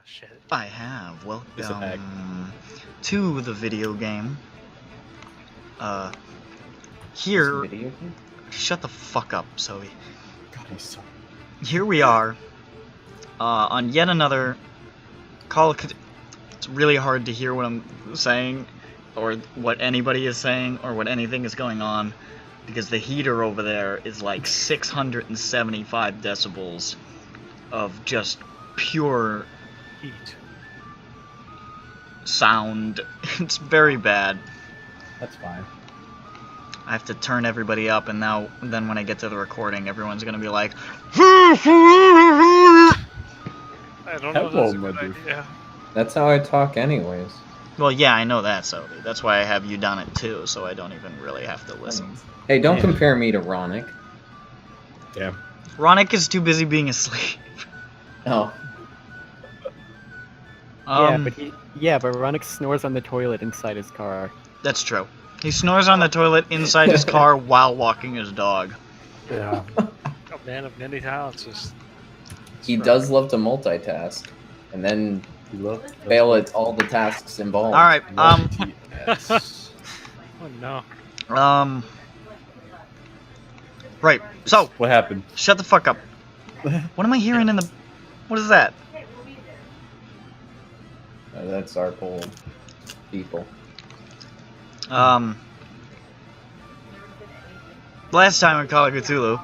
shit. I have. It's a bag. Welcome to the video game. Here... Video game? Shut the fuck up, Zoe. God, he's so... Here we are, on yet another Call of Cthulhu. It's really hard to hear what I'm saying, or what anybody is saying, or what anything is going on, because the heater over there is like 675 decibels of just pure Heat. sound. It's very bad. That's fine. I have to turn everybody up, and then when I get to the recording, everyone's gonna be like, I don't know if Hello, that's a good mother. idea. That's how I talk anyways. well, yeah, I know that, Zoe. That's why I have you done it too, so I don't even really have to listen. Hey, don't Yeah. compare me to Ronick. Damn. Ronick is too busy being asleep. Oh. But Ronick snores on the toilet inside his car. That's true. He snores on the toilet inside his car while walking his dog. Yeah. A man of many talents is. He does love to multitask, and then You love... fail at all the tasks involved. Alright, Yes. Oh no. right, so, What happened? shut the fuck up. What am I hearing in the... What is that? That's our whole people. Last time in Call of Cthulhu,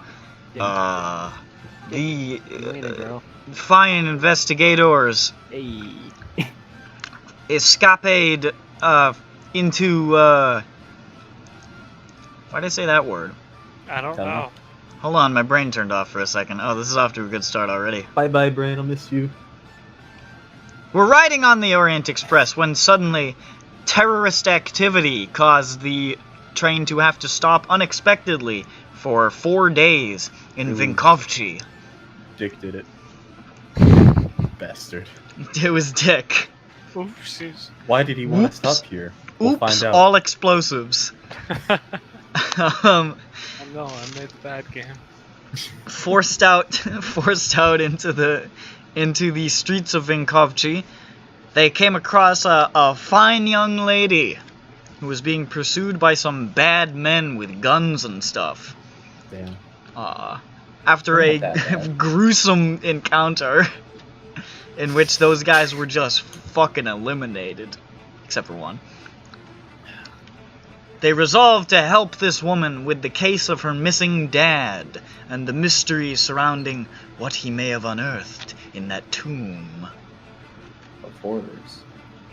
Elena, girl. fine investigators Hey. escaped, into, why'd I say that word? I don't Tell me. know. Hold on, my brain turned off for a second. Oh, this is off to a good start already. Bye-bye, brain. I'll miss you. We're riding on the Orient Express when suddenly terrorist activity caused the train to have to stop unexpectedly for 4 days in Ooh. Vinkovci. Dick did it. Bastard. It was Dick. Oopsies. Why did he want Oops. to stop here? We'll Oops, find out. all explosives. I know, I made the bad game. Forced out into the streets of Vinkovci, they came across a fine young lady who was being pursued by some bad men with guns and stuff. Damn. After I'm a not that bad. gruesome encounter in which those guys were just fucking eliminated, except for one. They resolved to help this woman with the case of her missing dad and the mystery surrounding what he may have unearthed in that tomb. Of hoarders.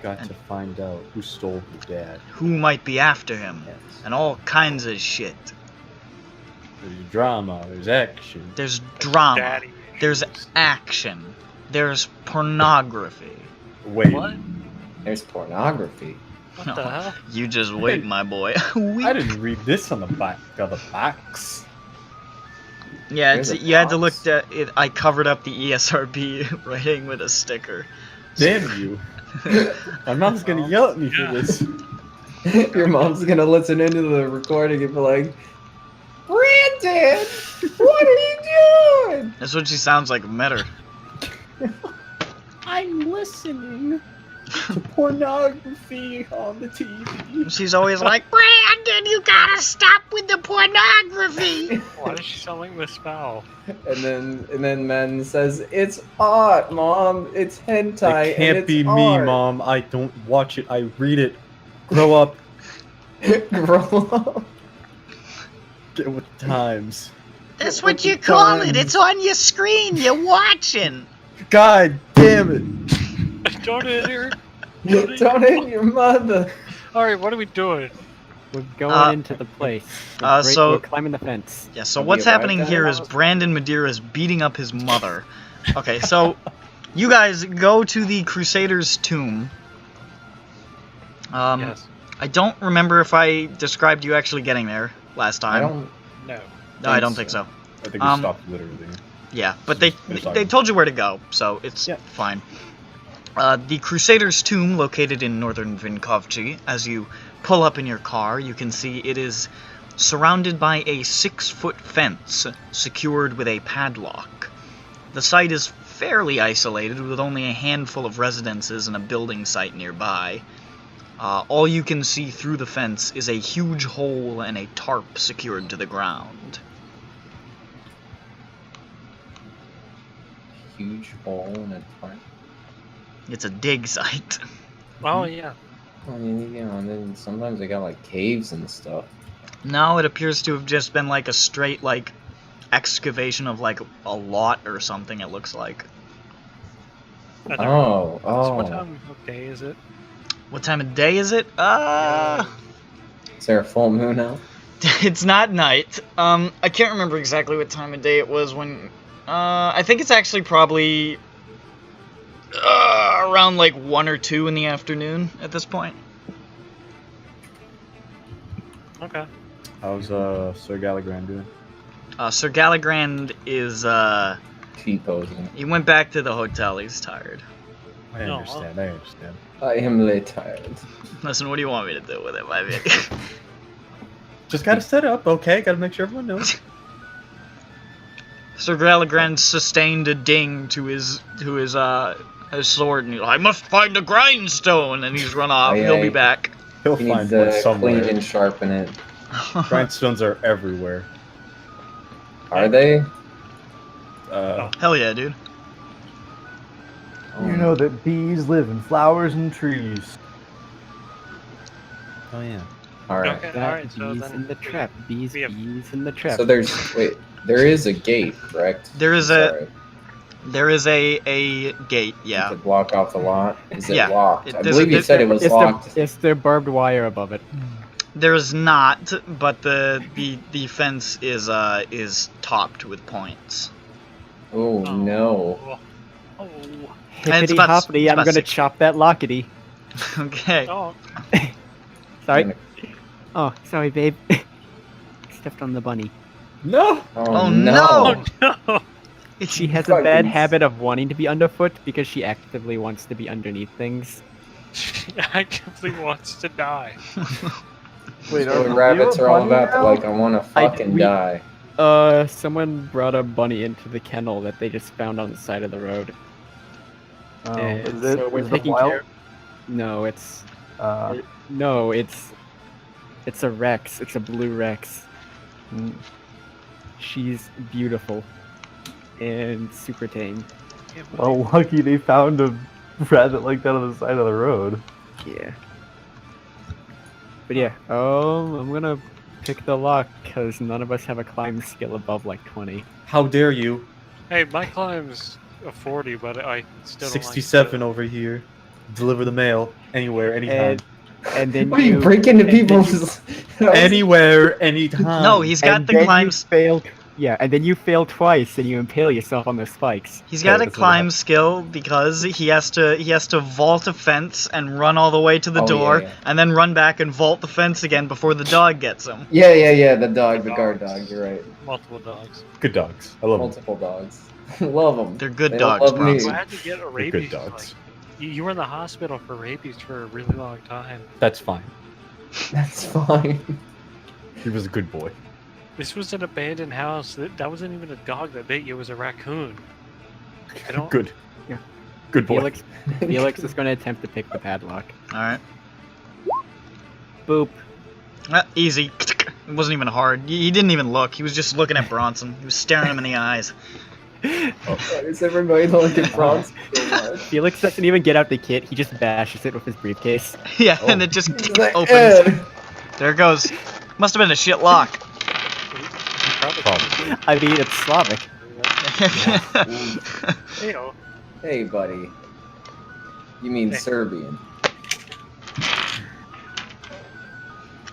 Got to find out who stole the dad. Who might be after him, Yes. and all kinds of shit. There's drama. There's action. There's drama, Daddy. there's action, there's pornography. Wait. What? There's pornography. What No. the hell? You just wait, my boy. I didn't read this on the back of the box. Yeah, There's a you had to look box. at it. I covered up the ESRB writing with a sticker. Damn you. My mom's gonna yell at me for this. Your mom's gonna listen into the recording and be like, Brandon, what are you doing? That's what she sounds like, met her. I'm listening to pornography on the TV. She's always like, Brandon, you gotta stop with the pornography. Why does she sound like Miss Fowl? And then man says, it's art, mom. It's hentai. It can't and be it's me, art." Mom. I don't watch it. I read it. Grow up. Grow up. Get with the times. That's what you call it. It's on your screen. You're watching. God damn it. Don't hit her. Don't hit your mother. Alright, what are we doing? We're going into the place. We're climbing the fence. Yeah, so Have what's you arrived happening at here the is house? Brandon Madeira is beating up his mother. Okay, so you guys go to the Crusaders' tomb. Yes. I don't remember if I described you actually getting there last I time. don't. No. No, I don't think so. I think we stopped literally. Yeah, but they Sorry. told you where to go, so it's Yeah. fine. The Crusaders' tomb, located in northern Vinkovci, as you pull up in your car, you can see it is surrounded by a 6-foot fence secured with a padlock. The site is fairly isolated, with only a handful of residences and a building site nearby. All you can see through the fence is a huge hole and a tarp secured to the ground. Huge hole in a tarp. It's a dig site. Oh yeah. I mean, you know, and then sometimes they got like caves and stuff. No, it appears to have just been like a straight, like, excavation of like a lot or something, it looks like. Oh, So what time of day is it? What time of day is it? Is there a full moon out? It's not night. I can't remember exactly what time of day it was when... I think it's actually probably... around like 1 or 2 in the afternoon at this point. Okay. How's Sir Gallagran doing? Sir Gallagran is, T-posing. he went back to the hotel, he's tired. I understand, I understand. I am late tired. Listen, what do you want me to do with it, my baby? Just gotta set up, okay? Gotta make sure everyone knows. Sir Gallagran sustained a ding to his sword, and he's like, I must find a grindstone, and he's run off. He'll be back. He'll He find needs one to somewhere. clean and sharpen it. Grindstones are everywhere. Are they? Hell yeah, dude. Oh. You know that bees live in flowers and trees. Oh yeah. Alright. Okay, That alright, so bees then in the trap. Bees, we have- bees in the trap. So there is a gate, correct? There is Sorry. a gate, yeah. To block off the lot? Is it Yeah. locked? I There's believe you said it was it's locked. It's the barbed wire above it. There's not, but the fence is topped with points. Oh no. Oh. It's Hippity about- hoppity, it's I'm about gonna 6. chop that lockety. Okay. Oh. Sorry. Oh, sorry, babe. Stepped on the bunny. No! Oh, no! Oh no. She has a Fucking bad habit of wanting to be underfoot because she actively wants to be underneath things. She actively wants to die. Wait, That's what rabbits are all about. They're like, I want to fucking die. Someone brought a bunny into the kennel that they just found on the side of the road. Oh, And is it? so we're Is it taking wild? care. No, it's Uh, no, it's a Rex. It's a blue Rex. mm, She's beautiful and super tame. well, lucky they found a rabbit like that on the side of the road. Yeah. But yeah, I'm gonna pick the lock because none of us have a climb skill above like 20. How dare you? Hey, my climb's a 40, but I still don't 67 like over here. Deliver the mail. Anywhere, anytime. And then Why are you breaking into and then people's... Anywhere, anytime. No, he's got and the then you climb. fail. Yeah, and then you fail twice and you impale yourself on the spikes. He's got a that's what climb happened. skill because he has to vault a fence and run all the way to the Oh, door, yeah. and then run back and vault the fence again before the dog gets him. Yeah, the dog, the guard dog, you're right. multiple dogs. Good dogs. I love them. Multiple dogs. Love them. They're good They don't dogs, love me. Bronson. I had to get a They're rabies. good dogs. Like, you were in the hospital for rabies for a really long time. That's fine. That's fine. He was a good boy. This was an abandoned house. That wasn't even a dog that bit you. It was a raccoon. I don't. Good. Yeah. Good boy. Felix is going to attempt to pick the padlock. Alright. Boop. Easy. It wasn't even hard. He didn't even look. He was just looking at Bronson. He was staring him in the eyes. Why does everybody look at Bronze so much? Felix doesn't even get out the kit. He just bashes it with his briefcase. Yeah, Oh. and it just He's like, opens. "Eh." There it goes. Must have been a shit lock. Probably. I mean, it's Slavic. You know, Hey, buddy. You mean Hey. Serbian?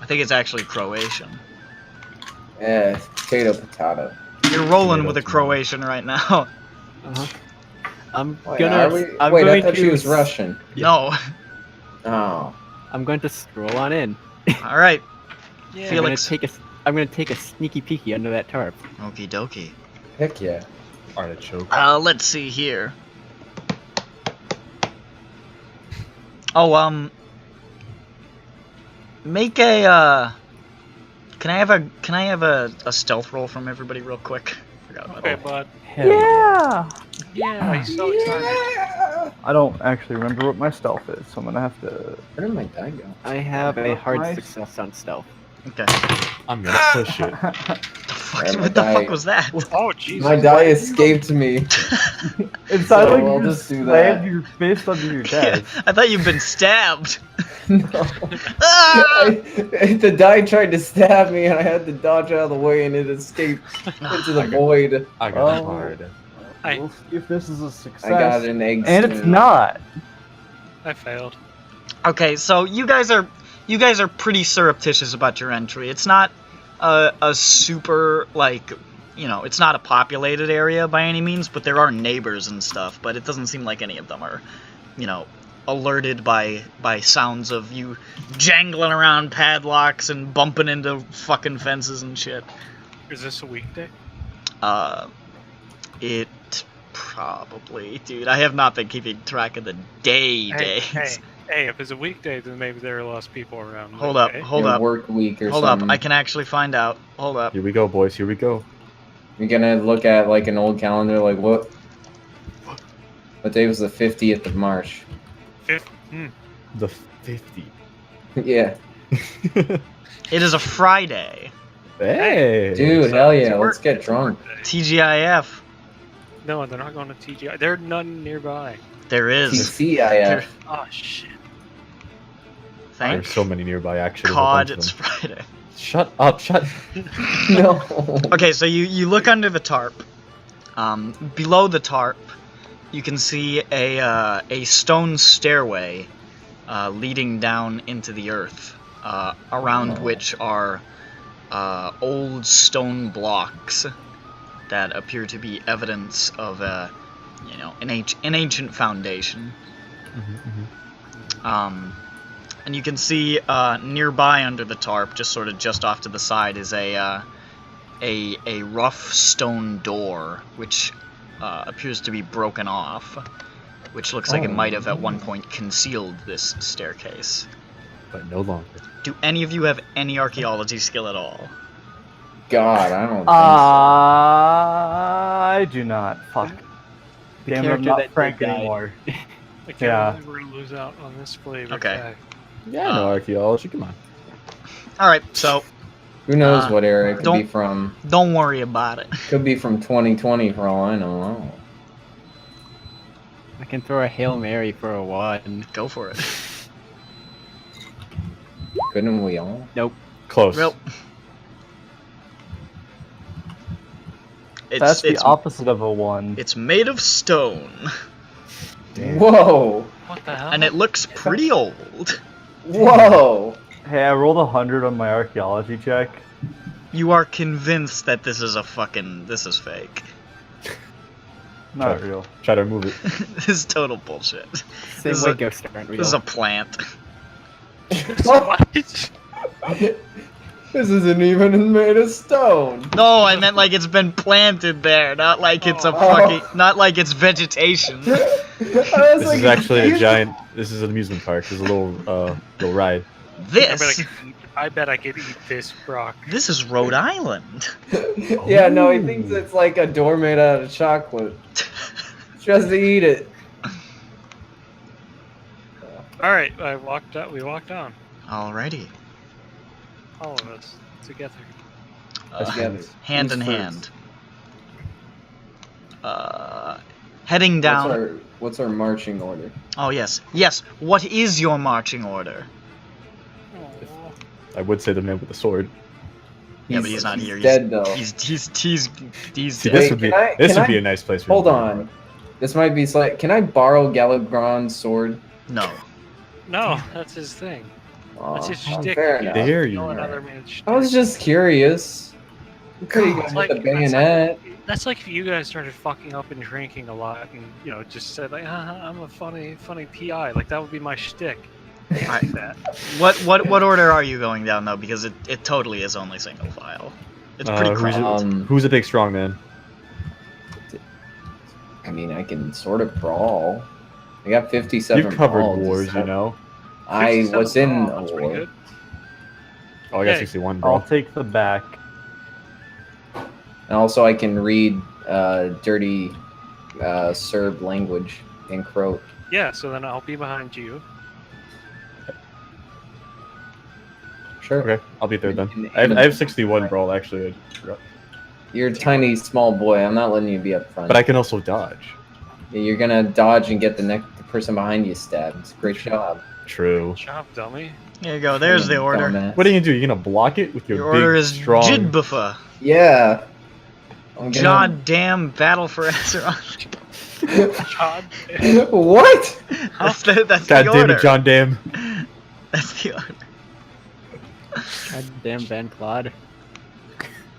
I think it's actually Croatian. Potato. You're rolling Tomato, with a tomato. Croatian right now. I'm Wait, gonna. are we? I'm Wait, I going thought to, she was Russian. No. Oh. I'm going to stroll on in. Alright. yeah. I'm Felix. gonna take a sneaky peeky under that tarp. Okie dokie. Heck yeah. Artichoke. Let's see here. Oh, make a, can I have a stealth roll from everybody real quick? Forgot about Okay, that. bud. Hell Yeah. Yeah, he's so excited. Yeah! I don't actually remember what my stealth is, so I'm gonna have to. Where did my die go? I have a hard Nice. success on stealth. Okay. I'm gonna push it. Alright, my What the die- fuck was that? Oh, Jesus. My die escaped me. It sounded So like I'll you just just do slammed that. your fist under your Yeah, desk. I thought you'd been stabbed. No. Ah! The die tried to stab me, and I had to dodge out of the way, and it escaped into the void. I got Oh. hard. I- We'll see if this is a success. I got an egg. and it's spoon. not. I failed. Okay, so you guys are pretty surreptitious about your entry. It's not a super like, you know, it's not a populated area by any means, but there are neighbors and stuff. But it doesn't seem like any of them are, you know, alerted by sounds of you jangling around padlocks and bumping into fucking fences and shit. Is this a weekday? It probably, dude. I have not been keeping track of the days. Hey, if it's a weekday, then maybe there are less people around. Hold up, okay? hold Your up, work week or hold something. up. I can actually find out. Hold up. Here we go, boys. Here we go. You're gonna look at like an old calendar, like what day was the 50th of March? The 50. Yeah, It is a Friday. Hey. dude, So hell it's yeah, work- let's get it's drunk. work day. TGIF. No, they're not going to TGI. There are none nearby. There is. TCIF. Oh shit. Thank There's so many nearby, actually. There's a God bunch of it's them. Friday. Shut up, shut. No. Okay, so you look under the tarp. Below the tarp, you can see a stone stairway leading down into the earth, around which are old stone blocks that appear to be evidence of you know, an ancient foundation. And you can see nearby under the tarp, just off to the side, is a rough stone door, which appears to be broken off, which looks like it might have at one point concealed this staircase. But no longer. Do any of you have any archaeology skill at all? God, I don't think I do not. Fuck. The Damn, I'm character not that Frank did die. anymore. I can't Yeah. believe we're gonna lose out on this flavor. Okay. pack. Yeah, I know archaeology. Come on. Alright, so so. Who knows what era it could be don't- from? don't worry about it. Could be from 2020 for all I know. I can throw a Hail Mary for a 1. Go for it. Couldn't we all? Close. Well, That's the opposite of a 1. it's made of stone, Damn. Whoa! What the hell? and it looks pretty old. Whoa! Hey, I rolled 100 on my archaeology check. You are convinced that this is fake. Not Sure. real. Try to remove it. This is total bullshit. Same This is way a- Ghost aren't real. This is a plant. What? This isn't even made of stone. No, I meant like it's been planted there, not like it's a Oh. fucking, not like it's vegetation. This is actually a giant. This is an amusement park. There's a little ride. I bet I could eat this, Brock. This is Rhode Island. Yeah, no, he thinks it's like a door made out of chocolate. Just to eat it. All right, we walked on, Alrighty. all of us together. Together. Hand in Who's hand. Heading down. What's our marching order? Oh yes, yes. What is your marching order? Aw. I would say the man with the sword. Yeah, but he's not here. Dead though. He's See, dead. this would be can I- this can would be I- a nice place. For Hold him to on. This might be slight. Can I borrow Galagron's sword? No. No, that's his thing. That's his Oh, shtick. fair He enough. Dare steal you. another man's shtick. I was just curious. You could have It's gone with a like- bayonet. That's like if you guys started fucking up and drinking a lot, and just said like, I'm a funny PI. Like that would be my shtick. Alright. That. What order are you going down though? Because it totally is only single file. It's pretty who's cramped. Who's a big strong man? I mean, I can sort of brawl. I got 57. You've covered brawls, wars, just you know. I 57 was in brawl, a that's pretty war. good. Oh, I got Hey. 61, bro. I'll take the back. And also, I can read dirty Serb language in Croat. Yeah, so then I'll be behind you. Sure. Okay, I'll be third then. I have 61 brawl actually. You're a tiny, small boy. I'm not letting you be up front. But I can also dodge. You're gonna dodge and get the person behind you stabbed. It's a great job. True. Job, dummy. There you go. There's the order. Dumbass. What are you gonna do? You're gonna block it with your Your order big, is strong... Jidbuffa. Yeah. God damn battle for Azeroth. Job. What? That's the God order. damn it, John Dam. That's the order. Goddamn Van Claude.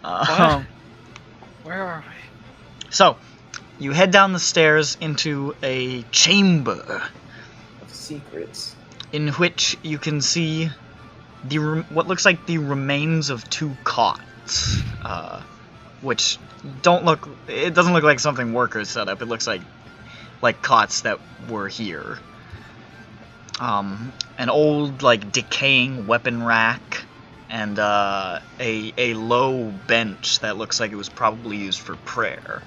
Where are we? So, you head down the stairs into a chamber Secrets. in which you can see what looks like the remains of 2 cots, which don't look. It doesn't look like something workers set up. It looks like cots that were here. An old, like, decaying weapon rack, and a low bench that looks like it was probably used for prayer.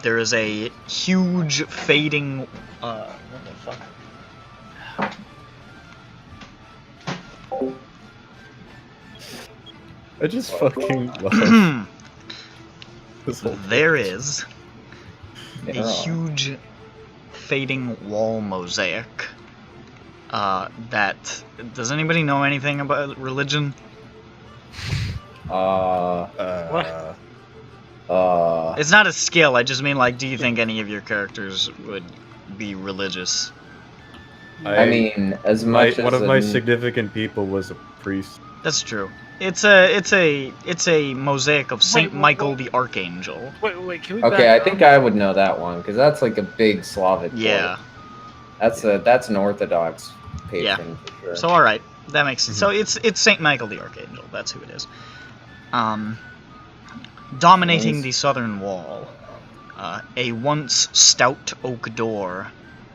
There is a huge fading. What the fuck? I just fucking love this whole There is a Yeah. huge fading wall mosaic. That does anybody know anything about religion? It's not a skill. I just mean, like, do you think any of your characters would be religious? I mean, as much as one of my significant people was a priest. That's true. It's a mosaic of Saint Wait, Michael the Archangel. Wait, can we Okay, back I think up? I would know that one because that's like a big Slavic. Yeah. Boy. That's an Orthodox patron for sure. So all right, that makes sense. So it's Saint Michael the Archangel. That's who it is. Dominating Nice. the southern wall, a once stout oak door,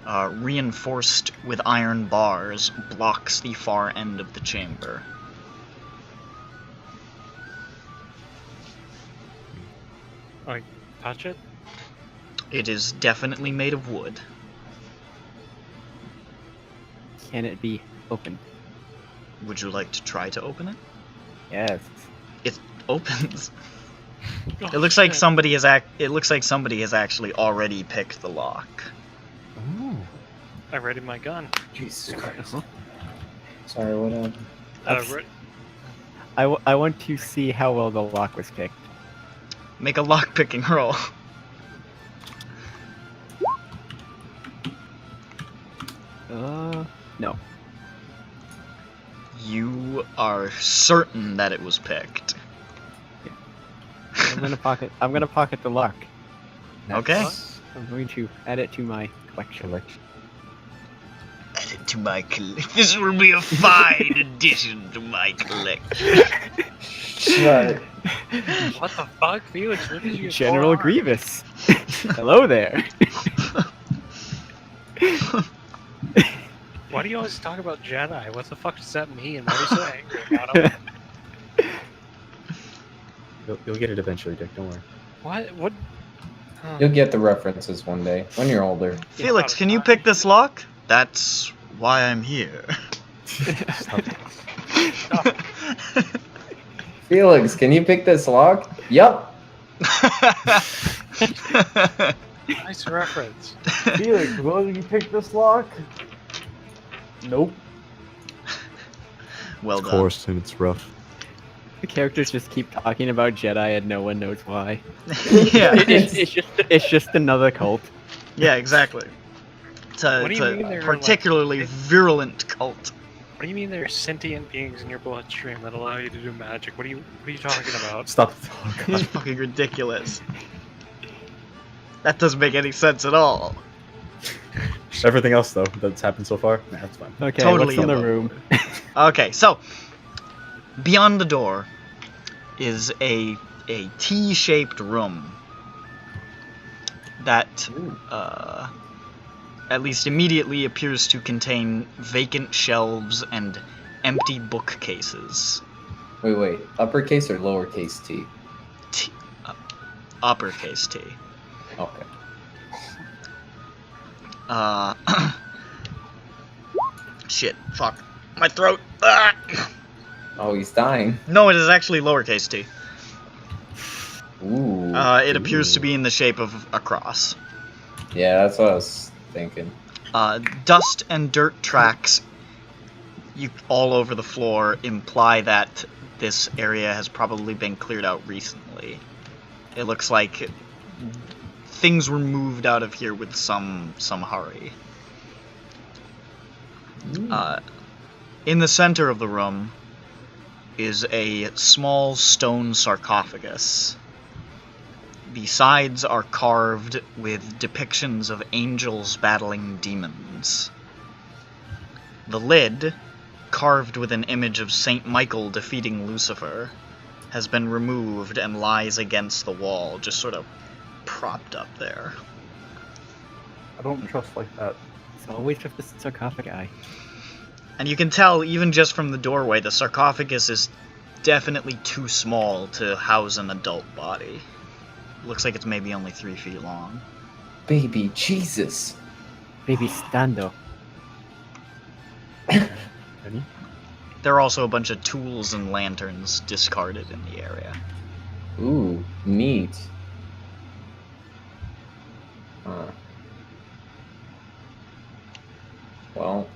reinforced with iron bars, blocks the far end of the chamber. Touch it? It is definitely made of wood. Can it be opened? Would you like to try to open it? Yes. It opens. Oh, It looks like shit. somebody has actually already picked the lock. I readied my gun. Jesus Christ. Sorry, what happened? Re- I want to see how well the lock was picked. Make a lock picking roll. No. You are certain that it was picked. I'm gonna pocket the lock. Okay. I'm going to add it to my collection. Add it to my collection. This will be a fine addition to my collection. Right. What the fuck, Felix? Where did you get General 4 arms? Grievous. Hello there. Why do you always talk about Jedi? What the fuck does that mean? Why are you so angry about them? You'll get it eventually, Dick. Don't worry. What? What? You'll get the references one day when you're older. Felix, can you pick this lock? That's why I'm here. Stop. Felix, can you pick this lock? Yup. Nice reference. Felix, will you pick this lock? Nope. Well It's done. coarse and it's rough. The characters just keep talking about Jedi and no one knows why. Yeah, It's just another cult. yeah, exactly. It's What do it's you a mean they're, particularly like- virulent cult. What do you mean there are sentient beings in your bloodstream that allow you to do magic? What are you talking about? Stop the talk. That's fucking ridiculous. That doesn't make any sense at all. Everything else, though, that's happened so far, nah, that's fine. Okay, Totally what's in the above room? Okay, so beyond the door is a T-shaped room that at least immediately appears to contain vacant shelves and empty bookcases. Wait. Uppercase or lowercase t? Uppercase T. Shit, fuck. My throat. Ah! Oh, he's dying. No, it is actually lowercase t. Ooh. It appears to be in the shape of a cross. Yeah, that's what I was thinking. Dust and dirt tracks all over the floor imply that this area has probably been cleared out recently. It looks like things were moved out of here with some hurry. In the center of the room is a small stone sarcophagus. The sides are carved with depictions of angels battling demons. The lid, carved with an image of Saint Michael defeating Lucifer, has been removed and lies against the wall, just sort of propped up there. I don't trust like that. It's always just the sarcophagi. And you can tell, even just from the doorway, the sarcophagus is definitely too small to house an adult body. Looks like it's maybe only 3 feet long. Baby Jesus. Baby Stando. Any? There are also a bunch of tools and lanterns discarded in the area. Ooh, neat. Huh. Well,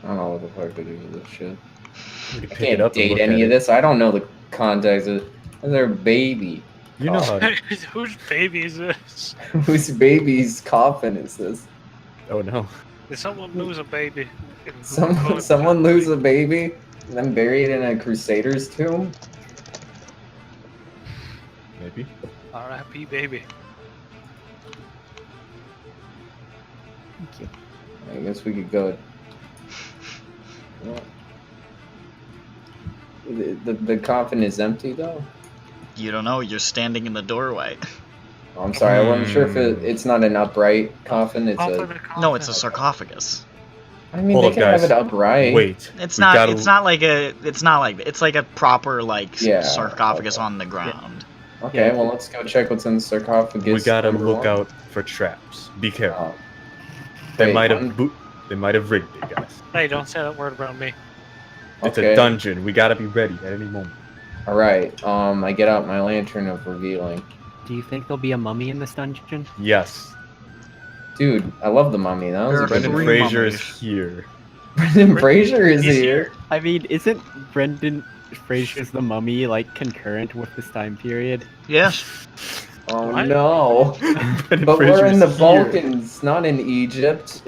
I don't know what the fuck to do with this shit. We can I pick it can't up and date look any at of it. this. I don't know the context of their baby. You know how. Whose baby is this? Whose baby's coffin is this? Oh no. Did someone lose a baby? Someone lose a baby and then buried in a crusader's tomb? Maybe. R.I.P. baby. Thank you. I guess we could go. Well, the coffin is empty though. You don't know, you're standing in the doorway. Oh, I'm sorry, I wasn't sure if it's not an upright coffin. It's No, it's a sarcophagus. I mean, Hold they up, can guys. have it upright. Wait. It's we not gotta- it's not like a proper Yeah, sarcophagus okay. on the ground. Okay, Yeah. well, let's go check what's in the sarcophagus. We gotta number look one. out for traps. Be careful. Oh. They Wait, might one- have they might have rigged it, guys. Hey, don't say that word around me. It's Okay. a dungeon. We gotta be ready at any moment. All right. I get out my lantern of revealing. Do you think there'll be a mummy in this dungeon? Yes. Dude, I love the mummy. That was There a are good Brendan three one. Fraser is mummies. here. Brendan Fraser is He's here. I mean, isn't Brendan Fraser's The Mummy like concurrent with this time period? Yes. Oh What? no! Brendan But we're in the Fraser's here. Balkans, not in Egypt.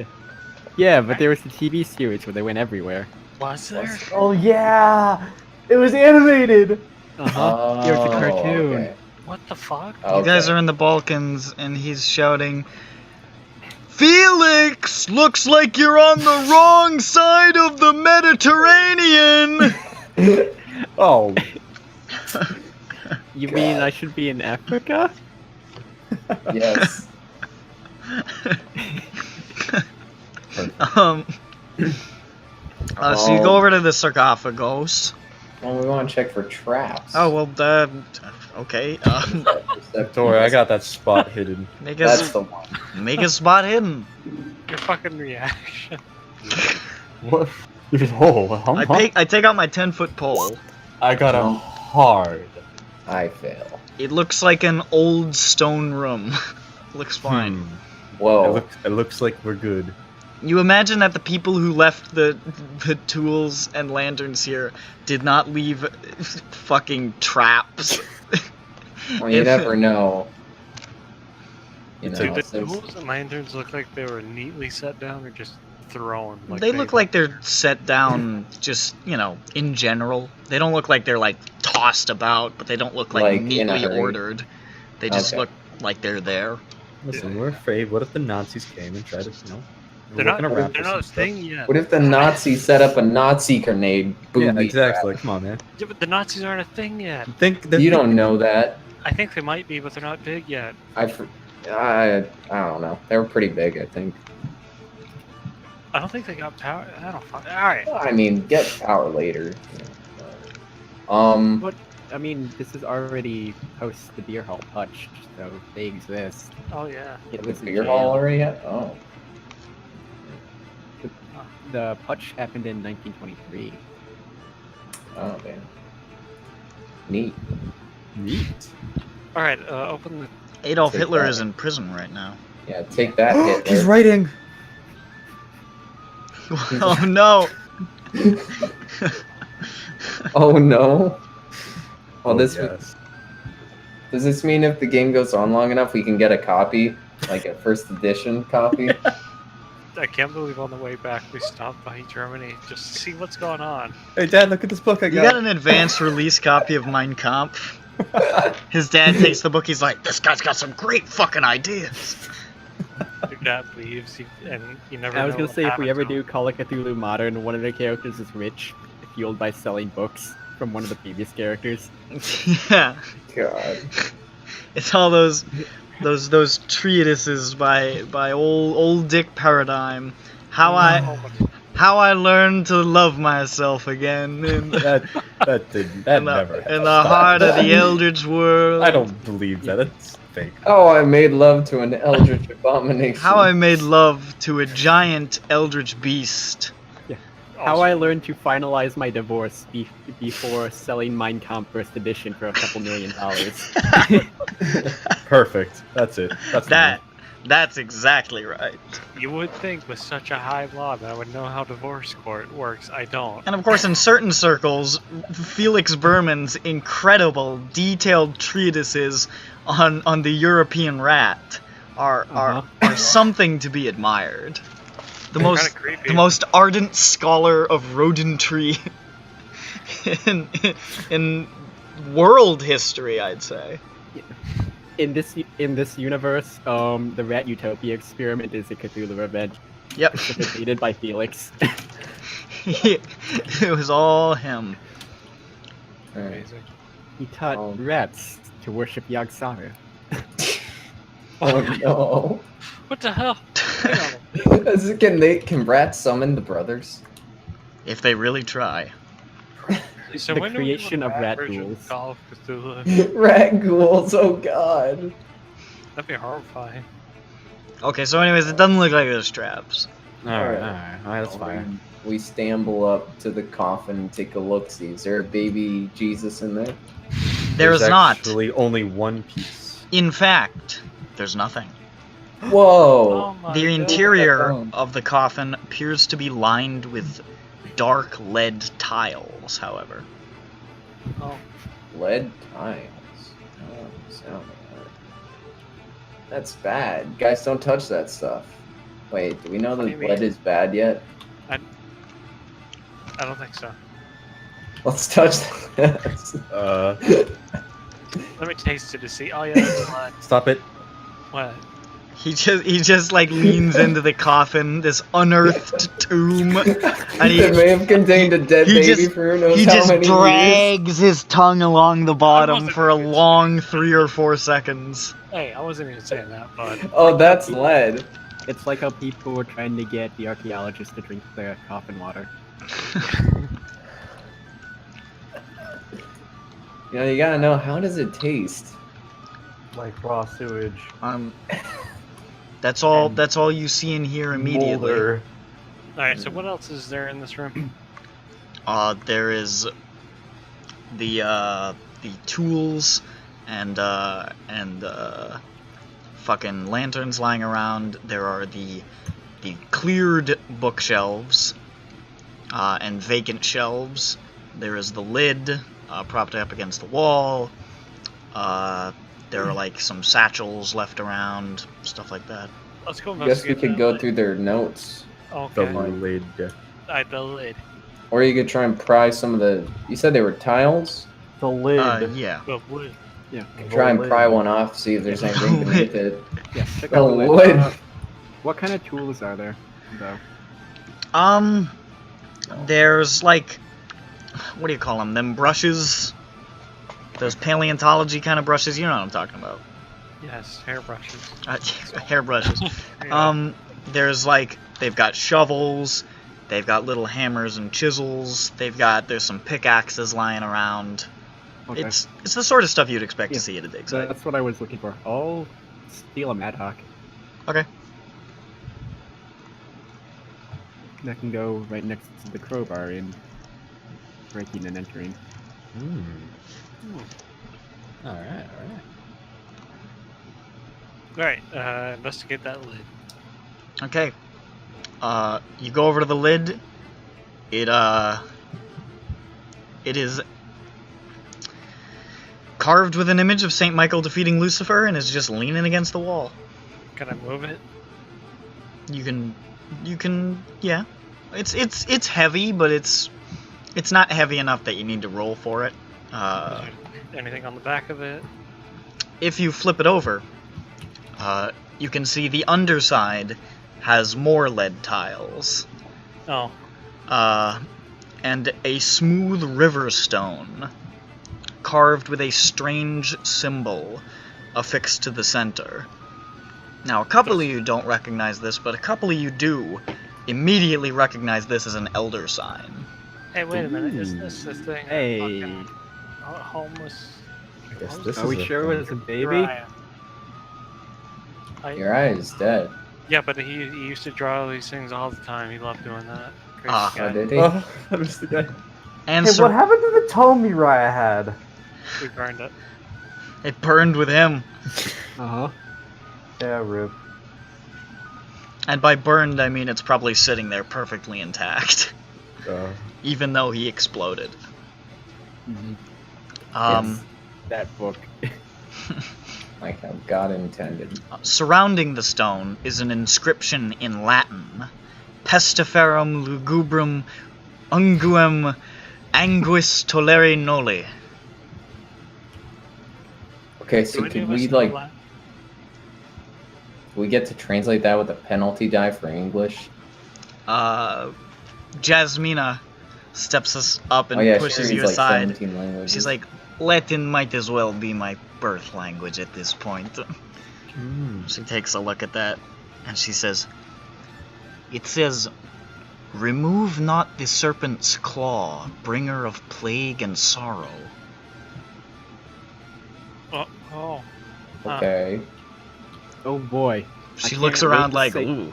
Yeah, but there was the TV series where they went everywhere. Was there? Oh yeah! It was animated! Uh-huh. It was a cartoon. Okay. What the fuck? You guys are in the Balkans, and he's shouting, Felix! Looks like you're on the wrong side of the Mediterranean! Oh, You God. mean I should be in Africa? Yes. So you go over to the sarcophagus. Well, we want to check for traps. Oh, well, okay. don't worry, I got that spot hidden. Make That's a, the one. make a spot hidden. Your fucking reaction. What? Oh, I take out my 10-foot pole. I got a hard. I fail. It looks like an old stone room. Looks fine. Whoa. It looks like we're good. You imagine that the people who left the tools and lanterns here did not leave fucking traps. Well, you If- never know. You know, Dude, the there's- tools and lanterns look like they were neatly set down or just thrown. Like They look like they're set down just, in general. They don't look like they're, tossed about, but they don't look like Like, in a neatly hurry. ordered. They just Okay. look like they're there. Listen, we're afraid. What if the Nazis came and tried to, They're not a thing yet. What if the Nazis set up a Nazi grenade? Yeah, booby exactly. Come on, man. Yeah, but the Nazis aren't a thing yet. Think trap? that You don't know that. I think they might be, but they're not big yet. I don't know. They were pretty big, I think. I don't think they got power. I don't. All right. I mean, get power later. Um, I mean, this is already post the beer hall putsch, so they exist. Oh yeah. It The was in beer jail. hall already had? Oh. The putsch happened in 1923. Oh, man. Neat. Neat. All right. Open the. Adolf Take Hitler that. is in prison right now. Yeah, take that hit. He's writing. Oh no! Oh, no. Well, this yes. does this mean if the game goes on long enough, we can get a copy? Like a first edition copy? I can't believe on the way back we stopped by Germany just to see what's going on. Hey, Dad, look at this book I You got an advanced release copy of Mein Kampf. His dad takes the book, he's like, this guy's got some great fucking ideas. Your dad leaves, and you never. I was know gonna what say, if we happens ever to him. do Call of Cthulhu Modern, one of the characters is rich, fueled by selling books from one of the previous characters. Yeah. God. It's all those treatises by old Dick Paradigm. How I learned to love myself again in That never. in the heart of the eldritch world. I don't believe that. It's fake. Oh, I made love to an eldritch abomination. How I made love to a giant eldritch beast. How I learned to finalize my divorce before selling Mein Kampf First Edition for a couple $1 million. Perfect. That's it. That's the That's exactly right. You would think with such a high law that I would know how divorce court works. I don't. And of course, in certain circles, Felix Berman's incredible, detailed treatises on the European rat are something to be admired. The They're most kinda creepy. the most ardent scholar of rodentry in world history, I'd say. In this universe, the Rat Utopia experiment is a Cthulhu revenge. Yep. Precipitated by Felix. It was all him. Alright. Amazing. He taught rats to worship Yog-Sothoth. Oh no. What the hell? Hang on. Can rats summon the brothers? If they really try. So The when do we do a creation of rat version ghouls. Call of Cthulhu? Rat ghouls, oh god. That'd be horrifying. Okay, so anyways, it doesn't look like there's traps. Alright, Alright. that's fine. We stumble up to the coffin and take a look-see. Is there a baby Jesus in there? There's There's not. actually only one piece. In fact, there's nothing. Whoa! my The God. interior Oh. of the coffin appears to be lined with dark lead tiles, however. Oh, Lead tiles. Oh, sound like that. That's bad. Guys, don't touch that stuff. Wait, do we know What do that you lead mean? is bad yet? I don't think so. Let's touch that. Let me taste it to see. Oh yeah, that's blood. Stop it. What? He just like leans into the coffin, this unearthed tomb, and It may have contained a dead he baby just- for who knows he how just many years. drags his tongue along the bottom wasn't for a even long 3 or 4 seconds. Hey, I wasn't even saying that, bud. Oh, that's lead. It's like how people were trying to get the archaeologists to drink their coffin water. You know, you gotta know, how does it taste? Like raw sewage. That's all you see and hear immediately. Molder. All right. So what else is there in this room? There is the tools and fucking lanterns lying around. There are the cleared bookshelves and vacant shelves. There is the lid propped up against the wall. There are like some satchels left around, stuff like that. Let's go I guess we investigate could that go lid. through their notes. The Okay. lid. Alright, the lid. Or you could try and pry some of the... You said they were tiles? The lid. Yeah. The lid. Yeah. Try and lid. pry one off, see if there's anything beneath it. Yeah. Check The out the lid. lid. What kind of tools are there, though? There's like, what do you call them? Them brushes? Those paleontology kind of brushes. You know what I'm talking about. Yes, hairbrushes. Hair brushes. Yeah. There's like, they've got shovels, they've got little hammers and chisels, there's some pickaxes lying around. Okay. It's the sort of stuff you'd expect Yeah. to see at a dig So site. that's what I was looking for. I'll steal a Mad Hawk. Okay. That can go right next to the crowbar in breaking and entering. Hmm. All right. Right, investigate that lid. Okay. You go over to the lid. It is carved with an image of Saint Michael defeating Lucifer, and is just leaning against the wall. Can I move it? You can, yeah. It's heavy, but it's not heavy enough that you need to roll for it. Is there anything on the back of it? If you flip it over, you can see the underside has more lead tiles. Oh, And a smooth river stone, carved with a strange symbol affixed to the center. Now, a couple of you don't recognize this, but a couple of you do immediately recognize this as an elder sign. hey, wait a minute. Is this the thing? Hey. Fucking homeless. I guess this Are we is a sure thing. it was a baby? Uriah. Uriah is dead. Yeah, but he used to draw these things all the time. He loved doing that. Crazy Ah. guy. Oh, did he? Oh, That was the guy. And hey, so what happened to the tome Uriah had? We burned it. it burned with him. Uh-huh. Yeah, rip. And by burned, I mean it's probably sitting there perfectly intact, even though he exploded. Mhm. Um, Yes, that book. Like how God intended. Surrounding the stone is an inscription in Latin: Pestiferum lugubrum unguem anguis toleri noli. Okay, Do so any could of us we know like Latin? we get to translate that with a penalty die for English? Jasmina steps us up and Oh yeah, she pushes reads you like aside. 17 languages. She's like, Latin might as well be my birth language at this point. She takes a look at that, and she says, it says, remove not the serpent's claw, bringer of plague and sorrow. Oh. okay. Oh boy. She can't looks wait around to like, say- ooh.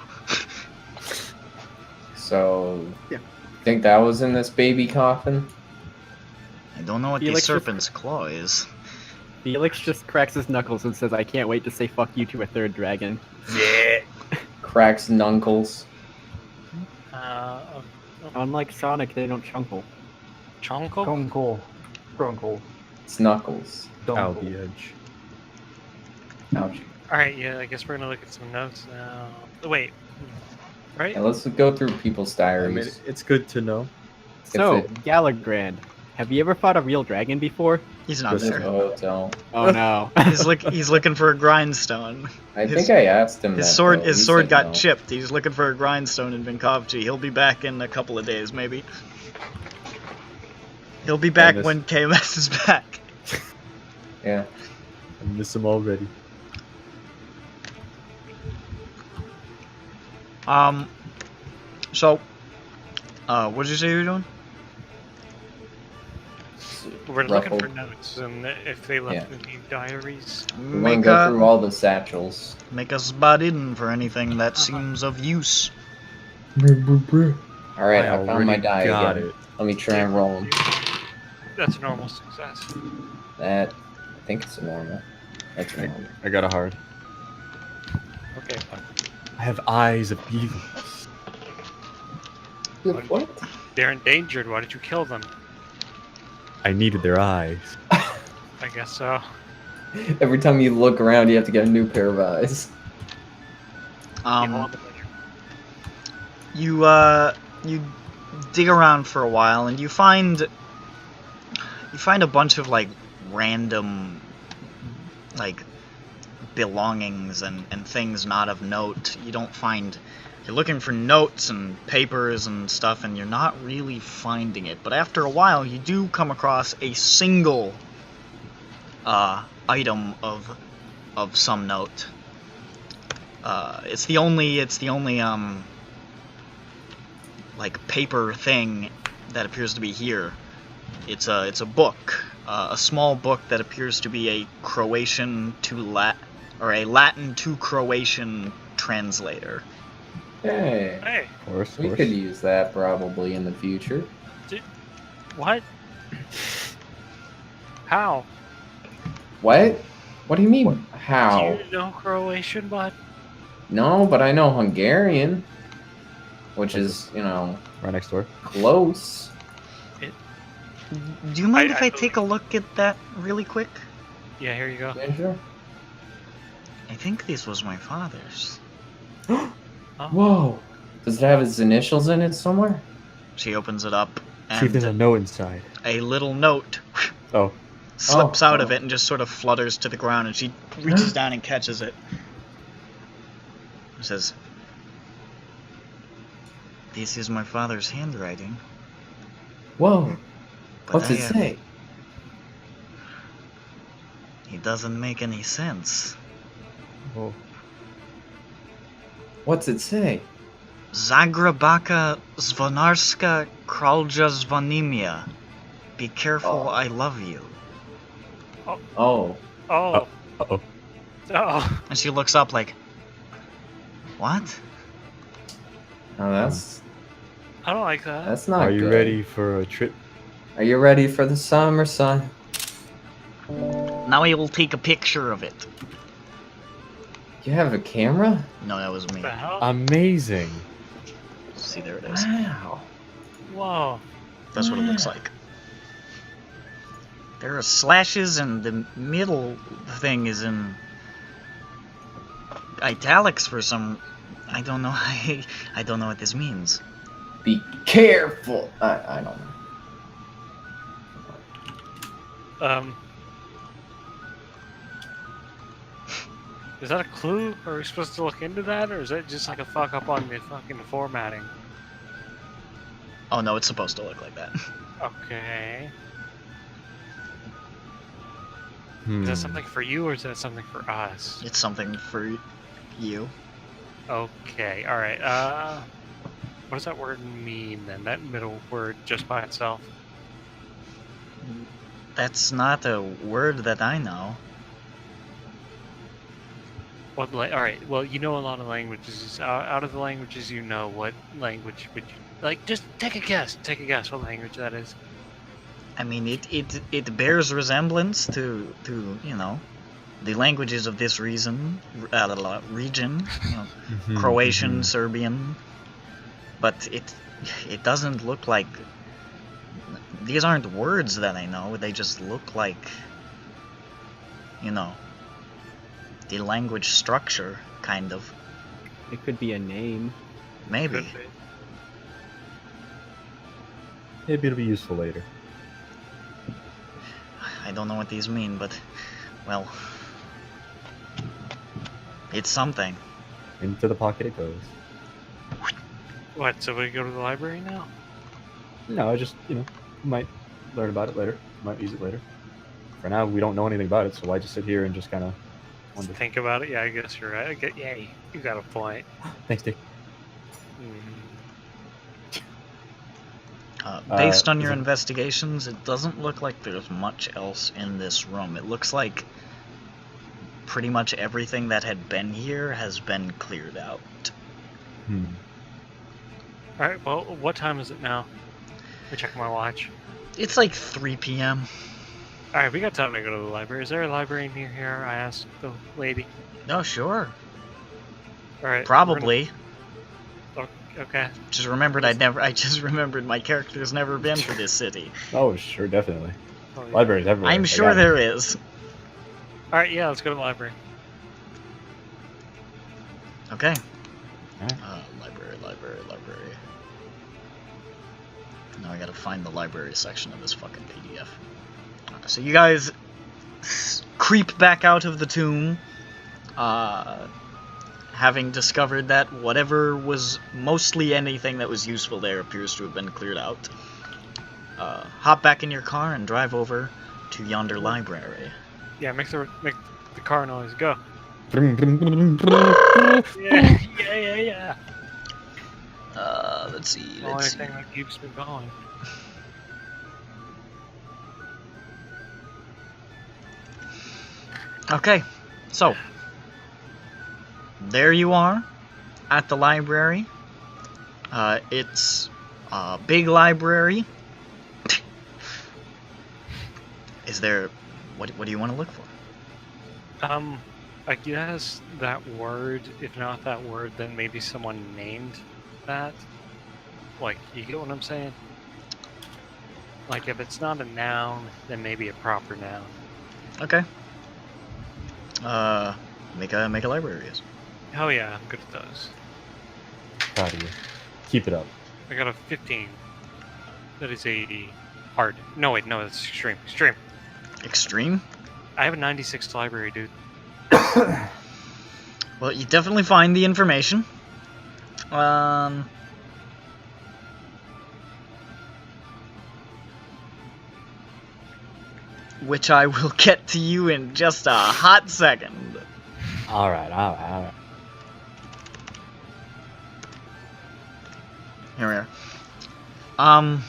So Yeah. think that was in this baby coffin? I don't know what the Felix just- serpent's claw is. Felix just cracks his knuckles and says, I can't wait to say fuck you to a third dragon. Cracks nunkles. Unlike Sonic, they don't chunkle. Chonko? Grunkle. Grunkle. It's knuckles. Ow, Dunkle. the edge. Ouch. Alright, yeah, I guess we're gonna look at some notes now. Wait. Right? Yeah, let's go through people's I mean, diaries. it's good to know. So, it- Galagrand, have you ever fought a real dragon before? He's not This is a there. hotel. Oh no. He's looking for a grindstone. I His- think I asked him His that, sword though. his He sword said got no. chipped. He's looking for a grindstone in Vinkovci. He'll be back in a couple of days, maybe. He'll be back miss- when KMS is back. Yeah. I miss him already. So, what did you say you were doing? We're looking for Ruffled. notes, and if they left any diaries. We want to Make go through a all the satchels. make a spot in for anything that seems of use. Alright, I found my already die got again. it. Let me try and roll them. That's a normal success. That, I think it's a normal. That's normal. I got a hard. Okay. I have eyes of evil. What? They're endangered. Why did you kill them? I needed their eyes. I guess so. Every time you look around, you have to get a new pair of eyes. You dig around for a while and you find a bunch of like random like belongings and things not of note. You're looking for notes and papers and stuff, and you're not really finding it. But after a while, you do come across a single item of some note. It's the only like paper thing that appears to be here. It's a book a small book that appears to be a Croatian to a Latin to Croatian translator. Hey, Hey, Of course, we could use that probably in the future. what? How? What? What do you mean? What? How? Do you know Croatian, bud? No, but I know Hungarian, which is, you know, Right next door. close. Do you mind I if I take a look at that really quick? Yeah, here you go. Yeah, sure. I think this was my father's. Oh. Whoa. Does it have his initials in it somewhere? She opens it up, See if there's a and no inside. a little note Oh, slips out of oh. it and just sort of flutters to the ground, and she reaches down and catches it. It says, "This is my father's handwriting." Whoa. But What's I it have- say? It doesn't make any sense. oh. What's it say? Zagrebaka Zvonarska Kralja Zvonimia. Be careful, Oh. I love you. Oh. Oh. Uh-oh. Oh. And she looks up like, what? Oh, that's I don't like that. not Are you good. ready for a trip? Are you ready for the summer sun? Now I will take a picture of it. You have a camera? No, that was me. What the hell? Amazing. See, there it is. Wow. Whoa. That's what it looks like. There are slashes, and the middle thing is in italics for some. I don't know. I don't know what this means. Be careful. I don't know. Is that a clue? Are we supposed to look into that, or is that just like a fuck up on the fucking formatting? Oh no, it's supposed to look like that. Okay. Hmm. Is that something for you, or is that something for us? It's something for you. Okay. All right. What does that word mean then? That middle word just by itself. That's not a word that I know. All right. Well, you know a lot of languages. Out of the languages you know, what language would you like? Just take a guess. Take a guess. What language that is? I mean, it bears resemblance to you know, the languages of this region. You know, Mhm, Croatian, mhm. Serbian, but it doesn't look like. These aren't words that I know. They just look like, you know, the language structure, kind of. It could be a name. Maybe. Could be. Maybe it'll be useful later. I don't know what these mean, but, well, it's something. Into the pocket it goes. What? So we go to the library now? No, I just, might learn about it later. Might use it later. For now, we don't know anything about it, so why just sit here and just kind of wonder. Think about it. Yeah, I guess you're right. Yeah, you got a point. Thanks, Dick. Mhm. Based on is your it- investigations, it doesn't look like there's much else in this room. It looks like pretty much everything that had been here has been cleared out. Hmm. All right. Well, what time is it now? Let me check my watch. It's like 3 p.m. All right, we got time to go to the library. Is there a library near here? I asked the lady. Oh, sure. All right. Probably. Okay. Just remembered I just remembered my character's never been to this city. Oh, sure, definitely. Oh, yeah. Libraries everywhere. I'm I sure got it. there is. All right. Yeah, let's go to the library. Okay. Alright. Library. Now I gotta find the library section of this fucking PDF. So you guys creep back out of the tomb, having discovered that whatever was mostly anything that was useful there appears to have been cleared out. Hop back in your car and drive over to yonder library. Yeah, make the car noise go. Brum, brum, brum, brum. Yeah. Let's see. The only thing that keeps me going. Okay, so there you are at the library. It's a big library. Is there... What do you want to look for? I guess that word, if not that word, then maybe someone named that. Like, you get what I'm saying? Like, if it's not a noun, then maybe a proper noun. Okay. Make a library use. Oh yeah, I'm good at those. Proud of you. Keep it up. I got a 15. That is a hard. No, wait, no, that's extreme. Extreme. Extreme? I have a 96 library, dude. Well, you definitely find the information. Which I will get to you in just a hot second. Alright. Here we are.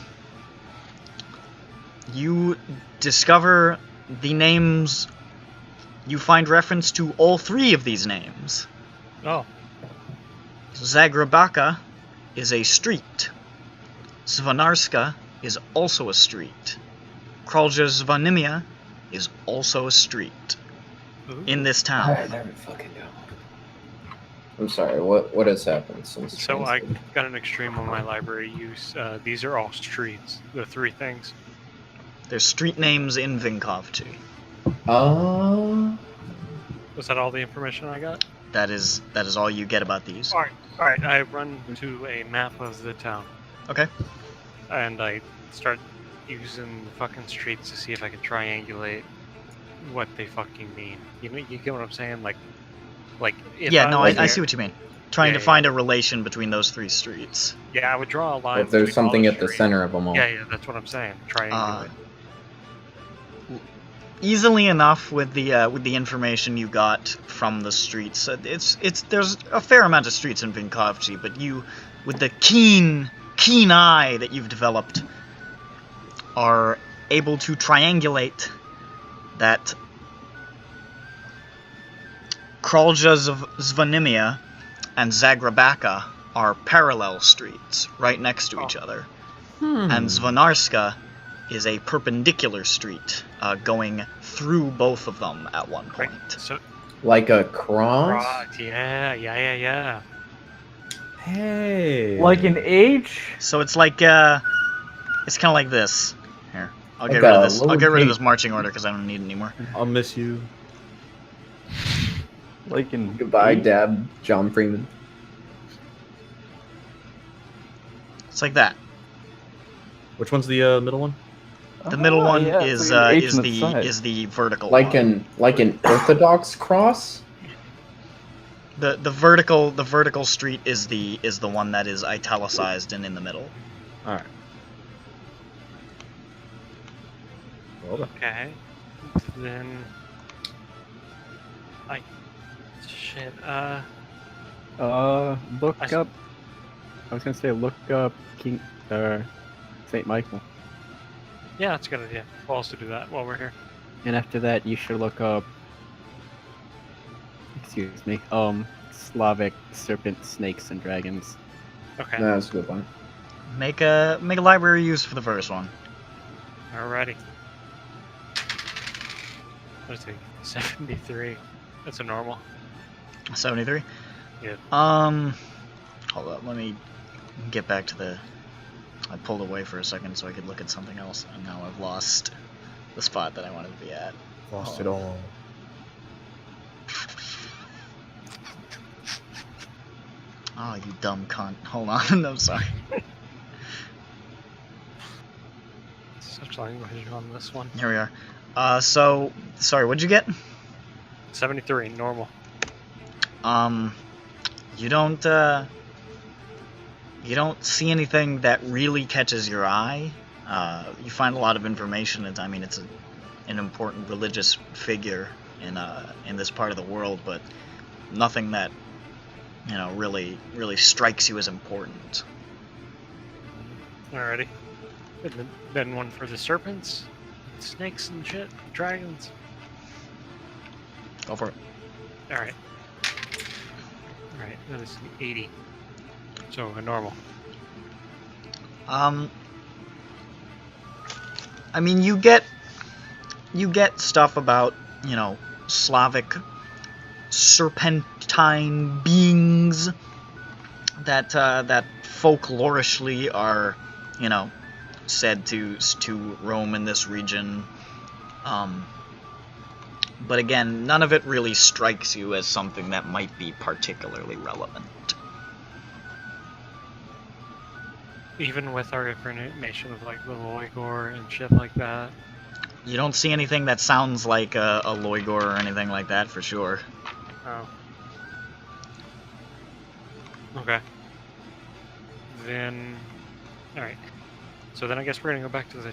You discover the names. You find reference to all three of these names. Oh. Zagrabaka is a street. Svanarska is also a street. Kralja Zvanimia is also a street Ooh. in this town. Alright, there we fucking go. I'm sorry, what has happened since... So I got an extreme on my library use. These are all streets. The three things. There's street names in Vinkovci. Was that all the information I got? That is all you get about these. Alright, I run to a map of the town. Okay. And I start using the fucking streets to see if I can triangulate what they fucking mean. You get what I'm saying? Like if Yeah, no, I here- see what you mean. Trying to find a relation between those three streets. Yeah, I would draw a line. If there's between all something the at the streets. center of them all. Yeah, that's what I'm saying. Triangulate. Easily enough with the information you got from the streets. There's a fair amount of streets in Vinkovci, but you, with the keen eye that you've developed, are able to triangulate that Kralja Zvanimia and Zagrabaka are parallel streets right next to each other, and Zvanarska is a perpendicular street going through both of them at one point. Right. So Like a cross? yeah. Hey. Like an H? So it's like it's kind of like this. Here, I'll Like get rid of a this. I'll get rid of lowercase- this marching order because I don't need it anymore. I'll miss you. Like an Goodbye, H? Dab, John Freeman. It's like that. Which one's the middle one? The middle one yeah, is it's like an H is on the side. the vertical Like one. an Orthodox cross? The vertical street is the one that is italicized and in the middle. All right. Well done. Okay. Then shit. Look I s- up. I was gonna say look up King Saint Michael, Yeah, that's a good idea. We'll also do that while we're here. and after that you should look up. Excuse me. Slavic serpent, snakes, and dragons. Okay. No, that's a good one. Make a library use for the first one. Alrighty. Let's see. 73. That's a normal. 73. Yeah. Hold up. Let me get back to the. I pulled away for a second so I could look at something else, and now I've lost the spot that I wanted to be at. Lost it all. Oh, you dumb cunt. Hold on. I'm sorry. Such language on this one. Here we are. So, sorry, what'd you get? 73, normal. You don't see anything that really catches your eye. You find a lot of information. It's an important religious figure in this part of the world, but nothing that really strikes you as important. Alrighty. And then one for the serpents, snakes and shit, dragons. Go for it. All right. All right. That is an 80. So a normal. I mean, you get stuff about, you know, Slavic serpentine beings that that folklorishly are, you know, said to roam in this region. But again, none of it really strikes you as something that might be particularly relevant. Even with our information of like the Loigor and shit like that. You don't see anything that sounds like a Loigor or anything like that, for sure. Oh. Okay. Then, all right. So then I guess we're gonna go back to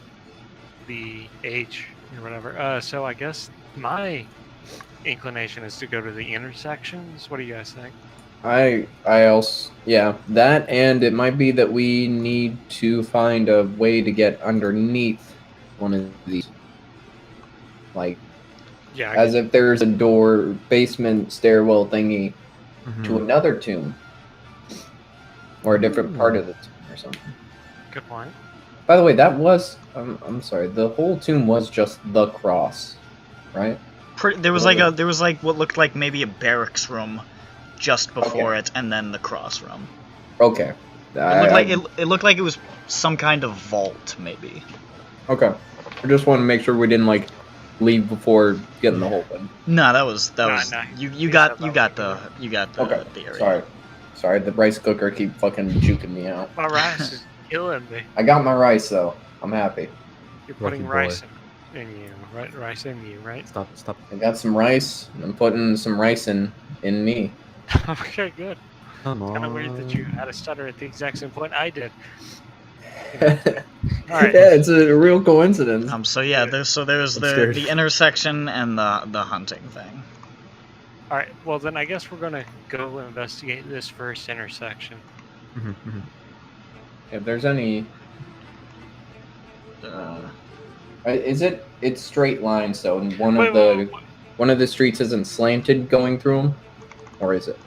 the H or whatever. So I guess my inclination is to go to the intersections. What do you guys think? I also, yeah, that, and it might be that we need to find a way to get underneath one of these. Like, Yeah. as if there's a door, basement, stairwell thingy to another tomb. Or a different part of the tomb or something. Good point. By the way, that was, I'm sorry, the whole tomb was just the cross, right? There was like what looked like maybe a barracks room just before it, and then the cross room. Okay. It looked like it was some kind of vault, maybe. Okay. I just want to make sure we didn't like leave before getting the whole thing. No, that was Nah, you got the Okay. theory. Sorry, the rice cooker keep fucking juking me out. My rice is killing me. I got my rice though. I'm happy. You're putting Lucky boy. rice in you, right? Rice in you, right? Stop. I got some rice. And I'm putting some rice in me. Okay, good. Come Kind of weird that you on. had a stutter at the exact same point I did. Yeah, All right. it's a real coincidence. So yeah, there's scared. the intersection and the hunting thing. All right. Well, then I guess we're gonna go investigate this first intersection. If there's any, it's straight lines though, and one of the streets isn't slanted going through them, or is it?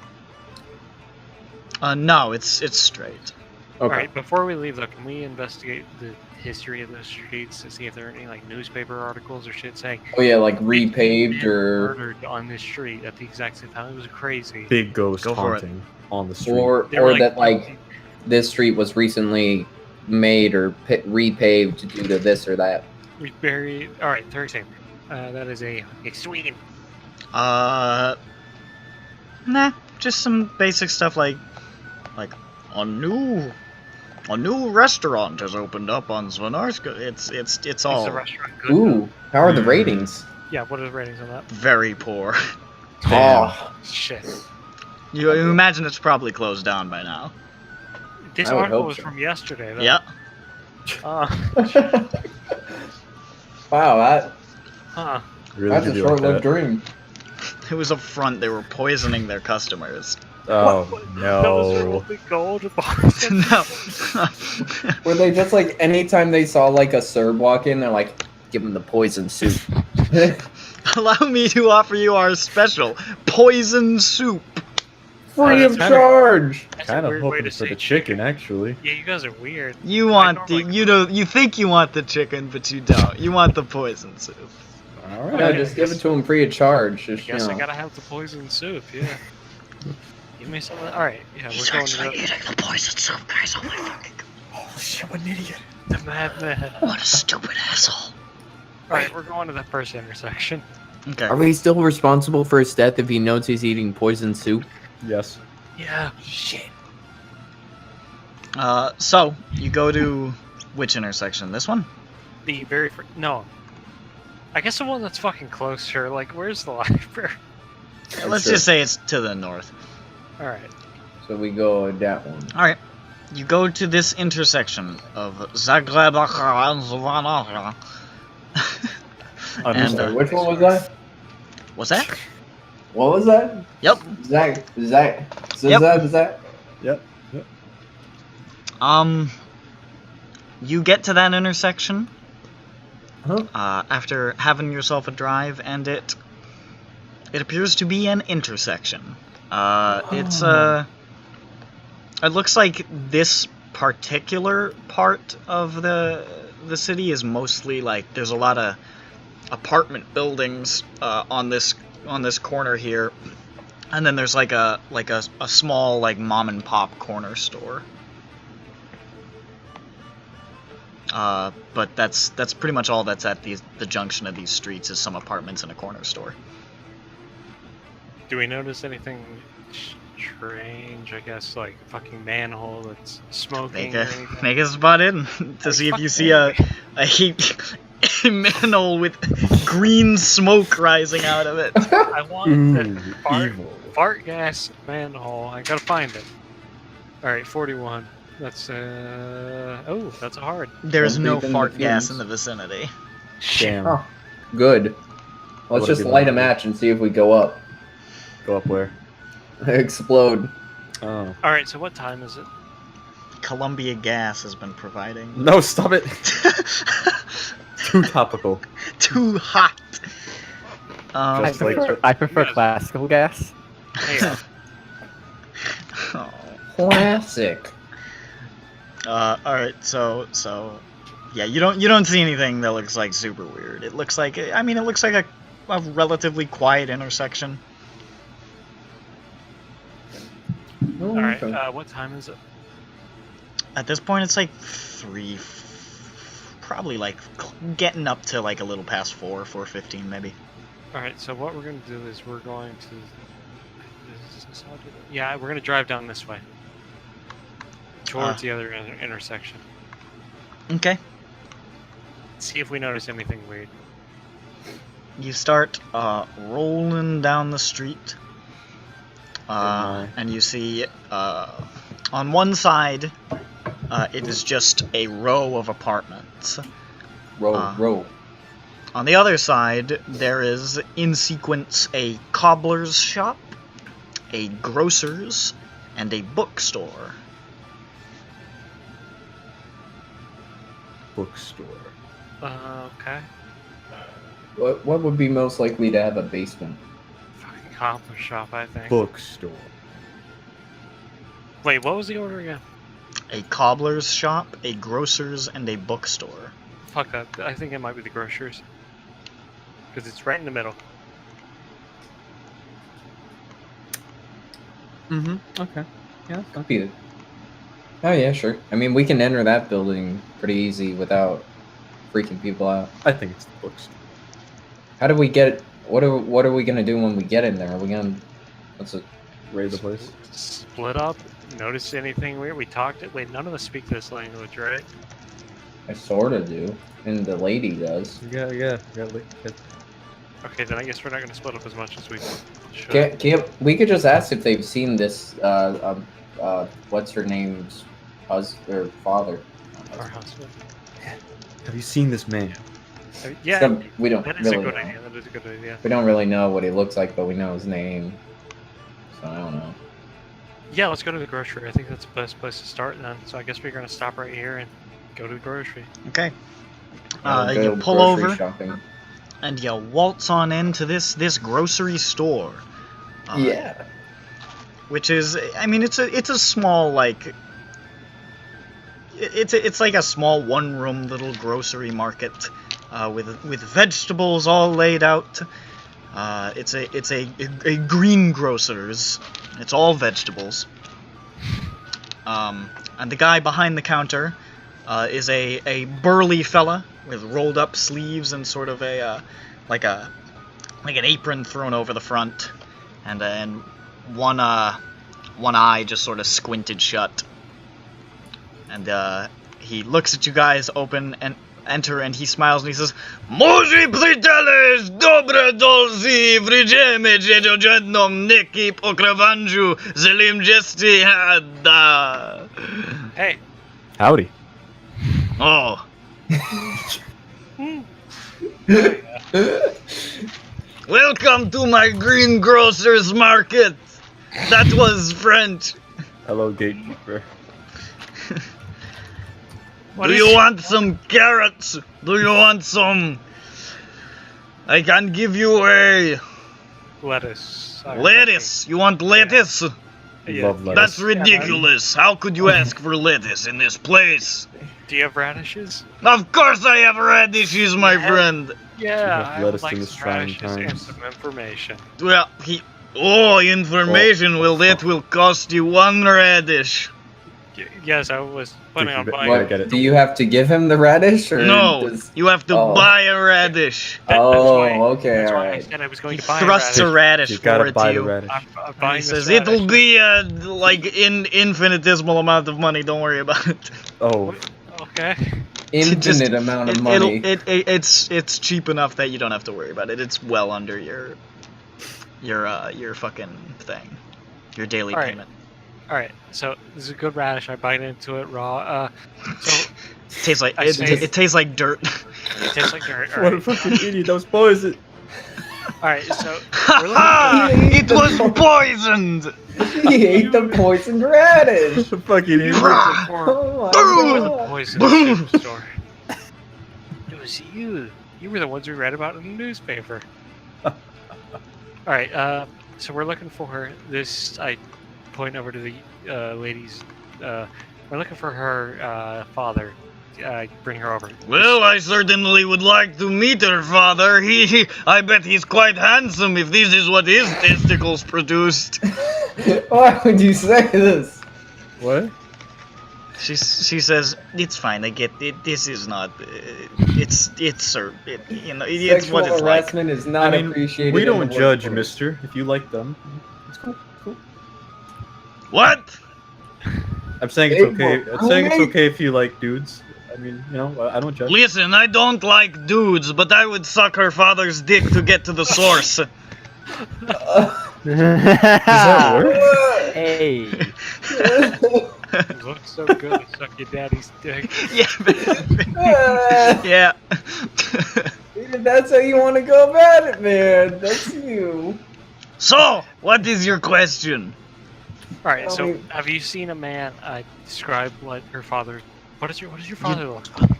No, it's straight. All Okay. right. Before we leave, though, can we investigate the history of those streets to see if there are any like newspaper articles or shit saying Oh yeah, like repaved or murdered on this street at the exact same time? It was crazy. Big ghost Go for it. haunting on the street. or They were that like this street was recently made or repaved due to this or that. We buried. All right. Third time. That is a Sweden. Nah, just some basic stuff like a new restaurant has opened up on Svanarska. It's all Is the restaurant good? Ooh, how are the ratings? Yeah. What are the ratings on that? very poor. Oh, Shit. You imagine it's probably closed down by now. This I would article hope was so. from yesterday. Though. Yeah. wow, Really that's do a be like short-lived that. dream. It was a front. They were poisoning their customers. Oh That was their no. only gold bars. No. Were they just like anytime they saw like a Serb walk in, they're like, give him the poison soup. Allow me to offer you our special poison soup. Free of That's charge. That's a Kind of weird way hoping to for say the chicken, actually. Yeah, you guys are weird. You I want normally- you think you want the chicken, but you don't. You want the poison soup. All right. Yeah, just give it to him free of charge. Just, Guess you I know. gotta have the poison soup. Yeah. Give me some of that. All right. Yeah, we're going to eating the poison soup, guys. Oh my fucking god. Holy shit, what an idiot. the madman. What a stupid asshole. All right, we're going to the first intersection. Okay. Are we still responsible for his death if he knows he's eating poison soup? Yes. Yeah. Shit. So you go to which intersection? This one? The very first. No. I guess the one that's fucking closer. Like, where's the library? Let's sure. just say it's to the north. All right. So we go that one. All right. You go to this intersection of Zagreb and Zvanaja. I'm And, sorry, Which one was that? What's that? What was that? Yep. Zach. Yep. Yep. You get to that intersection Huh? after having yourself a drive, and it It appears to be an intersection. It's it looks like this particular part of the city is mostly like there's a lot of apartment buildings on this corner here, and then there's like a small like mom and pop corner store. But that's pretty much all that's at the junction of these streets is some apartments and a corner store. Do we notice anything strange? I guess like a fucking manhole that's smoking. Make a spot in to see if you see a manhole with green smoke rising out of it. I want that Evil. fart gas manhole. I gotta find it. All right, 41. That's that's a hard. There's Don't no breathe in fart the gas fumes. in the vicinity. Damn. Oh, good. Let's What just if you light a don't- match and see if we go up. Go up where? Explode. Oh. All right, so what time is it? Columbia Gas has been providing. No, stop it. Too topical. Too hot. Just like- I prefer classical gas. Hey, oh. Classic. Alright, so yeah, you don't see anything that looks like super weird. It looks like it looks like a relatively quiet intersection. all right, what time is it? At this point it's like 3, probably like getting up to like a little past 4:15 maybe. All right, so what we're gonna do is we're going to. Yeah, we're gonna drive down this way towards the other intersection. Okay. See if we notice anything weird. You start rolling down the street, my. and you see on one side it is just a row of apartments. Row. On the other side, there is in sequence a cobbler's shop, a grocer's, and a bookstore. Bookstore. Okay. What would be most likely to have a basement? Fucking cobbler shop, I think. Bookstore. Wait, what was the order again? A cobbler's shop, a grocer's, and a bookstore. Fuck that. I think it might be the grocers. Because it's right in the middle. Mm-hmm. Okay. Yeah. Could be. Oh yeah, sure. I mean, we can enter that building pretty easy without freaking people out. I think it's the bookstore. How do we get? What are we gonna do when we get in there? Are we gonna? What's it? Raid the place. Split up. Notice anything weird? We talked it. Wait, none of us speak this language, right? I sort of do, and the lady does. Yeah. Okay, then I guess we're not gonna split up as much as we should. Can't we could just ask if they've seen this? What's her name's husband or father? Our husband. Have you seen this man? Yeah, So we don't that is a really good know. idea. That is a good idea. We don't really know what he looks like, but we know his name. So I don't know. Yeah, let's go to the grocery. I think that's the best place to start then. So I guess we're gonna stop right here and go to the grocery. Okay. Go You pull grocery over shopping. and you waltz on into this grocery store. Yeah. Which is, I mean, it's a small like. It's like a small one-room little grocery market, with vegetables all laid out. It's a green grocer's. It's all vegetables. And the guy behind the counter is a burly fella with rolled up sleeves and sort of like an apron thrown over the front, and one eye just sort of squinted shut. And he looks at you guys enter, and he smiles and he says, "Może przyteles dobre dolzi wrydziemy dziedziodnom neki po krawanżu zelim jesti hada." Hey. Howdy. Oh, welcome to my green grocer's market. That was French. Hello, gatekeeper. Do you want some carrots? Do you want some? I can give you lettuce. Lettuce! You want lettuce? Yeah. Love lettuce. That's ridiculous. How could you ask for lettuce in this place? Do you have radishes? Of course I have radishes, my Yeah. friend. Yeah, have I would lettuce like in some this trying radishes and times. some information. Well, information. Well, that will cost you 1 radish. Yes, I was planning on What- buying. What? get it. Do you have to give him the radish, or No, does- you have to Oh. buy a radish. That's Oh, why- okay, That's why I alright. said I was going He to buy thrusts a a radish You for gotta it buy to the you. radish. I'm And buying he this says radish. it'll be like infinitesimal amount of money. Don't worry about it. Oh, Okay. Infinite Just- amount of money. It's cheap enough that you don't have to worry about it. It's well under your fucking thing, your daily All right. payment. All right. So this is a good radish. I bite into it raw. So It tastes like I say- it tastes like dirt. it tastes like dirt. All what a right. fucking idiot! That was poison. All right. So It was poisoned. He ate the poisoned radish. Fucking idiot. Oh It was my a god. poison soup store. It was you. You were the ones we read about in the newspaper. All right. So we're looking for this. I point over to the ladies. We're looking for her father. Bring her over. Well, I certainly would like to meet her father. I bet he's quite handsome if this is what his testicles produced. Why would you say this? What? She says, it's fine, I get it, this is not, it's it's what Sexual it's like. harassment is not appreciated. we in don't the judge, workforce. mister. If you like them, it's cool. Cool. What? I'm saying it's Hey, okay. well, I'm saying it's alright. okay if you like dudes. I mean, you know, I don't judge. Listen, I don't like dudes, but I would suck her father's dick to get to the source. Does that work? Hey. It looks so good to suck your daddy's dick. Yeah. That's how you want to go about it, man. That's you. So, what is your question? All right. Tell So me- have you seen a man describe what her father? What does your father look like?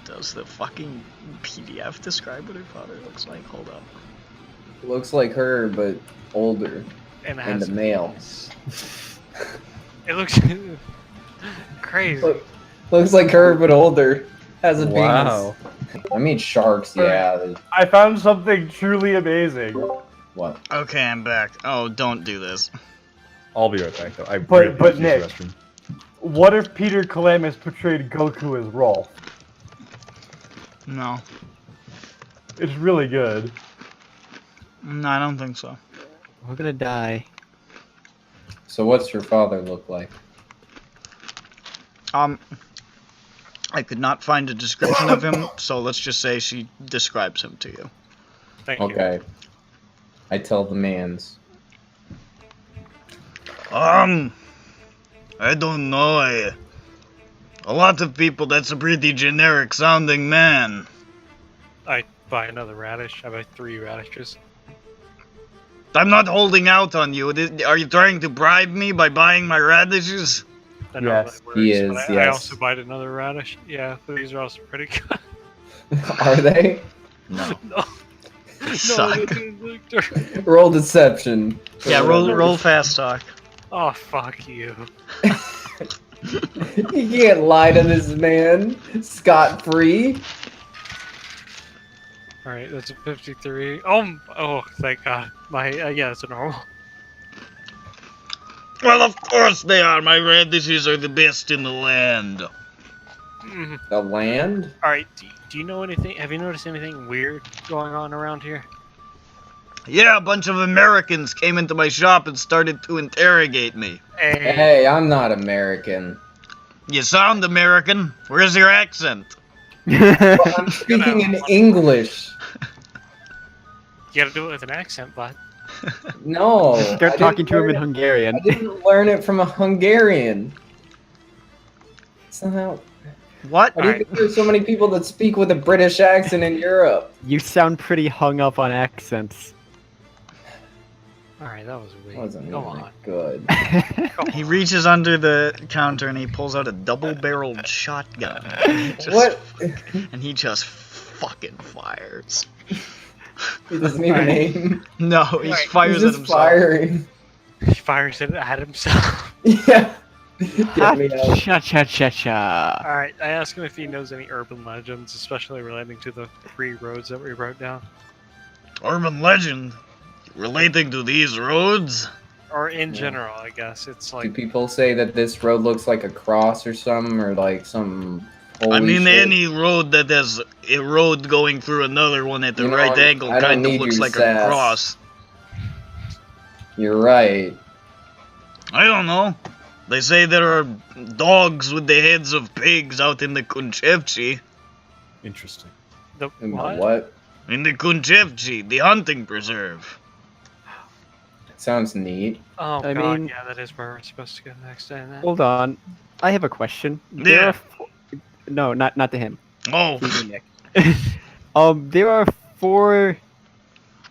Does the fucking PDF describe what her father looks like? Hold up. Looks like her, but older. And, it And has a male. It looks crazy. Looks like her, but older. Has a Wow. penis. I mean, sharks, yeah. I found something truly amazing. What? Okay, I'm back. Oh, don't do this. I'll be right back, though. I But- really have to but use the Nick- restroom. What if Peter Calamus portrayed Goku as Rolf? No. It's really good. No, I don't think so. We're gonna die. So what's your father look like? I could not find a description of him, so let's just say she describes him to you. Thank you. Okay. I tell the mans. I don't know. A lot of people, that's a pretty generic sounding man. I buy another radish. I buy 3 radishes. I'm not holding out on you. Are you trying to bribe me by buying my radishes? I know Yes, that works, he is, but I yes. also buy another radish. Yeah, these are also pretty good. Are they? No. No, Suck. they didn't look dirt. Roll deception. Yeah, roll fast talk. Oh, fuck you. You can't lie to this man. Scot-free. Alright, that's a 53. Oh, thank God. My, yeah, that's a normal. Well, of course they are. My radishes are the best in the land. Mhm. The land? Alright, do you know anything? Have you noticed anything weird going on around here? Yeah, a bunch of Americans came into my shop and started to interrogate me. Hey, Hey, I'm not American. You sound American. Where's your accent? I'm speaking in English. you gotta do it with an accent, bud. No. Start talking to him in Hungarian. I didn't learn it from a Hungarian. That's not how... What? Why do you think there's so many people that speak with a British accent in Europe? You sound pretty hung up on accents. Alright, that was weird. Wasn't Go really on. good. Come He on. reaches under the counter and he pulls out a double-barreled shotgun. And he just, What? And he just fucking fires. He doesn't even aim. No, he Right. fires He's at just himself. firing. He fires it at himself. Yeah. Get me out. Cha-cha-cha-cha. Alright, I asked him if he knows any urban legends, especially relating to the 3 roads that we wrote down. Urban legend relating to these roads? Or in Yeah. general, I guess. It's Do like, people say that this road looks like a cross or something, or like some? I mean, shit? any road that has a road going through another one at the You know, right angle I don't kind of need looks your like a sass. cross. You're right. I don't know. They say there are dogs with the heads of pigs out in the Vinkovci. Interesting. the And what? what? In the Vinkovci, the hunting preserve. Sounds neat. Oh I god, mean- yeah, that is where we're supposed to go next day. Then. Hold on. I have a question. Yeah. No, not to him. Oh, To you, Nick.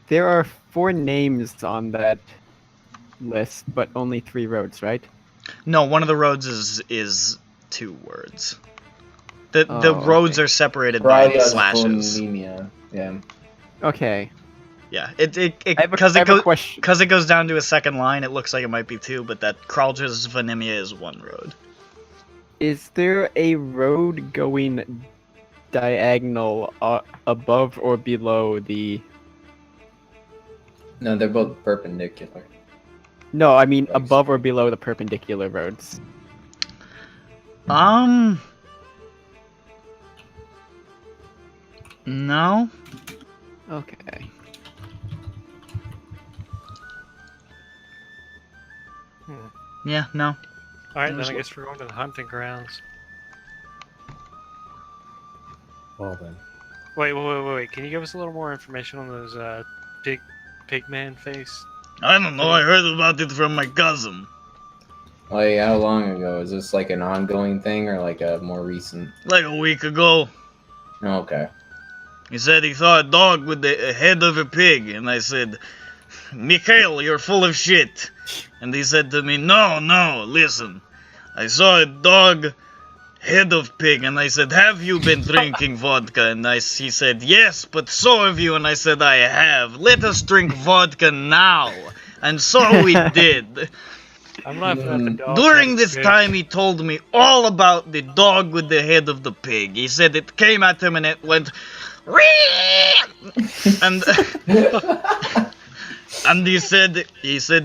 There are four names on that list, but only 3 roads, right? no, one of the roads is 2 words. The Oh, roads okay. are separated by Bralia's slashes. bulimia. Yeah. Okay. Yeah, it I have because I it have a goes question. because it goes down to a second line. It looks like it might be 2, but that Kralja's Vanimia is 1 road. Is there a road going diagonal above or below the? No, they're both perpendicular. No, I mean Roads. above or below the perpendicular roads. No. Okay. Yeah, no. Alright, then There's I guess we're going to the hunting grounds. Well then. Wait. Can you give us a little more information on those pigman face? I don't know. I heard about it from my cousin. Like, how long ago? Is this like an ongoing thing or like a more recent? Like a week ago. Okay. He said he saw a dog with the head of a pig, and I said, Mikhail, you're full of shit. And he said to me, no, listen. I saw a dog, head of pig, and I said, have you been drinking vodka? And he said, yes, but so have you. And I said, I have. Let us drink vodka now. And so we did. I'm laughing at the dog. During that's this big. time, he told me all about the dog with the head of the pig. He said it came at him and it went, and and he said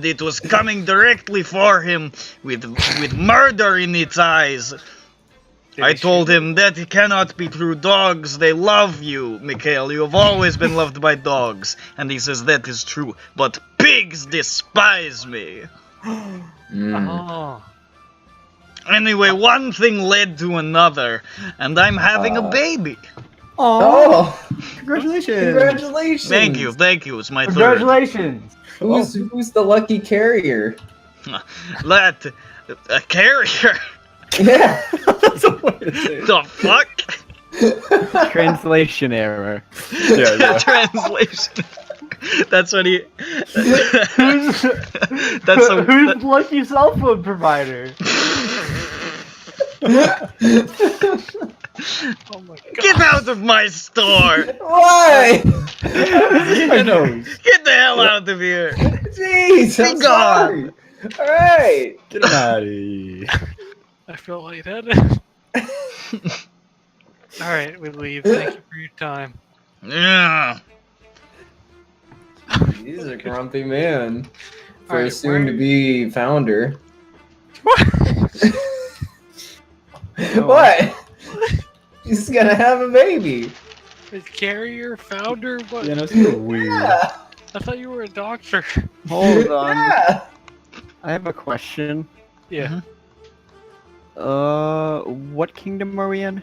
it was coming directly for him with murder in its eyes. Did I he told shoot him that it cannot be true. Dogs, they love you, Mikhail. You have always been loved by dogs. And he says that is true, but pigs despise me. Mm. Oh. Anyway, one thing led to another, and I'm having a baby. Oh, Congratulations! congratulations! Thank you. It's my third. Congratulations! Who's the lucky carrier? That a carrier. Yeah. That's a way to say it. The fuck? Translation error. Yeah. Translation. That's what he. Who's, That's a. who's lucky cell phone provider? Oh my god. Get out of my store! Why? I know. Get the hell out of here! Jeez, I'm Be gone. sorry. All right. Get him out of here. I feel lightheaded. Alright, we leave. Thank you for your time. Yeah. He's a grumpy man for All a right, soon-to-be founder. What? What? He's gonna have a baby. The carrier founder? What? Yeah, that's so weird. Yeah. I thought you were a doctor. Hold on. Yeah. I have a question. Yeah. What kingdom are we in?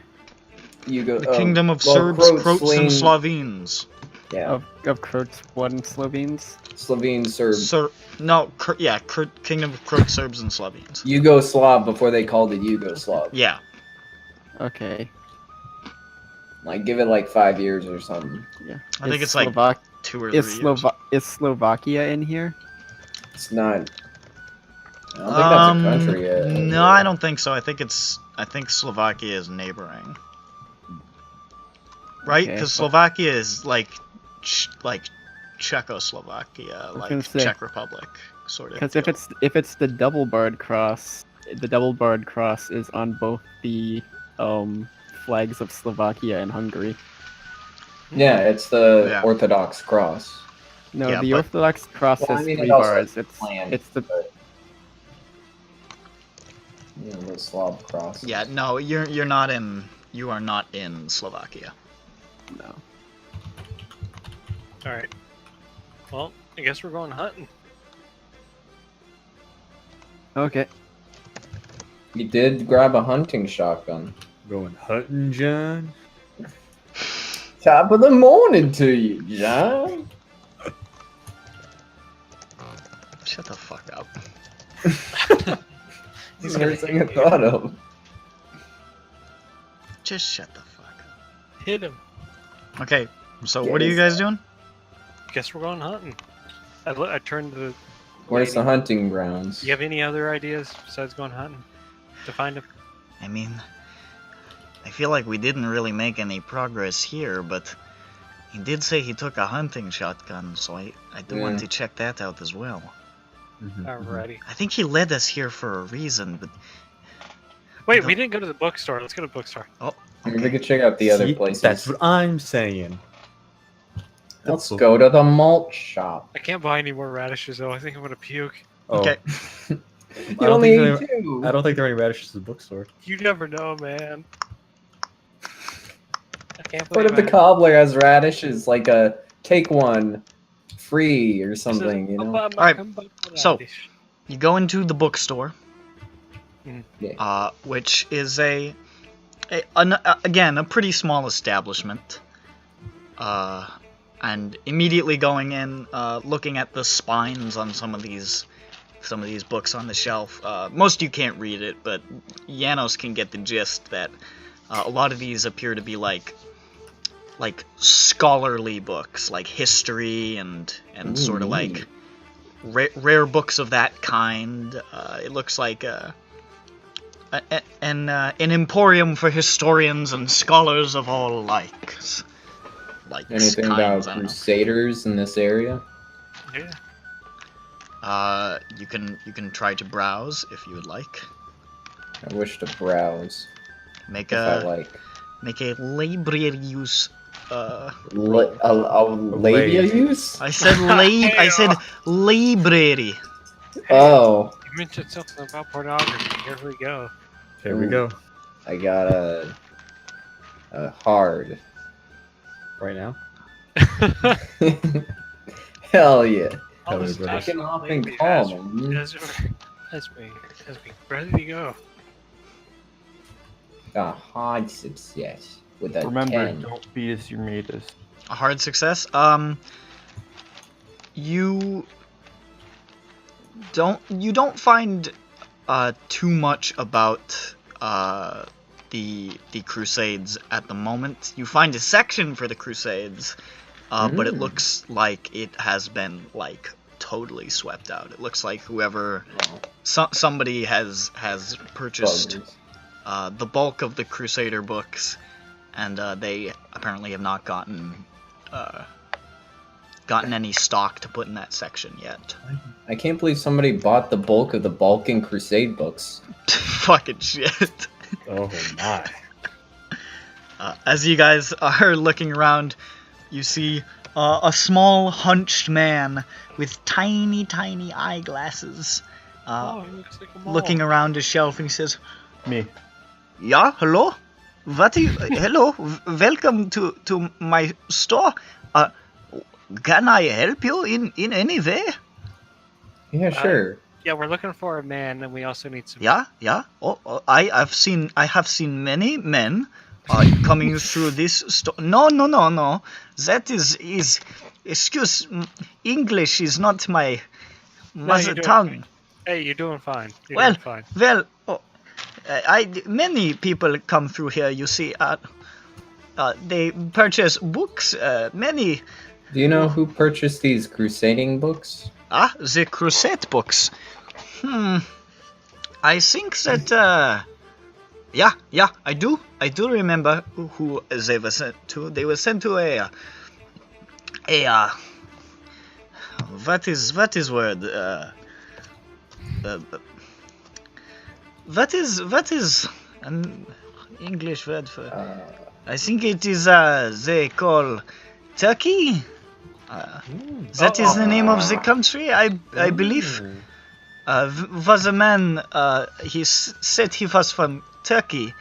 You go. The kingdom of well, Serbs, Croats, Croats, and Slaves- Slovenes. Yeah. Of Croats, what, and Slovenes? Slovene, Serb. Kingdom of Croats, Serbs, and Slovenes. Yugoslav before they called it Yugoslav. Yeah. Okay. Like, give it like 5 years or something. Yeah. I think it's like 2 or 3 years. Is Slovakia in here? It's not. I don't think that's a country yet. No, I don't think so. I think Slovakia is neighboring. right? Okay, Because but- Slovakia is like Czechoslovakia, gonna like say- Czech Republic, sort of. Because if it's the double barred cross, the double barred cross is on both the flags of Slovakia and Hungary. Yeah, it's the Yeah. Orthodox cross. No, Yeah, the but- Orthodox cross Well, I has mean, it 3 also bars. has land, It's the but, you know, the Slav cross. Yeah, no, you are not in Slovakia. no. All right. Well, I guess we're going hunting. Okay. You did grab a hunting shotgun. Going hunting, John. Top of the morning to you, John. Shut the fuck up. He's the first thing I thought of. Just shut the fuck up. Hit him. Okay, so what are you guys doing? Guess we're going hunting. I turned to the. Where's the lady. hunting grounds? You have any other ideas besides going hunting to find him? I mean, I feel like we didn't really make any progress here, but he did say he took a hunting shotgun, so I do want Yeah. to check that out as well. Alrighty. I think he led us here for a reason, but Wait, No. we didn't go to the bookstore. Let's go to the bookstore. Maybe we could check out the other See, places. That's what I'm saying. Let's go to the malt shop. I can't buy any more radishes though. I think I'm gonna puke. Oh, okay. You don't only think need two. I don't think there are any radishes at the bookstore. You never know, man. I can't What if the believe cobbler has radishes, like a take one free or something, you know? Alright, so- You go into the bookstore, Yeah. which is again a pretty small establishment. And immediately going in, looking at the spines on some of these books on the shelf. Most of you can't read it, but Janos can get the gist that a lot of these appear to be like scholarly books, like history and sort of like rare books of that kind. It looks like an emporium for historians and scholars of all likes. Anything kinds, about I don't know. crusaders in this area? Yeah. You can try to browse if you would like. I wish to browse. Make If I a like. library use. A labia use? I said I said library. Oh, You mentioned something about pornography. Here we go. Here we Ooh. go. I got a hard. Right now. Hell yeah. All Hello, this brother. passion Fucking hopping lately calm. has me ready to go. A hard success with a Remember, 10. don't beat us, you made us. A hard success. You don't find too much about the Crusades at the moment. You find a section for the Crusades, but it looks like it has been like totally swept out. It looks like whoever somebody has purchased Buggers. the bulk of the Crusader books, and they apparently have not gotten any stock to put in that section yet. I can't believe somebody bought the bulk of the Balkan Crusade books. Fucking shit. Oh my. As you guys are looking around, you see a small hunched man with tiny eyeglasses Oh, he looks like a mole. looking around a shelf, and he says, Me. "Yeah, hello? Hello, welcome to my store. Can I help you in any way? Yeah, sure. Yeah, we're looking for a man, and we also need some. Yeah. Oh, I have seen many men coming through this store. No. That is excuse. English is not my mother doing tongue. Hey, you're doing fine. You're Well, doing fine. Well, many people come through here. You see, they purchase books. Many. Do you know who purchased these crusading books? The Crusade books. I think that Yeah, I do remember who they were sent to. They were sent to what is word? What is an English word for? I think it is they call Turkey. That is the name of the country, I believe. Was a man. He said he was from Turkey,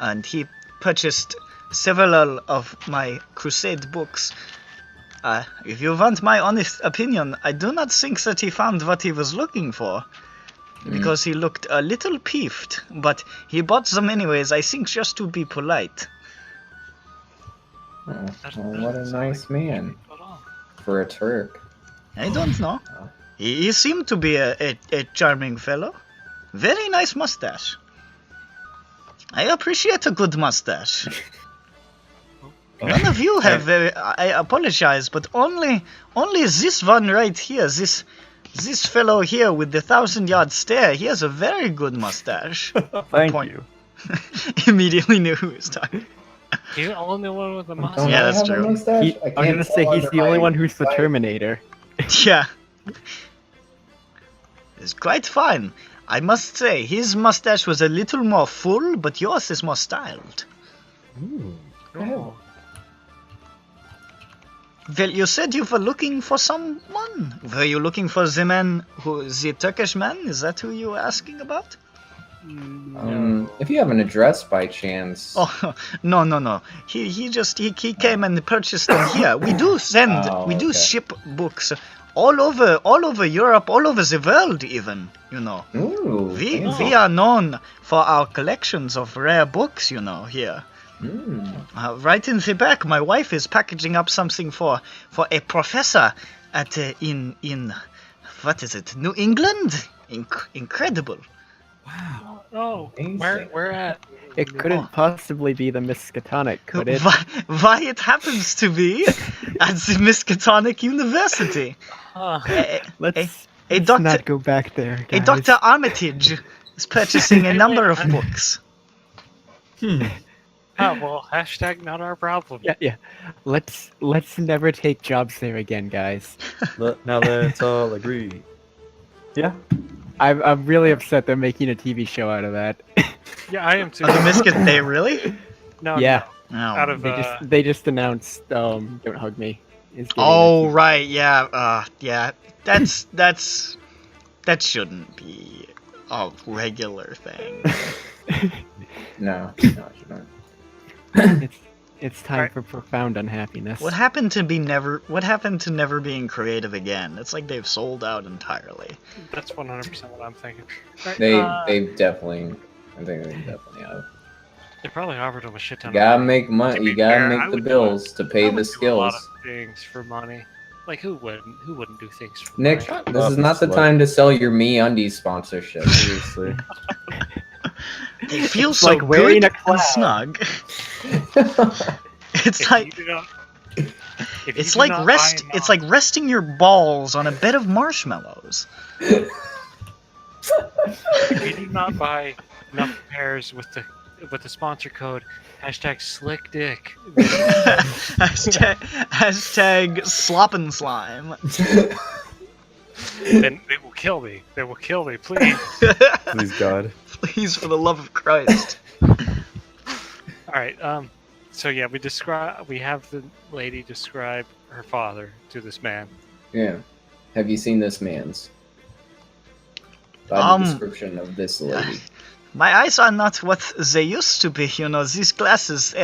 and he purchased several of my crusade books. If you want my honest opinion, I do not think that he found what he was looking for, because he looked a little peeved. But he bought them anyways. I think just to be polite. Oh, well, what a nice man for a Turk. I don't know. He seemed to be a charming fellow. Very nice mustache. I appreciate a good mustache. None of you have very... I apologize, but only this one right here, this fellow here with the 1,000-yard stare, he has a very good mustache. Thank you. Immediately knew who was talking. He's the only one with a Don't mustache. Yeah, I that's have a true. mustache? I I'm gonna can't say fall he's under the only my- one who's the my- Terminator. Yeah. It's quite fine. I must say, his mustache was a little more full, but yours is more styled. Oh. Well, you said you were looking for someone. Were you looking for the man the Turkish man? Is that who you were asking about? If you have an address by chance. Oh, no. He came and purchased them here. We do send, Oh, we do okay. ship books all over Europe, all over the world even, you know. Ooh, We fancy. are known for our collections of rare books, you know, here. Right in the back, my wife is packaging up something for a professor at in what is it, New England? Incredible. Oh, Amazing. where at? It couldn't possibly be the Miskatonic, could it? Why it happens to be at the Miskatonic University. Let's A doctor, not go back there, a guys. Dr. Armitage is purchasing a number of books. Oh, well, hashtag not our problem. Yeah. Let's never take jobs there again, guys. Now let's all agree. Yeah. I'm really upset they're making a TV show out of that. Yeah, I am too. Oh, the Miskat, they really? No, Yeah. No. Out of They just announced Don't Hug Me. is getting Oh a TV. right, yeah. That shouldn't be a regular thing. No. It's time Alright. for profound unhappiness. What happened to never being creative again? It's like they've sold out entirely. that's 100% what I'm thinking. Right, They've definitely. I think they definitely have. they probably offered him a shit ton. You gotta of money. make To money. be You gotta fair, I make the would do bills to I pay would the do a lot skills. of things for money. Like who wouldn't? Who wouldn't do things for Nick, money? this is not the time to sell your MeUndies sponsorship. Seriously. They feel It's so like wearing good a and cloud. snug. It's If like you do not- if you it's do like not rest. buy It's like resting your balls on a bed of marshmallows. If you do not buy enough pairs with the sponsor code #SlickDick, hashtag slop and slime. then they will kill me. They will kill me, please. Please God. Please, for the love of Christ. All right. So yeah, we have the lady describe her father to this man. Yeah. Have you seen this man's? By the description of this lady. My eyes are not what they used to be, you know. These glasses,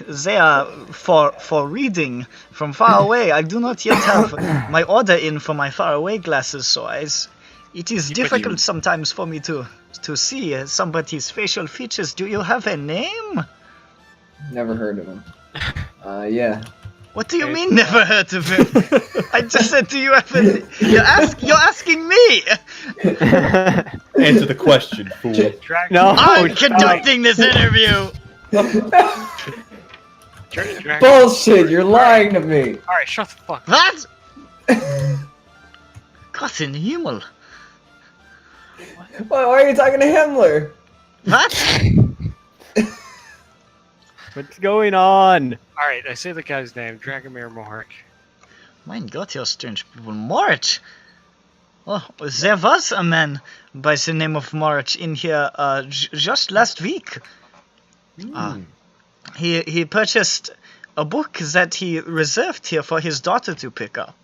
they are for reading from far away. I do not yet have my order in for my far away glasses, so it is difficult sometimes for me to see somebody's facial features. Do you have a name? Never heard of him. Yeah. What do you mean, never heard of him? I just said, do you have a... You're asking me! Answer the question, fool. No. I'm conducting this interview! Bullshit! You're lying to me. All right, shut the fuck up. What? Gott in Himmel. Why are you talking to Himmler? What? What's going on? All right, I say the guy's name, Dragomir Moric. Mein Gott, you're strange people. Moric! Oh, there was a man by the name of Moric in here just last week. He purchased a book that he reserved here for his daughter to pick up.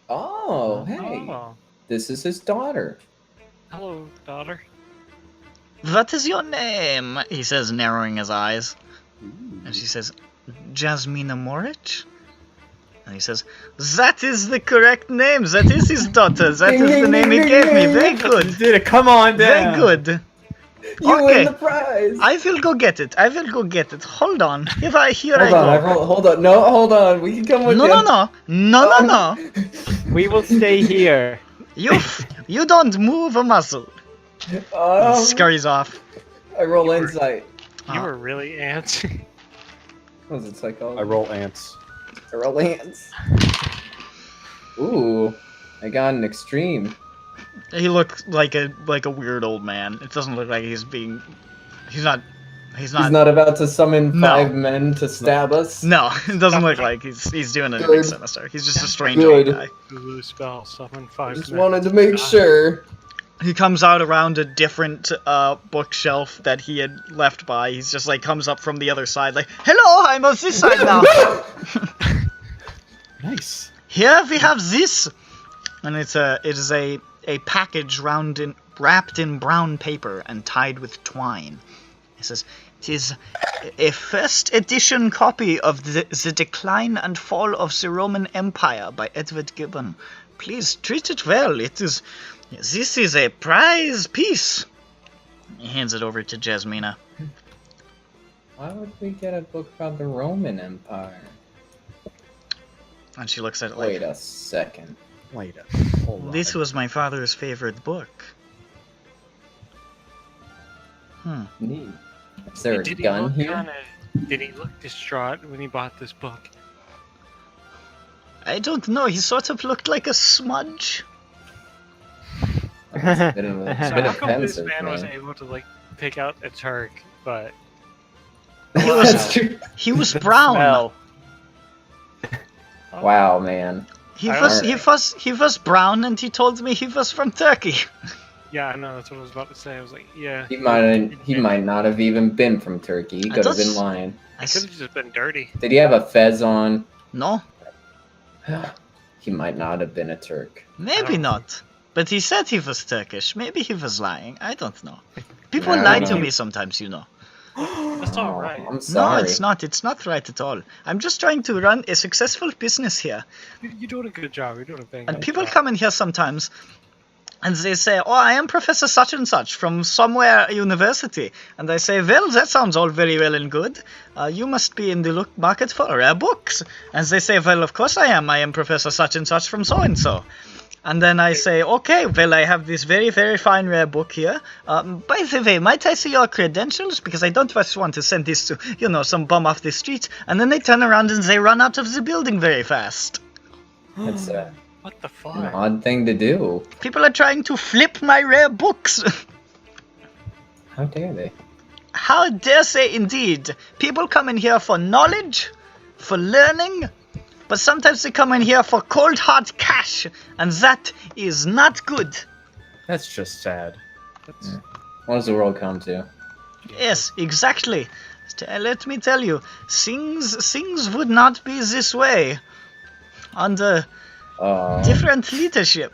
Oh, hey. Oh, This is his daughter. hello, daughter. What is your name? He says, narrowing his eyes. And she says, Jasmina Moric? And he says, that is the correct name. That is his daughter. That is the name he gave me. Very You good. did it. Come on down. Very good. You Okay. win the prize. I will go get it. Hold on. Here I go. Hold on. No, hold on. We can come with you. No. We will stay here. You don't move a muscle. He scurries off. I roll insight. You were really antsy. What was it, psychology? I roll ants. I roll ants. Ooh, I got an extreme. He looks like a weird old man. It doesn't look like he's not. He's not about to summon No. 5 men to stab us. No, it doesn't look like he's doing anything Good. sinister. He's just a strange Good. old guy. Lulu spell, summon 5 Just men. wanted to make sure. He comes out around a different bookshelf that he had left by. He's just like comes up from the other side, like, "Hello, I'm on this side now." Nice. Here we have this, and it is a package wrapped in brown paper and tied with twine. It says, "It is a first edition copy of the Decline and Fall of the Roman Empire by Edward Gibbon. Please treat it well. This is a prize piece." He hands it over to Jasmina. Why would we get a book about the Roman Empire? And she looks at it like, Wait a second. Wait a hold on. "This was my father's favorite book." Neat. Is there a Did he gun look here? Did he look distraught when he bought this book? I don't know. He sort of looked like a smudge. It's a bit of, So it's a how bit come this offensive, man was man. able to like pick out a Turk, but He was That's true. he was brown. Smell. Wow, man. He was brown, and he told me he was from Turkey. Yeah, I know that's what I was about to say. I was like, yeah, He might not have even been from Turkey. He could have been lying. I It could s- have just been dirty. Did he have a fez on? no, He might not have been a Turk. maybe not. But he said he was Turkish. Maybe he was lying. I don't know. People Yeah, I lie don't to know. me sometimes, you know. That's all right. I'm sorry. No, it's not. It's not right at all. I'm just trying to run a successful business here. You're doing a good job. You're doing a bang. And people come in here sometimes and they say, "Oh, I am Professor such and such from somewhere university." And I say, "Well, that sounds all very well and good. You must be in the market for rare books." And they say, "Well, of course I am. I am Professor such and such from so-and-so." And then I say, "Okay, well, I have this very, very fine rare book here. By the way, might I see your credentials? Because I don't just want to send this to, some bum off the street." And then they turn around and they run out of the building very fast. It's What the fuck? an odd thing to do. People are trying to flip my rare books. How dare they? How dare say indeed. People come in here for knowledge, for learning, but sometimes they come in here for cold hard cash, and that is not good. That's just sad. What does the world come to? Yes, exactly. Let me tell you, things would not be this way under different leadership.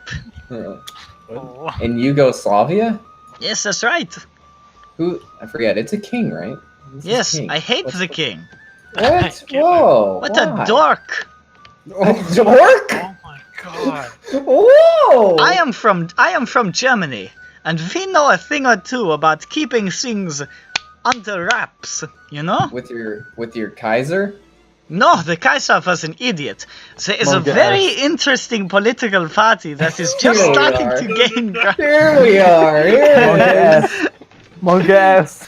Oh, In Yugoslavia? Yes, that's right. Who? I forget. It's a king, right? It's a Yes, king. I hate What's the king. What? Whoa! What why? a dork. A dork? oh my god. Whoa! I am from Germany, and we know a thing or two about keeping things under wraps, you know? With your Kaiser? No, the Kaiser was an idiot. There is a Mongas. very interesting political party that is just Here we starting are. to gain ground. Here we are. Here it is. Monk ass.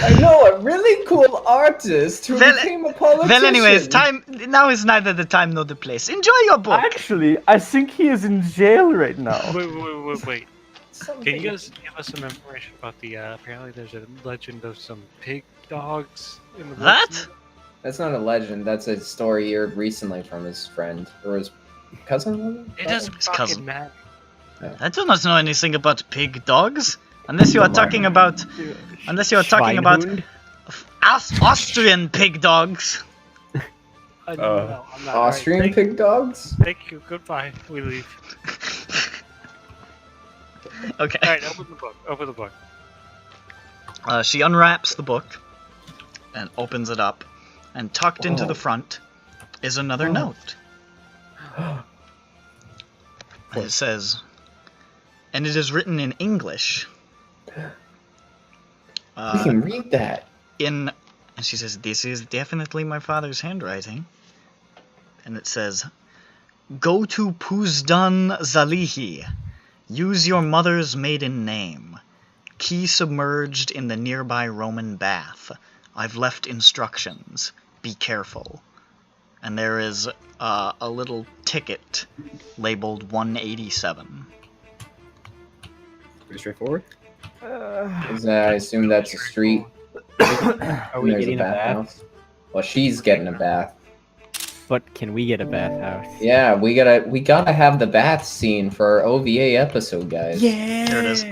I know a really cool artist who Well, became a politician. Well, anyways, now is neither the time nor the place. Enjoy your book. Actually, I think he is in jail right now. Wait. Can you guys give us some information about the? Apparently, there's a legend of some pig dogs in the woods. That? That's not a legend. That's a story he heard recently from his friend or his cousin. It doesn't His fucking cousin. matter. I do not know anything about pig dogs. Unless you are talking about... Unless you are talking about Schweinhund? Austrian pig dogs. No, I'm not. Austrian Alright, pig dogs? Thank you. Goodbye. We leave. Okay. All right, open the book. Open the book. She unwraps the book and opens it up, and tucked into the front is another note. And it says, and it is written in English. We can read that. And she says, this is definitely my father's handwriting. And it says, go to Puzdan Zalihi. Use your mother's maiden name. Key submerged in the nearby Roman bath. I've left instructions. Be careful. And there is a little ticket labeled 187. Pretty straightforward. I assume that's a street. Are we There's getting a bath? bathhouse. Well, she's getting a bath. But can we get a bathhouse? Yeah, we gotta have the bath scene for our OVA episode, guys. Yeah. There it is.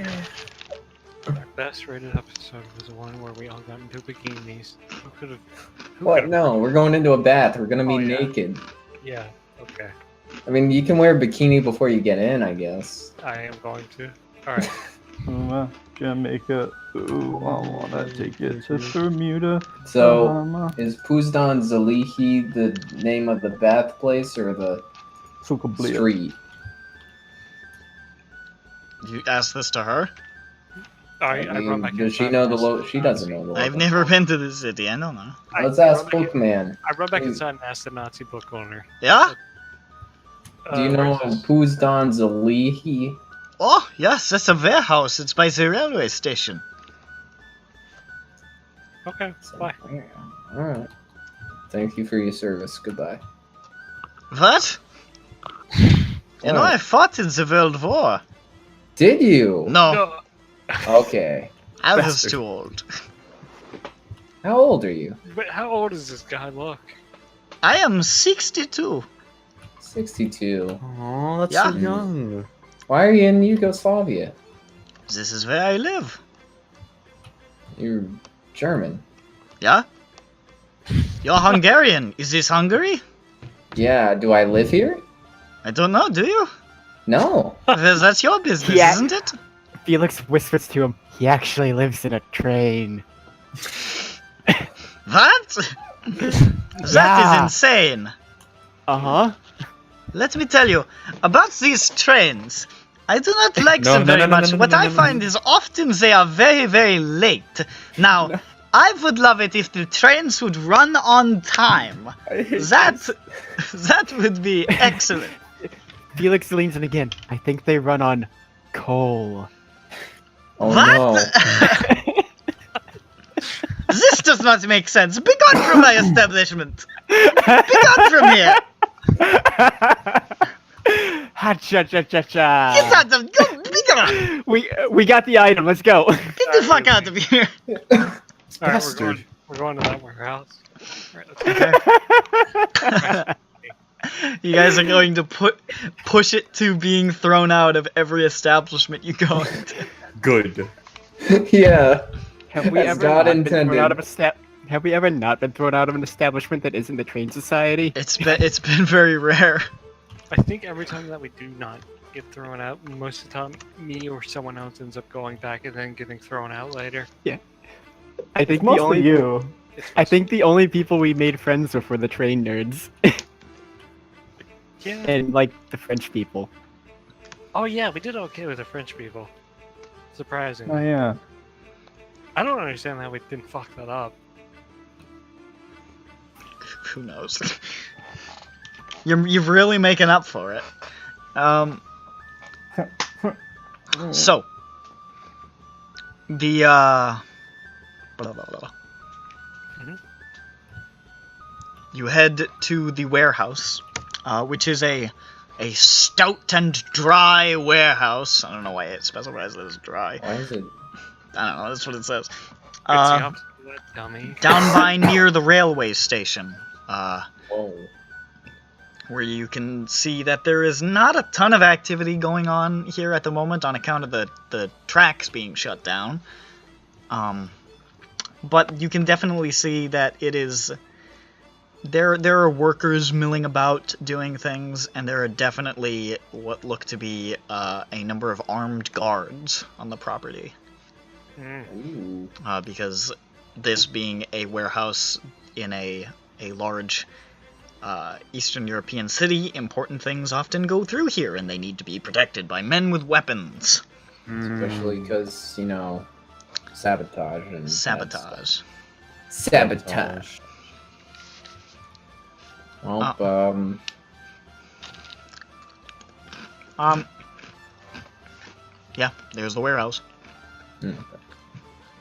Our best rated episode was the one where we all got into bikinis. Who could have? What? No, we're going into a bath. We're gonna be Oh, yeah. naked. Yeah. Okay. I mean, you can wear a bikini before you get in, I guess. I am going to. All right. Jamaica. Ooh, I wanna take it to Bermuda. So, Bahama. is Puzdan Zalihi the name of the bath place or the Sukablia. street? You asked this to her? I I brought back mean, does she inside know and the asked lo? the She doesn't know the. I've local. never been to the city, I don't know. Let's I ask run back in- Bookman. I run back Please. inside and asked the Nazi book owner. Yeah? Do you know where's this? Puzdan Zalihi? Oh, yes, that's a warehouse. It's by the railway station. Okay. Bye. All right. Thank you for your service. Goodbye. What? You know, What? I fought in the World War. Did you? No, No. Okay. I was Bastard. too old. How old are you? But how old does this guy look? I am 62. 62. Oh, that's Yeah. so young. Why are you in Yugoslavia? This is where I live. You're German. Yeah? You're Hungarian. Is this Hungary? Yeah, do I live here? I don't know, do you? No. Well, that's your business, Yeah. isn't it? Felix whispers to him, he actually lives in a train. What? That is insane. Uh-huh. Let me tell you, about these trains, I do not like them very much. What I find is often they are very, very late. Now, I would love it if the trains would run on time. That would be excellent. Felix leans in again. I think they run on coal. Oh What? no. This does not make sense. Be gone from my establishment. Be gone from here. Ha cha cha cha Get cha. out of go. Be gone. We got the item. Let's go. Get the fuck out of here. All right, Bastard. we're going to that warehouse. All right, let's go. You guys are going to push it to being thrown out of every establishment you go into. Good. Yeah. Have we As ever God not been thrown intended. out of a Have we ever not been thrown out of an establishment that isn't the train society? It's been very rare. I think every time that we do not get thrown out, most of the time, me or someone else ends up going back and then getting thrown out later. I think It's mostly you. It's I think the only people we made friends with were the train nerds yeah. and like the French people. Oh yeah, we did okay with the French people. Surprising. Oh yeah. I don't understand how we didn't fuck that up. Who knows? You're really making up for it. So the blah, blah, blah. Mhm. You head to the warehouse, which is a a stout and dry warehouse. I don't know why it specifies it as dry. Why is it? I don't know, that's what it says. It's the Uh, opposite of what, dummy. down by near the railway station. Whoa. Where you can see that there is not a ton of activity going on here at the moment on account of the tracks being shut down. But you can definitely see that it is... There are workers milling about doing things, and there are definitely what look to be a number of armed guards on the property. Mm. Ooh. Because this being a warehouse in a large Eastern European city, important things often go through here, and they need to be protected by men with weapons. Especially because, you know, sabotage and bad Sabotage. stuff. Sabotage. Well, Yeah, there's the warehouse.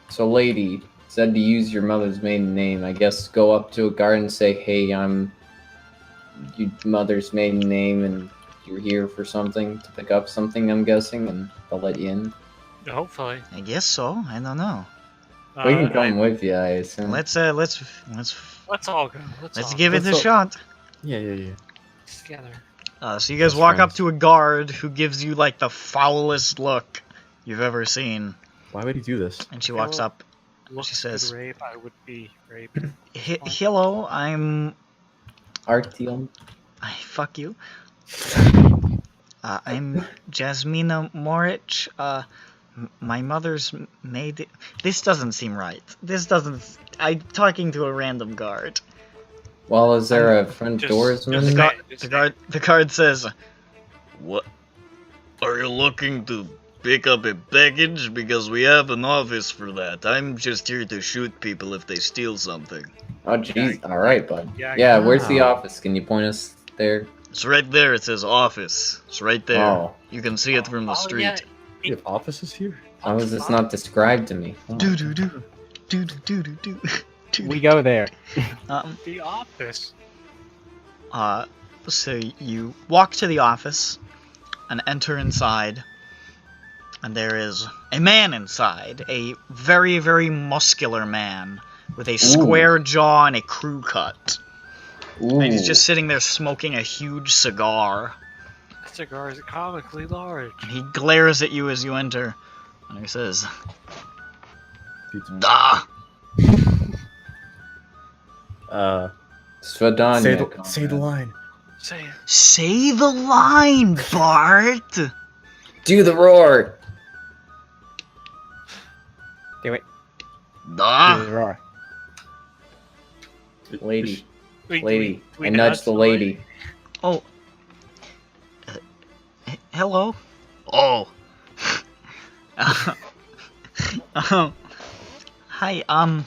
So, lady, said to use your mother's maiden name. I guess go up to a guard and say, hey, I'm your mother's maiden name, and you're here for something, to pick up something, I'm guessing, and they'll let you in. Hopefully. I guess so. I don't know. We can come with you, I assume. Let's Let's all go. let's give it a Let's all- shot. Yeah. together. So you guys Best walk up friends. to a guard who gives you like the foulest look you've ever seen, Why would he do this? and she walks up. Look, She says- rape, I would be raped. Hello, I'm. Artyom? Fuck you. I'm Jasmina Moric. My mother's maid. This doesn't seem right. This doesn't. I'm talking to a random guard. Well, is there a front Just- doorsman? just- The guard says, "What? Are you looking to pick up a package? Because we have an office for that. I'm just here to shoot people if they steal something." Oh, jeez. Alright, bud. Yeah, Yeah, where's the wow. office? Can you point us there? It's right there. It says office. It's right there. Oh. You can see it from the street. Yeah. You have offices here? How is this not described to me? Oh. Do do do do do do do. We go there. The office. So you walk to the office and enter inside, and there is a man inside, a very, very muscular man with a square jaw and a crew cut. Ooh. And he's just sitting there smoking a huge cigar. That cigar is comically large. And he glares at you as you enter, and he says, Pizza. "Da." Svedanya. Say the line. Say it. Say the line, Bart. Do the roar! Do it. Da. Roar. Lady. We- Lady. we I nudged the lady. Oh. Hello. Oh. Hi. I'm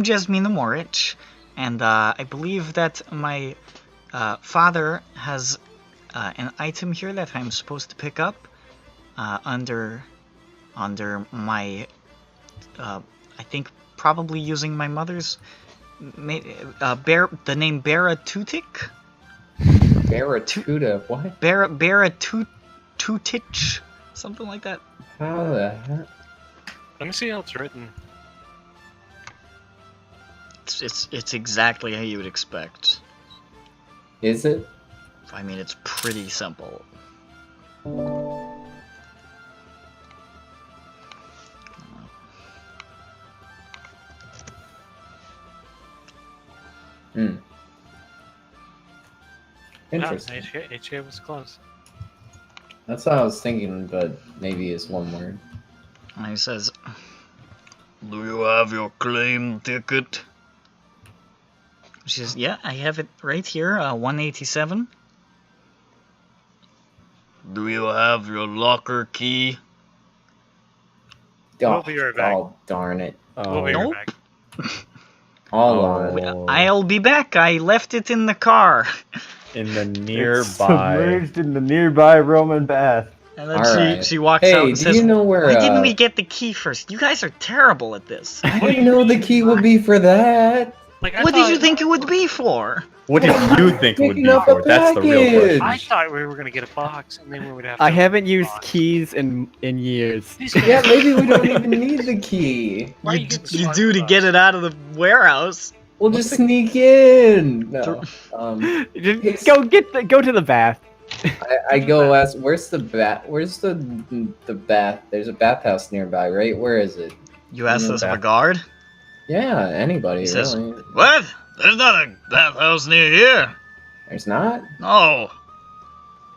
Jasmina Moric, and I believe that my father has an item here that I'm supposed to pick up under my I think probably using my mother's the name Baratutik. Barracuda. What? Baratutich, something like that. How the heck? Let me see how it's written. It's exactly how you would expect. Is it? I mean, it's pretty simple. Hmm. No, Interesting. HK was close. That's what I was thinking, but maybe it's one word. And he says, "Do you have your claim ticket?" She says, "Yeah, I have it right here, 187. "Do you have your locker key?" We'll be right back. Oh, darn it. We'll be Nope. right back. All Oh. on. I'll be back. I left it in the car. In the It's nearby. submerged in the nearby Roman bath. And then Alright. she walks Hey, out and do says, you know where? "Why didn't we get the key first? You guys are terrible at this." How do you know the key would be for that? Like, I What did thought- you think it would be for? What did you think it would be Picking up a for? That's the real package. I question. thought we were gonna get a box, and then we would have. To I open haven't the used box. keys in years. These guys- Yeah, maybe we don't even need the key. Why are You, you getting you smart do with to us? get it out of the warehouse. We'll just sneak in. No. Just go to the bath. I go ask, where's the bath? Where's the bath? There's a bathhouse nearby, right? Where is it? You ask No this of a bath. guard? Yeah, anybody, He says, really. what? There's not a bathhouse near here. There's not? No.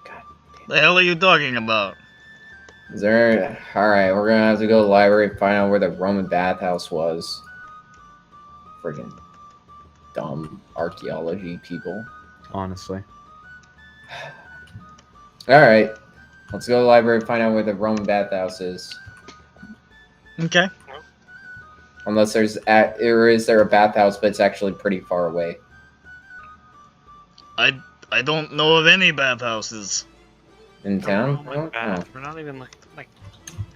God The hell are you talking about? Is there... Alright, we're gonna have to go to the library and find out where the Roman bathhouse was. Friggin' dumb archaeology people. Honestly. Alright, let's go to the library and find out where the Roman bathhouse is. Okay. Unless there's... Or is there a bathhouse, but it's actually pretty far away. I don't know of any bathhouses. In town? Oh my God, we're not even like.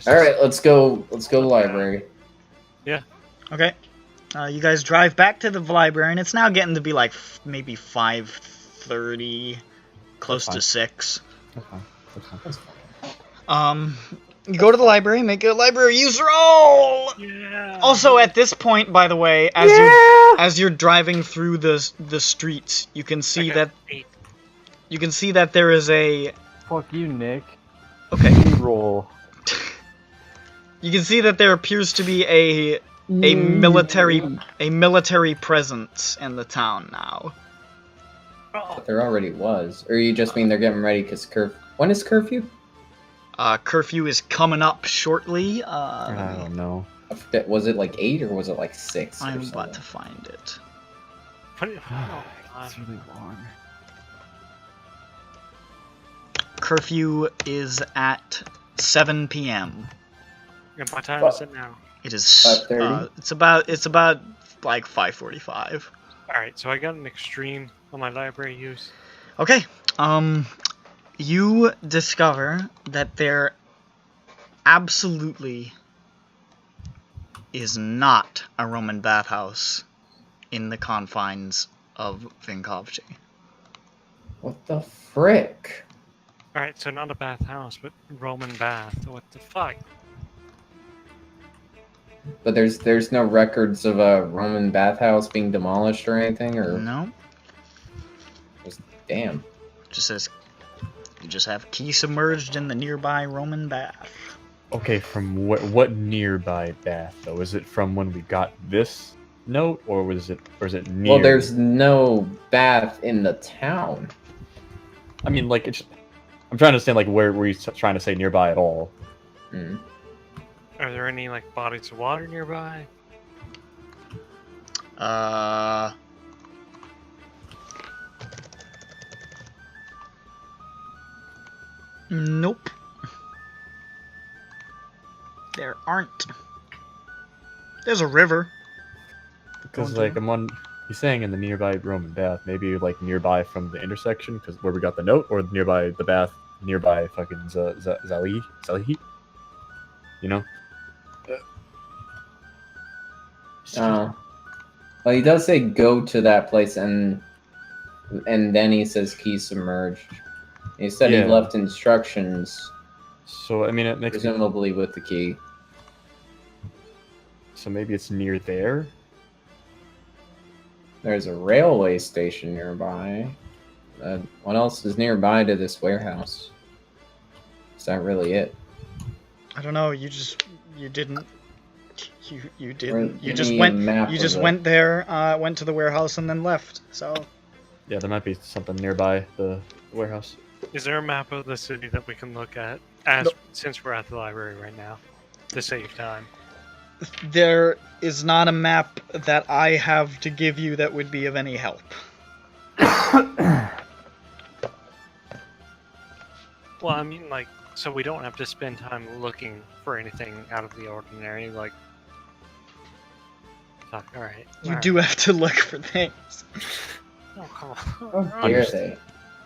Alright, let's go to the library. Okay. You guys drive back to the library, and it's now getting to be like maybe 5:30, close That's to 6. That's fine. You go to the library, make a library use roll. Yeah. Also, at this point, by the way, as you're driving through the streets, you can see Okay, that 8. there is a Fuck you, Nick. okay. Roll. You can see that there appears to be a military presence in the town now. Oh, But there already was. Or you just mean they're getting ready because when is curfew? Curfew is coming up shortly. I don't know. Was it like 8 or was it like 6? I'm or about to something? find it. what do you- oh, It's really long. Curfew is at 7 p.m. and what time is it now? It is 5:30? it's about like 5:45. All right, so I got an extreme on my library use. Okay. You discover that there absolutely is not a Roman bathhouse in the confines of Vinkovci. What the frick? All right, so not a bathhouse, but Roman bath. What the fuck? But there's no records of a Roman bathhouse being demolished or anything, or No, damn. just says you just have key submerged in the nearby Roman bath. Okay, from what nearby bath though? Is it from when we got this note, or is it near? Well, there's no bath in the town. I mean, like it's. I'm trying to understand like where were you trying to say nearby at all? Hmm. Are there any like bodies of water nearby? Nope. There aren't. There's a river. Because Going like he's saying in the nearby Roman bath, maybe like nearby from the intersection, because where we got the note, or nearby the bath, nearby fucking Zalihi, you know? Oh. Well, he does say go to that place, and then he says key submerged. He said Yeah. he left instructions, So I mean, it makes me, presumably with the key. so maybe it's near there. There's a railway station nearby. What else is nearby to this warehouse? Is that really it? I don't know. You didn't. You didn't. You Give just me a went. map You of just it. went there. Went to the warehouse and then left. So Yeah, there might be something nearby the warehouse. Is there a map of the city that we can look at since we're at the library right now to save time? there is not a map that I have to give you that would be of any help. Well, I mean, like, so we don't have to spend time looking for anything out of the ordinary, like. Fuck, all right. You do have to look for things. Oh, come on. How dare they?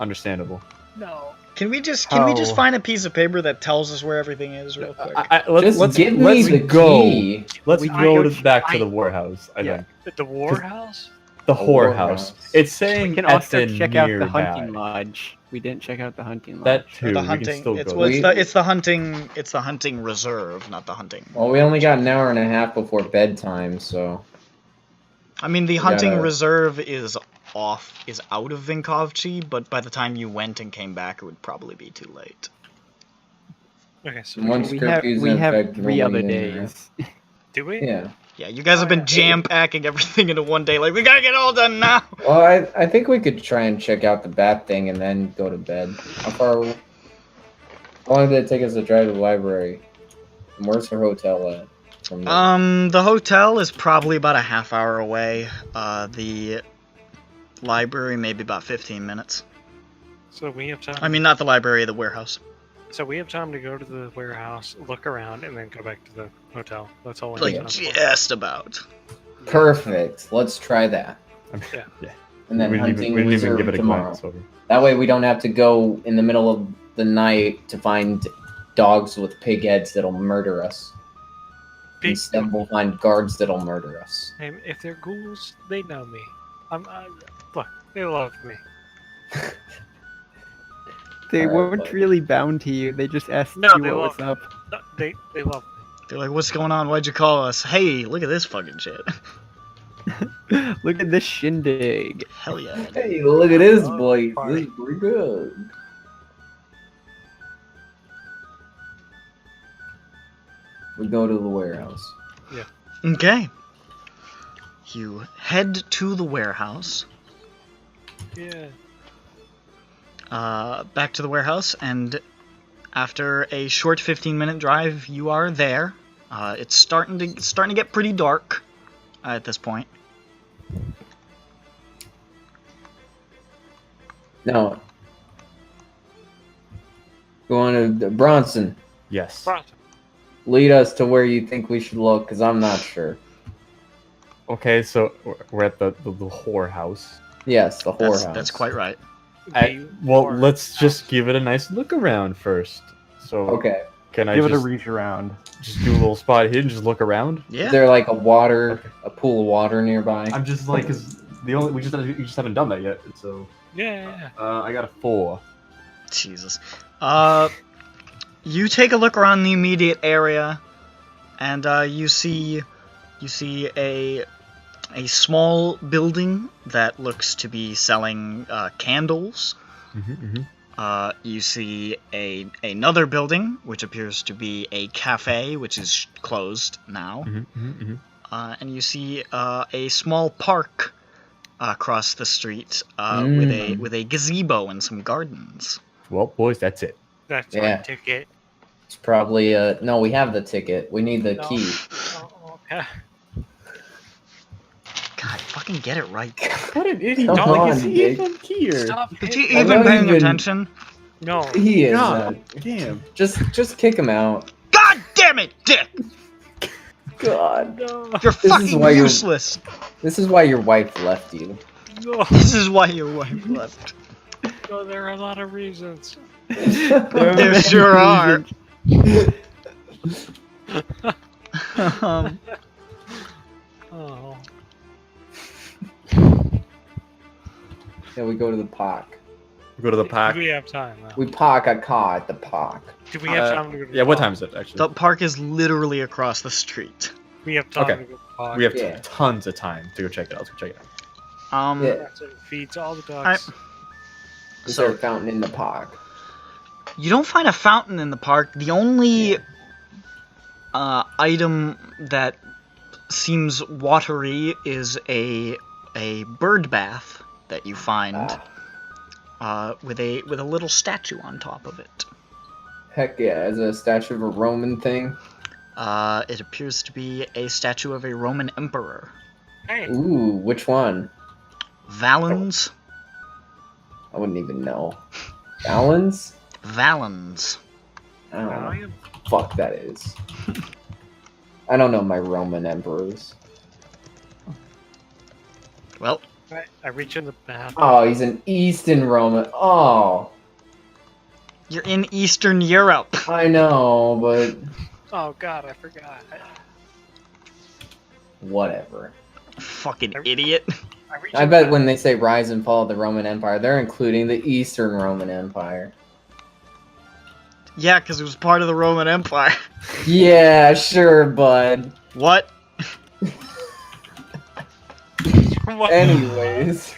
Understandable. No. Can we just How? find a piece of paper that tells us where everything is real quick? Just give me the go. key. Let's We- go I- back to I- the warehouse. I Yeah. think. The Warhouse? The A whorehouse. whorehouse. It's saying We can at also the check out the nearby. hunting lodge. We didn't check out the hunting lodge. That Or too. the We hunting. can still It's, go. well, there. it's the hunting. It's the hunting reserve, not the hunting. Well, we only got an hour and a half before bedtime, so I mean, the We hunting gotta- reserve is out of Vinkovci, but by the time you went and came back, it would probably be too late. Okay, so Once we curfew's in have effect, 3 other rolling in there. days. do we? Yeah. Yeah, you guys have been jam-packing everything into one day. Like, we gotta get it all done now. Well, I think we could try and check out the bat thing and then go to bed. How long did it take us to drive to the library? And where's the hotel at? From there? The hotel is probably about a half hour away. The library maybe about 15 minutes. So we have time. I mean, not the library, the warehouse. So we have time to go to the warehouse, look around, and then go back to the hotel. That's all we Like, have time for. just about. Perfect. Let's try that. Yeah. Yeah. And then we didn't hunting even, we didn't even reserve give it a tomorrow. glance over. That way we don't have to go in the middle of the night to find dogs with pig heads that'll murder us. Big- Instead, we'll find guards that'll murder us. Hey, if they're ghouls, they know me. Look, they love me. They Alright, weren't bud. really bound to you. They just asked No, you they what was love up. No, they love me. They're like, what's going on? Why'd you call us? Hey, look at this fucking shit. Look at this shindig. Hell yeah. Hey, look at this, Oh, boy. party. This is pretty good. We go to the warehouse. Okay. You head to the warehouse. Yeah. Back to the warehouse, and after a short 15-minute drive, you are there. It's starting to get pretty dark at this point. Now, go on to Bronson. Yes. Right. Lead us to where you think we should look, because I'm not sure. Okay, so we're at the whorehouse. Yes, the whorehouse. That's quite right. Well, Or- let's just give it a nice look around first. So, Okay. can I Give it a just, reach around. just do a little spot hidden, just look around? Is Yeah. there like a water, Okay. a pool of water nearby? I'm just like, cause we just haven't done that yet. So, Yeah. I got a 4. Jesus. You take a look around the immediate area, and you see a small building that looks to be selling candles. You see another building which appears to be a cafe, which is closed now. And you see a small park across the street with a gazebo and some gardens. Well, boys, that's it. That's Yeah. my ticket. It's probably no, we have the ticket. We need the No. key. Oh, okay. God, fucking get it right. What an idiot! Come Don't on, is he Jake. even here? Stop Is he hitting- I know even paying you've been- attention? No. He is. God damn! Just kick him out. God damn it, Dick! God. No. You're is fucking why you're- useless. This is why your wife left you. No. This is why your wife left. No, there are a lot of reasons. There sure are. um, Oh. Yeah, we go to the park. We go to the Do park. we have time? Though? We park a car at the park. Do we have time to go to the Yeah, what park? time is it actually? the park is literally across the street. We have time Okay. to go to the park. We have Yeah. tons of time to go check it out. Let's go check it out. Yeah. That's what feeds all the I- ducks. Is So- there a fountain in the park? You don't find a fountain in the park. The only item that seems watery is a bird bath that you find with a little statue on top of it. Heck yeah, is it a statue of a Roman thing? It appears to be a statue of a Roman emperor. Hey, Ooh, which one? Valens? I wouldn't even know. Valens? Valens. I don't know. I am. Fuck that is. I don't know my Roman emperors. Well, I reach in the bathroom. Oh, he's an Eastern Roman. Oh, you're in Eastern Europe. I know, but Oh God, I forgot. whatever. Fucking idiot. I bet when they say rise and fall of the Roman Empire, they're including the Eastern Roman Empire. Yeah, because it was part of the Roman Empire. Yeah, sure, bud. What? Anyways,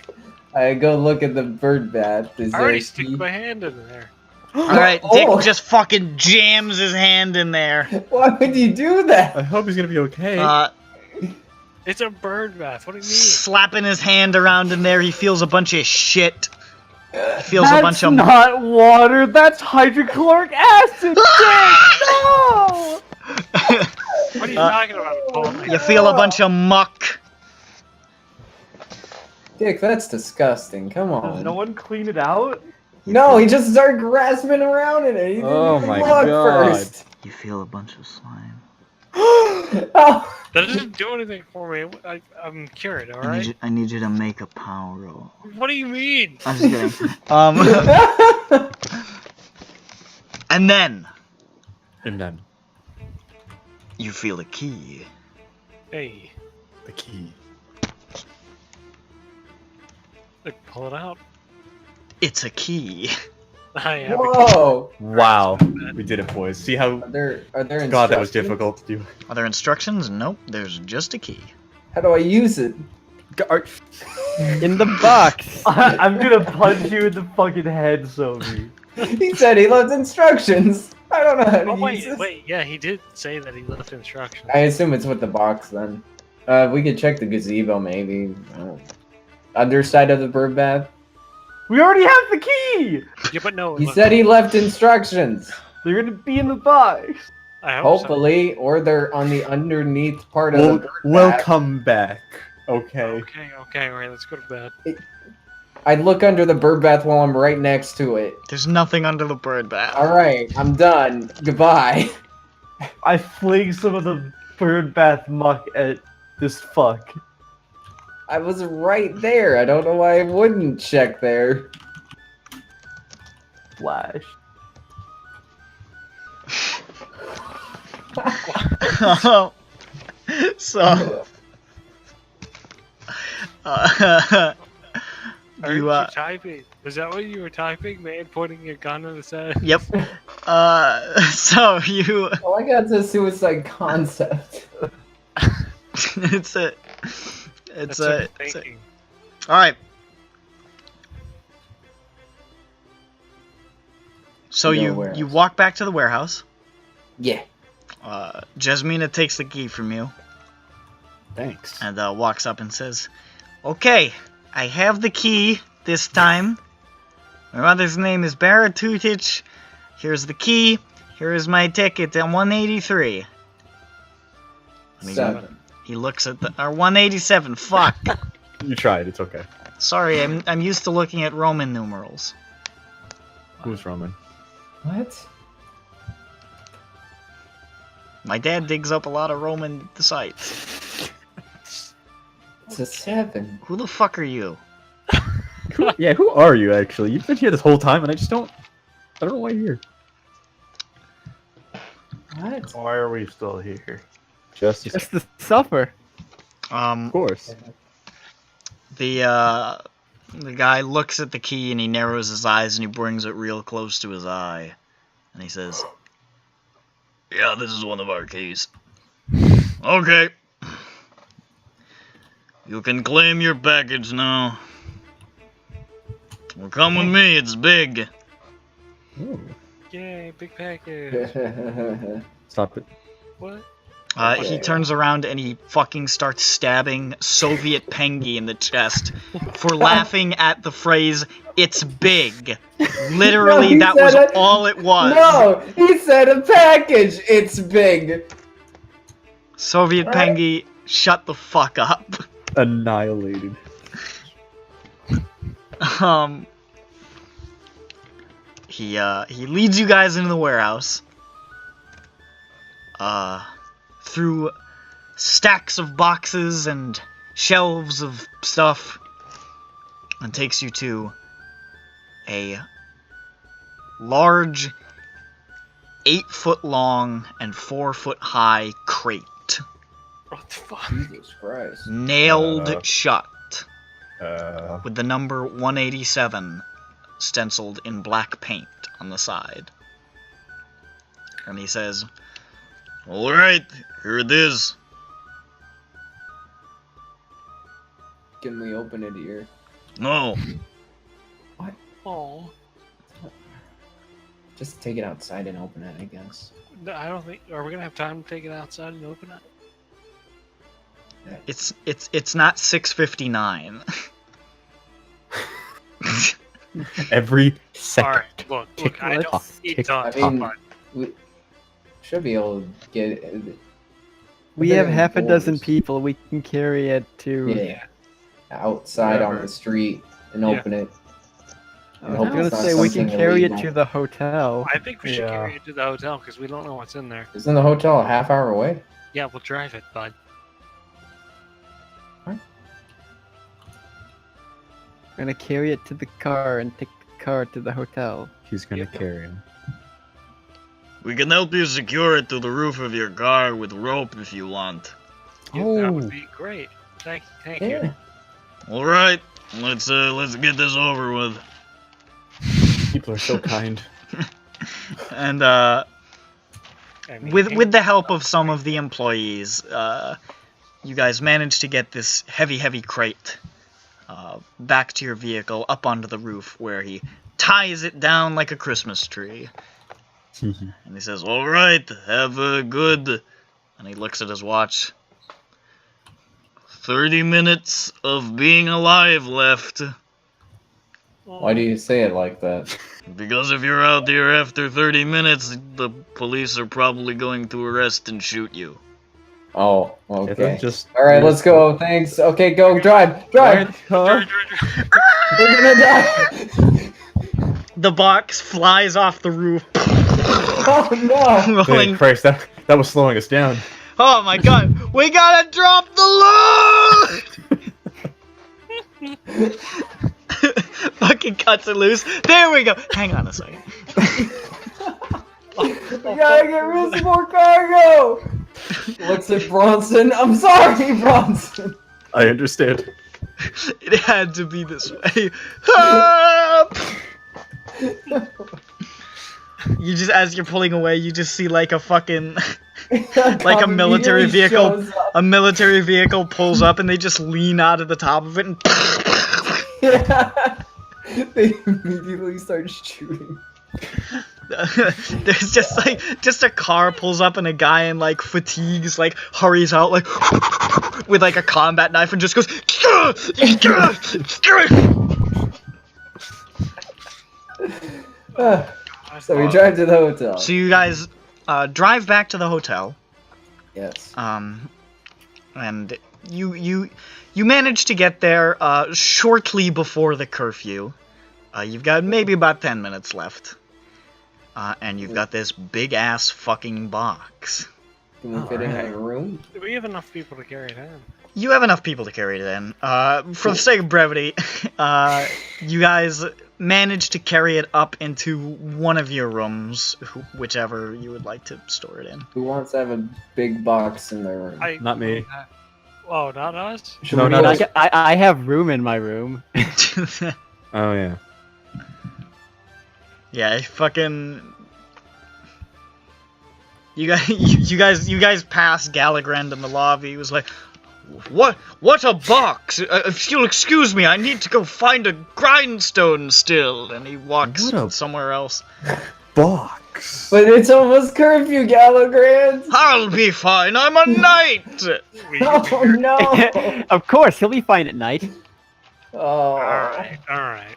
I go look at the bird bath. Is I there already a stick key? my hand in there. Alright, Dick Oh. just fucking jams his hand in there. Why would you do that? I hope he's gonna be okay. It's a bird bath. What do you mean? Slapping his hand around in there, he feels a bunch of shit. He feels That's a bunch of... not water. That's hydrochloric acid. Dick, no! What are you talking about? Oh my You feel a bunch of muck. Dick, that's disgusting. Come Does on. no one clean it out? No, he just started grasping around in it. He didn't Oh even my look God. first. You feel a bunch of slime. Oh. That doesn't do anything for me. I'm cured, alright? I need you to make a power roll. What do you mean? I'm just kidding. And then And then you feel a key. Hey, the key. like, pull it out. It's a key. I am. Whoa. Wow, we did it, boys. See how? Are there God, that was instructions? difficult to do. Are there instructions? Nope, there's just a key. How do I use it? In the box. I'm gonna punch you in the fucking head, Sophie. He said he left instructions. I don't know how to Oh, use this. wait, yeah, he did say that he left instructions. I assume it's with the box then. We could check the gazebo maybe. I don't- Underside of the bird bath. We already have the key. Yeah, but no. He look, said he left instructions. They're gonna be in the box. I hope so. Hopefully, or they're on the underneath part of We'll, the bird we'll bath. come back. Okay. Okay, alright, let's go to bed. I'd look under the bird bath while I'm right next to it. There's nothing under the bird bath. Alright, I'm done. Goodbye. I fling some of the bird bath muck at this fuck. I was right there. I don't know why I wouldn't check there. Flash. So, Are you, you typing? Was that what you were typing, man? Pointing a gun at his head? yep. So you, Well, I got to suicide concept. it's a, That's it's a, thinking. all right. So To the you warehouse. walk back to the warehouse. Yeah. Jasmina takes the key from you Thanks. and walks up and says, "Okay, I have the key this time. My mother's name is Baratutich. Here's the key. Here is my ticket on 183." Seven. He looks at the or 187. Fuck. You tried. It's okay. Sorry, I'm used to looking at Roman numerals. Who's Roman? What? My dad digs up a lot of Roman sites. It's a 7. Who the fuck are you? Yeah, who are you actually? You've been here this whole time, and I don't know why you're here. What? Why are we still here? Just Just to suffer. of course. The guy looks at the key and he narrows his eyes and he brings it real close to his eye. And he says, "Yeah, this is one of our keys." "Okay. You can claim your package now. Well, come with me, it's big." Ooh. Yay, big package. Stop it. What? He turns around and he fucking starts stabbing Soviet Pengi in the chest for laughing at the phrase, "It's big." Literally, No, that was said it. all it was. No, he said a package. It's big. Soviet Pengi, shut the fuck up. Annihilated. He leads you guys into the warehouse. Through stacks of boxes and shelves of stuff, and takes you to a large 8-foot long and 4-foot high crate, What the fuck? Jesus Christ. nailed shut. with the number 187 stenciled in black paint on the side. And he says, "Alright, here it is." Can we open it here? No. Oh, Just take it outside and open it, I guess. no, I don't think. Are we gonna have time to take it outside and open it? It's not 6:59. Every All second. right, look. I don't Tick eat tock. I mean, we should be able to get it. We have half a dozen people. We can carry it to. Yeah. Outside on Whatever. the street and Yeah. open it. I And was hope gonna it's not say we can something carry it illegal. to the hotel. I think we should Yeah. carry it to the hotel because we don't know what's in there. Isn't the hotel a half hour away? Yeah, we'll drive it, bud. We're gonna carry it to the car and take the car to the hotel. He's gonna Yep. carry him. We can help you secure it to the roof of your car with rope if you want. Yeah, that would be great. Thank Yeah. you. Alright, let's get this over with. People are so kind. And I mean, with the help of some of the employees, you guys managed to get this heavy crate back to your vehicle, up onto the roof, where he ties it down like a Christmas tree. And he says, "Alright, have a good..." And he looks at his watch. 30 minutes of being alive left. Why do you say it like that? Because if you're out here after 30 minutes, the police are probably going to arrest and shoot you. Oh, okay. Just Alright, let's go. Thanks. Okay, go. Drive. Drive. Huh? We're gonna die. The box flies off the roof. Oh, no. Hey, rolling. Christ, that was slowing us down. Oh my god, we gotta drop the load! Fucking cuts it loose. There we go. Hang on a second. We gotta get rid of some more cargo. Looks at Bronson. I'm sorry, Bronson. I understand. It had to be this way. Help! You just, as you're pulling away, you just see like a fucking, like a military vehicle. A military vehicle pulls up and they just lean out of the top of it and Yeah. They immediately start shooting. there's just a car pulls up and a guy in like fatigues like hurries out like with like a combat knife and just goes So we drive to the hotel. So you guys drive back to the hotel. Yes. And you manage to get there shortly before the curfew. You've got maybe about 10 minutes left. And you've got this big ass fucking box. Can we fit in a room? Do we have enough people to carry it in? You have enough people to carry it in. For the sake of brevity, you guys managed to carry it up into one of your rooms, whichever you would like to store it in. Who wants to have a big box in their room? Not me. Oh, not us? Should No, we not put- us. I have room in my room. Oh yeah. Yeah, fucking. You guys passed Gallagher in the lobby. He was like, What a box! If you'll excuse me, I need to go find a grindstone still. And he walks What a- somewhere else. Box. But it's almost curfew, Gallagher. I'll be fine. I'm a knight. Oh no! Of course, he'll be fine at night. Oh. Alright.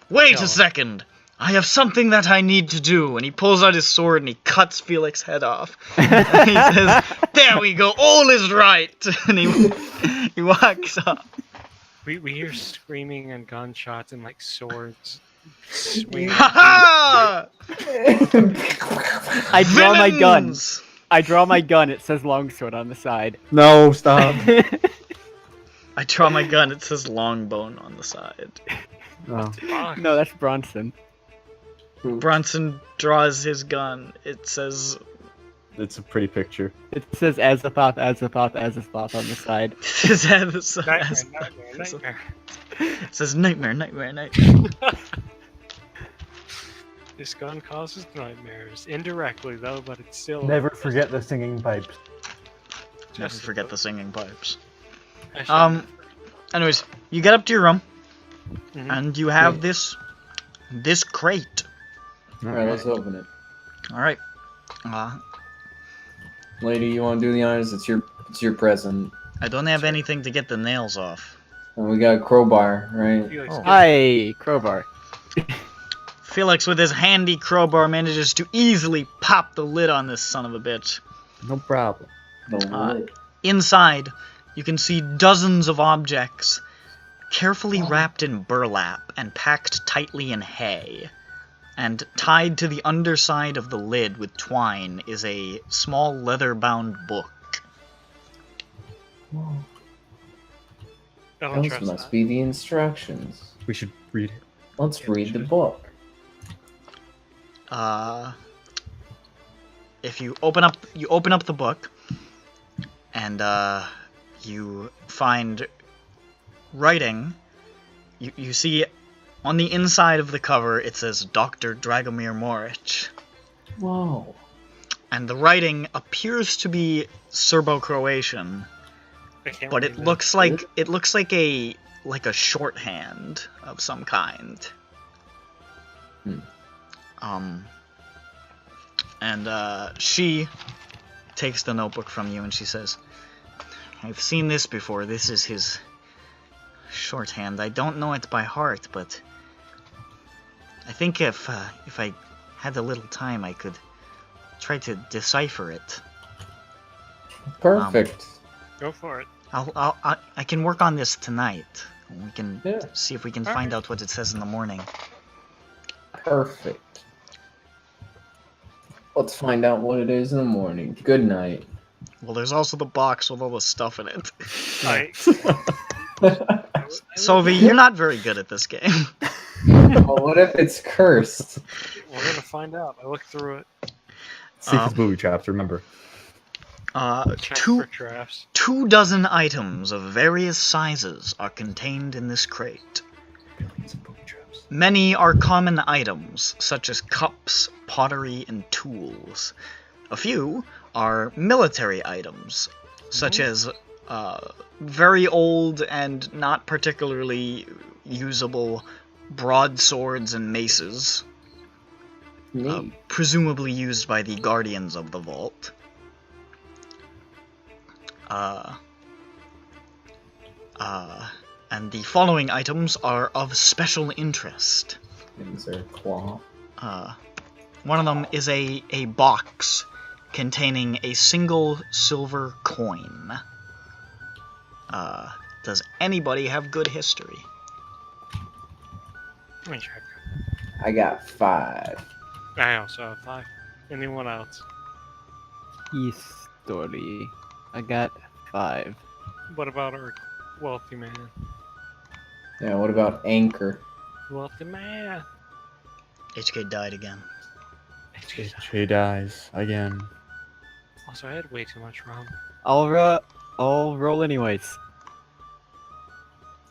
Wait No. a second. I have something that I need to do. And he pulls out his sword and he cuts Felix's head off. And he says, there we go. All is right. And he walks up. We hear screaming and gunshots and like swords swinging. Ha I draw my gun. Villains! I draw my gun. It says longsword on the side. No, stop. I draw my gun. It says longbone on the side. Oh. Fuck. No, that's Bronson. Bronson draws his gun. It says It's a pretty picture. It says Azathoth on the side. Nightmare. It says nightmare. This gun causes nightmares. Indirectly, though, but it's still... Never forget the singing pipes. Never forget the singing pipes. I should- Anyways, you get up to your room, Mhm. and you have this crate. Alright, let's open it. Alright. Lady, you want to do the honors? It's your present. I don't have anything to get the nails off. And we got a crowbar, right? Felix, Oh. get- Hi, crowbar. Felix, with his handy crowbar, manages to easily pop the lid on this son of a bitch. No problem. Inside, you can see dozens of objects carefully wrapped in burlap and packed tightly in hay. And tied to the underside of the lid with twine is a small leather-bound book. I don't Those trust must that. be the instructions. We should read it. Let's read the book. If you open up the book, and you find writing. You see on the inside of the cover it says Dr. Dragomir Moric, Whoa. and the writing appears to be Serbo-Croatian, I can't but read it that. looks like a shorthand of some kind. And she takes the notebook from you and she says, I've seen this before. This is his shorthand. I don't know it by heart, but I think if I had a little time, I could try to decipher it. Perfect. Go for it. I can work on this tonight. We can Yeah. see if we can All find right. out what it says in the morning. Perfect. Let's find out what it is in the morning. Good night. Well, there's also the box with all the stuff in it. I, Sophie, you're not very good at this game. Well, what if it's cursed? We're gonna find out. I looked through it. See if it's booby traps, remember. Check Two for traps. 24 items of various sizes are contained in this crate. Billions of booby traps. Many are common items, such as cups, pottery, and tools. A few are military items, such as very old and not particularly usable broadswords and maces, Neat. presumably used by the guardians of the vault. And the following items are of special interest. Is there a claw? One of them is a box containing a single silver coin. Does anybody have good history? Let me check. I got 5. I also have 5. Anyone else? History. I got 5. What about our wealthy man? Yeah, what about anchor? Wealthy man. HK died again. He dies again. Also, I had way too much rum. I'll roll anyways.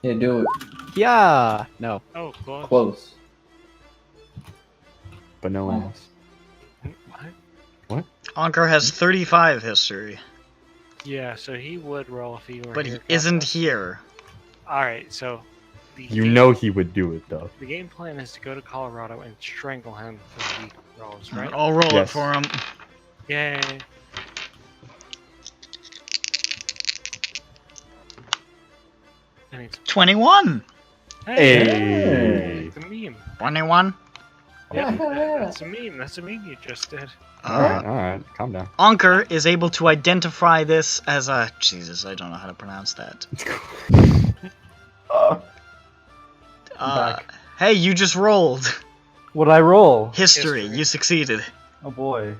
Yeah, do it. Yeah. No. Oh, close. Close. But no one else. What? Anker has 35 history, Yeah, so he would roll if he were but here. he isn't here. Alright, so... You know he would do it, though. The game plan is to go to Colorado and strangle him for he rolls, right? I'll roll it Yes. for him. Yay! And it's 21! Hey! it's a meme. 21? Yeah, Yeah. that's a meme. That's a meme you just did. Alright, calm down. Anker is able to identify this as a... Jesus, I don't know how to pronounce that. Back. Hey, you just rolled. What'd I roll? History, History. you succeeded. Oh boy.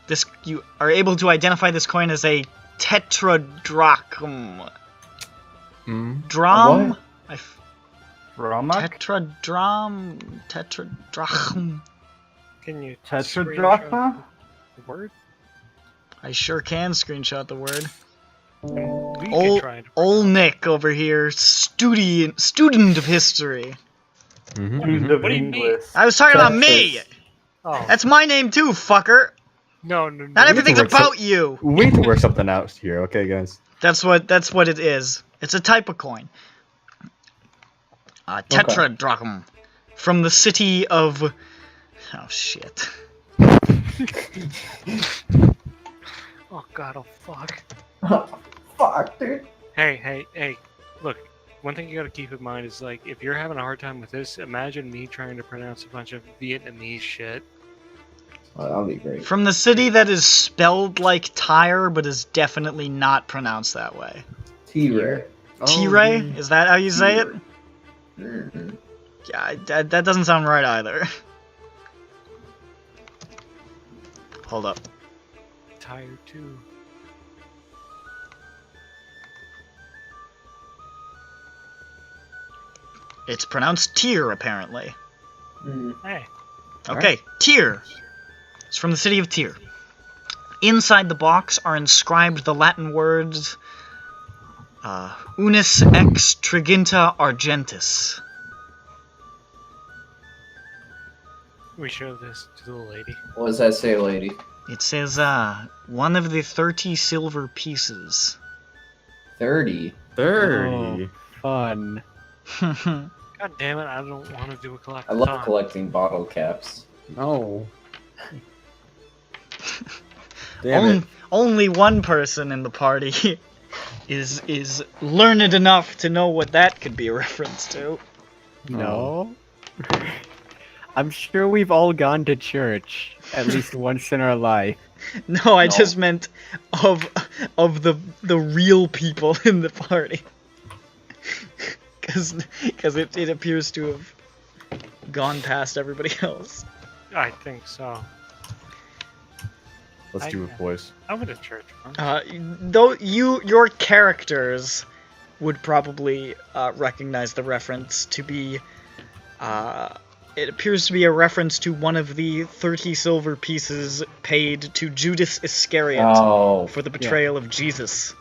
This you are able to identify this coin as a tetradrachm. Drum? What? Ramak? Tetradrachm. Can you Tetradrachma? screenshot the word? I sure can screenshot the word. We Ol' can try to Ol' pronounce Nick over here, student of history. Mm-hmm. Student of What do you mean? English. I was talking about me! Tetris. Oh, That's my name too, fucker! no. Not everything's work so- about you! We need to work something out here, okay, guys? That's what it is. It's a type of coin. Tetradrachm. From the city of... Oh, shit. Oh god, oh fuck. Fuck, dude. Hey. Look, one thing you gotta keep in mind is, like, if you're having a hard time with this, imagine me trying to pronounce a bunch of Vietnamese shit. Oh, that'll be great. From the city that is spelled like Tyre, but is definitely not pronounced that way. T-Ray. T-Ray? Is that how you say it? Mm-hmm. Yeah, that doesn't sound right either. Hold up. Tired too. It's pronounced Tyr, apparently. Hey. Okay, Tyr. It's from the city of Tyr. Inside the box are inscribed the Latin words Unis ex triginta argentis. We show this to the lady. What does that say, lady? It says, one of the 30 silver pieces. 30. 30. Fun. God damn it, I don't want to do a collector. I love collecting bottle caps. No. Damn it. Only one person in the party is learned enough to know what that could be a reference to. No. I'm sure we've all gone to church at least once in our life. No, I just meant of the real people in the party. Because it appears to have gone past everybody else. I think so. Let's do it, boys. I went to church once. Though your characters would probably recognize the reference to be, it appears to be a reference to one of the 30 silver pieces paid to Judas Iscariot Oh, for the betrayal of Jesus.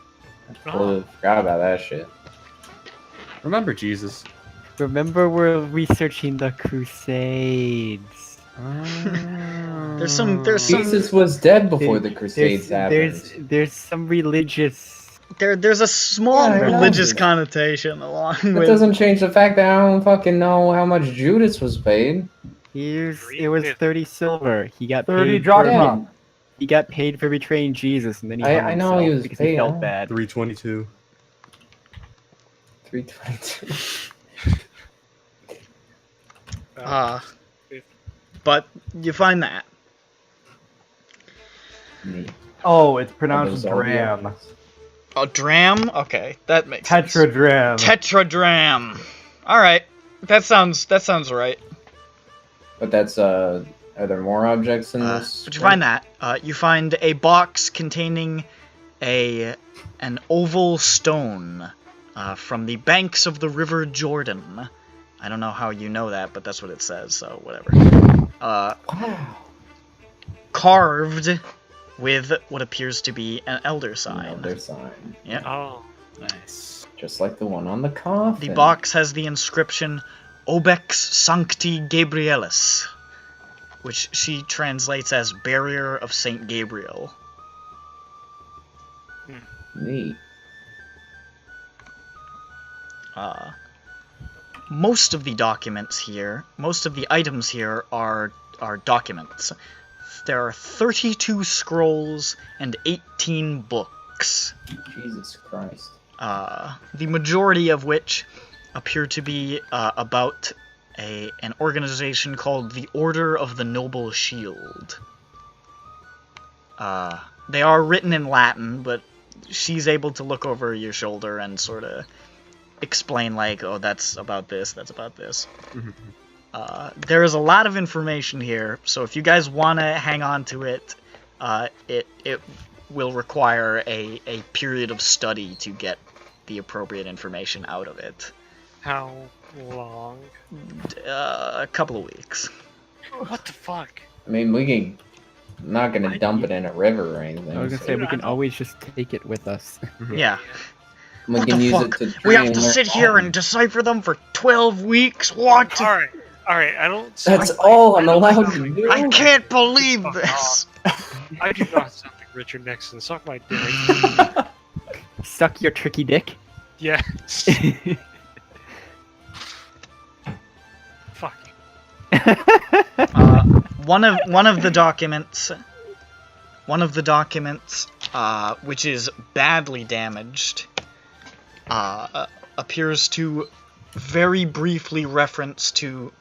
totally forgot about that shit. Remember Jesus. Remember, we're researching the Crusades. There's some Jesus was dead before the Crusades happened. There's some religious. there's a small Yeah, I know. religious connotation along That with. doesn't change the fact that I don't fucking know how much Judas was paid. It was 30 silver. He got 30 paid. drachma. He got paid for betraying Jesus, and then he I hung know he himself was because paid, he felt huh? bad. 322. 322. But you find that. Neat. Oh, it's pronounced Those all dram. Oh, dram? Okay, that makes sense. Tetradram. Tetradram. All right, that sounds right. But that's, are there more objects in this? But you find that. You find a box containing an oval stone from the banks of the River Jordan. I don't know how you know that, but that's what it says, so whatever. Carved with what appears to be an elder sign. Another sign. Yeah. Oh, Nice. Just like the one on the coffin. The box has the inscription Obex Sancti Gabrielis, which she translates as Barrier of Saint Gabriel. Neat. Most of the items here are documents. There are 32 scrolls and 18 books. Jesus Christ. The majority of which appear to be about an organization called the Order of the Noble Shield. They are written in Latin, but she's able to look over your shoulder and sort of explain, like, oh, that's about this, that's about this. There is a lot of information here, so if you guys want to hang on to it, it will require a period of study to get the appropriate information out of it. how long? A couple of weeks. What the fuck? I mean, we can. I'm not gonna dump it in a river or anything. I was gonna so say we Dude, I can don't- always just take it with us. Yeah. we What can the use fuck? it to We try have to and learn sit here Latin. and decipher them for 12 weeks? What? All right. I don't. That's sound all like, I'm I don't allowed sound to like- do. I can't believe Fuck this. I do not sound like Richard Nixon. Suck my dick. Suck your tricky dick. Yeah. Fuck. One of the documents, which is badly damaged, appears to very briefly reference to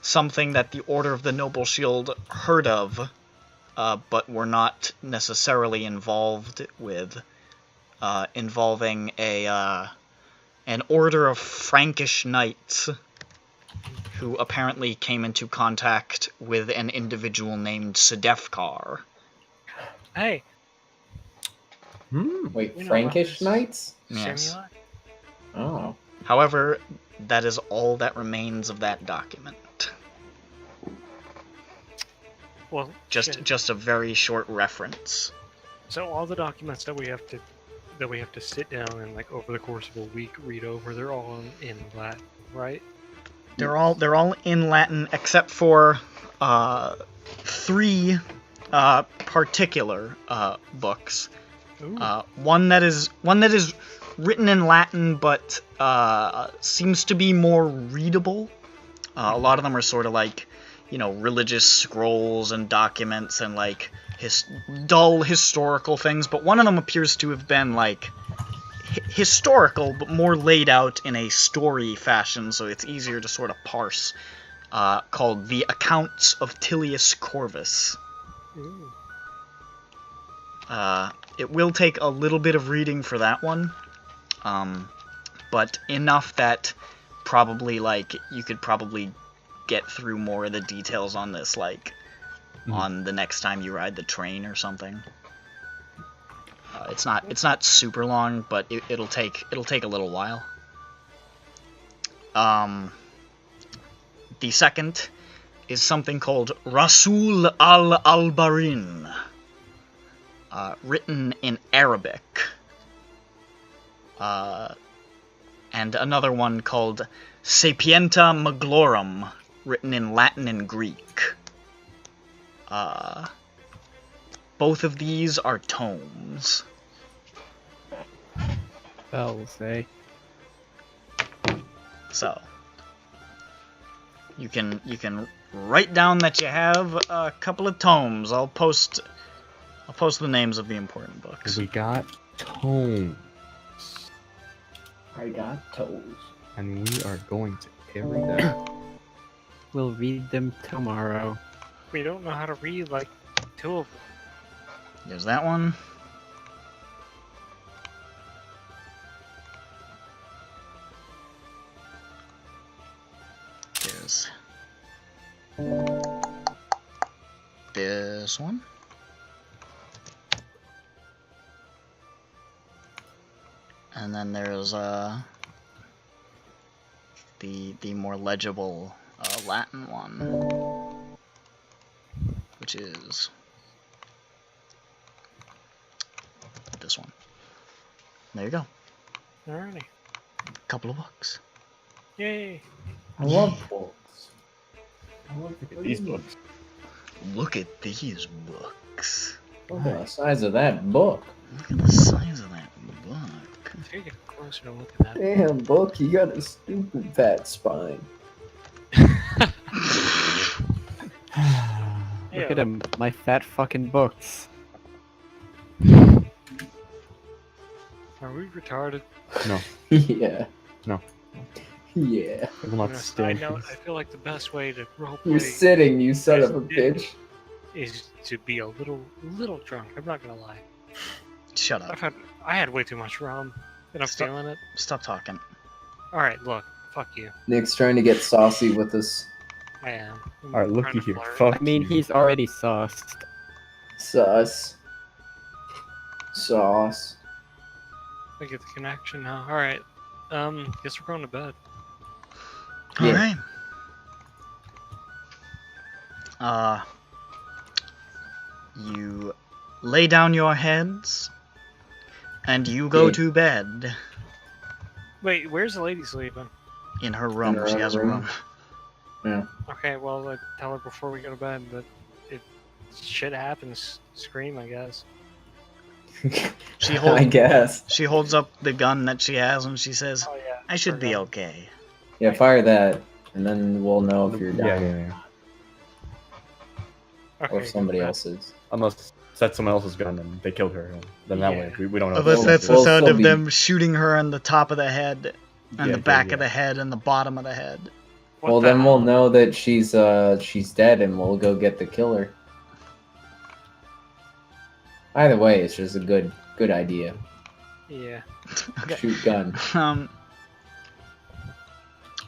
something that the Order of the Noble Shield heard of, but were not necessarily involved with, involving an order of Frankish knights who apparently came into contact with an individual named Sedefkar. Hey. Wait, You know Frankish what? knights? Yes. Samuel? Oh. However, that is all that remains of that document. Well, Just shit. just a very short reference. So all the documents that we have to sit down and like over the course of a week read over, they're all in Latin, right? They're all in Latin except for 3 particular books. Ooh. One that is written in Latin but seems to be more readable. A lot of them are sort of like, religious scrolls and documents and like dull historical things, but one of them appears to have been like historical but more laid out in a story fashion, so it's easier to sort of parse, called The Accounts of Tilius Corvus. Ooh. It will take a little bit of reading for that one, but enough that probably, like, you could probably get through more of the details on this, like, on the next time you ride the train or something. It's not super long, but it'll take a little while. The second is something called Rasul al-Albarin, written in Arabic, and another one called Sapienta Maglorum, written in Latin and Greek. Both of these are tomes. I'll say. So you can write down that you have a couple of tomes. I'll post the names of the important books. We got tomes, I got toes. and we are going to carry them. We'll read them tomorrow. We don't know how to read like 2 of them. There's that one. There's this one. And then there's the more legible Latin one, which is this one. There you go. Alrighty. Couple of books. Yay. I love books. Look at these books. Look at these books. Look at the size of that book. Look at the size of that book. Take it closer to look at that. Damn, book, you got a stupid fat spine. Look at him, my fat fucking books. Are we retarded? No, Yeah. No. Yeah. I will On not a side stand. note, I feel like the best way to You're roleplay sitting, you son of a bitch. is to be a little drunk. I'm not gonna lie. Shut up. I had way too much rum, and I'm Stop. feeling it. Stop talking. All right, look, fuck you. Nick's trying to get saucy with us. I am. I'm Alright, trying looky to here. flirt. Fuck I mean, you. he's already sauced. Sus. Sauce. I get the connection now. All right. Guess we're going to bed. Yeah. Alright. you lay down your heads, and you go Yeah. to bed. Wait, where's the lady sleeping? In her room. her She own has a room? room. Okay, well, tell her before we go to bed that if shit happens, scream, I guess. She I holds guess. she holds up the gun that she has and she says, Oh, yeah. I should be forgot. okay. Yeah, fire that, and then we'll know if you're Yeah, dying yeah, yeah. Okay, or if somebody good. else's. Unless that's someone else's gun and they killed her, and then that way Yeah. we don't know. if Unless it's that's the We'll sound still of be- them shooting her on the top of the head, and Yeah, the back yeah. of the head, and the bottom of the head. What Well, the then hell? we'll know that she's dead, and we'll go get the killer. Either way, it's just a good idea. Yeah. Okay. Shoot gun.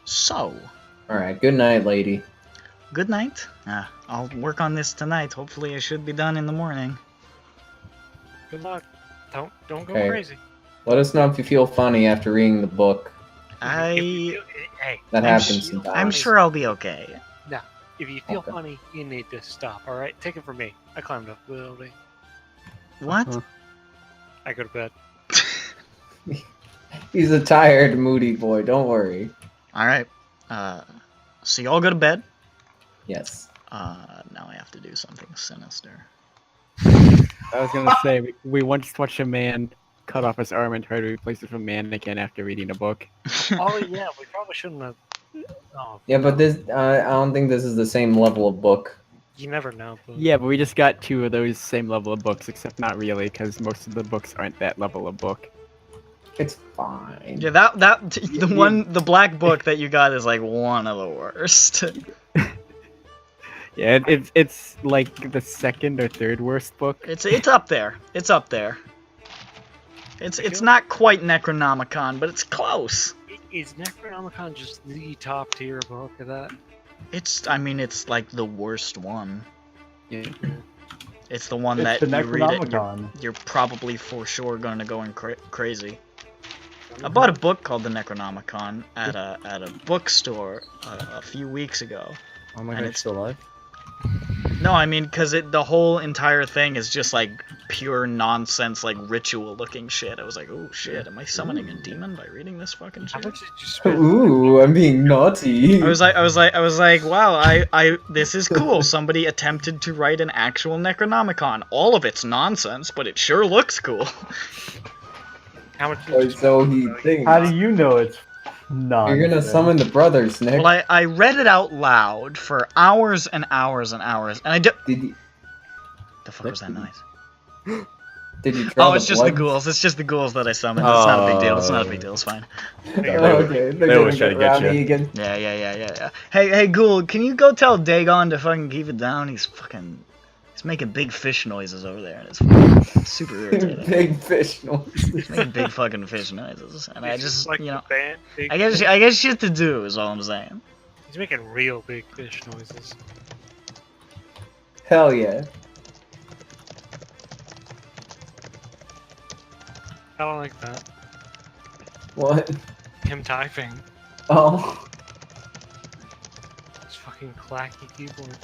So, All right. Good night, lady. good night. I'll work on this tonight. Hopefully, it should be done in the morning. Good luck. Don't go Okay. crazy. Let us know if you feel funny after reading the book. I, Hey, That I'm happens sh- sometimes. I'm sure I'll be okay. if you feel Okay. funny, you need to stop. All right, take it from me. I climbed up the building. What? Uh-huh. I go to bed. He's a tired, moody boy. Don't worry. All right. So y'all go to bed. Yes. Now I have to do something sinister. I was gonna say we once watched a man cut off his arm and try to replace it with a mannequin after reading a book. Oh yeah, we probably shouldn't have. Oh, Yeah, but this I don't think this is the same level of book. you never know. But... Yeah, but we just got 2 of those same level of books, except not really, because most of the books aren't that level of book. It's fine. Yeah, the black book that you got is like one of the worst. Yeah, it's like the 2nd or 3rd worst book. It's up there. It's up there. It's not quite Necronomicon, but it's close. Is Necronomicon just the top tier book of that? It's like the worst one. Yeah. It's the one It's that the you read it, Necronomicon. you're probably for sure going to go crazy. I bought a book called the Necronomicon at a bookstore a few weeks ago. Oh my And god, it's- still alive? No, I mean, because the whole entire thing is just like pure nonsense, like ritual looking shit. I was like, oh shit, am I summoning a demon by reading this fucking How shit? much did you spend? Ooh, I'm being naughty. I was like, wow, this is cool. Somebody attempted to write an actual Necronomicon. All of it's nonsense, but it sure looks cool. How much did Or you so spend? he thinks. How do you know it's nonsense? You're gonna summon the brothers, Nick. Well, I read it out loud for hours and hours and hours, and I did. Did you, The fuck was that noise? did you try Oh, the it's just the blood? ghouls. It's just the ghouls that I summoned. It's not a big deal. It's not a big deal. It's fine. Oh, okay, they're always gonna try to get rowdy you. again. Yeah. Hey, ghoul, can you go tell Dagon to fucking keep it down? He's making big fish noises over there, and it's fucking super irritating. Big fish noise. He's making big fucking fish noises, and I It's just, like you know, the band, big I guess shit to do is all I'm saying. He's making real big fish noises. Hell yeah. I don't like that. What? Him typing. Oh. His fucking clacky keyboard.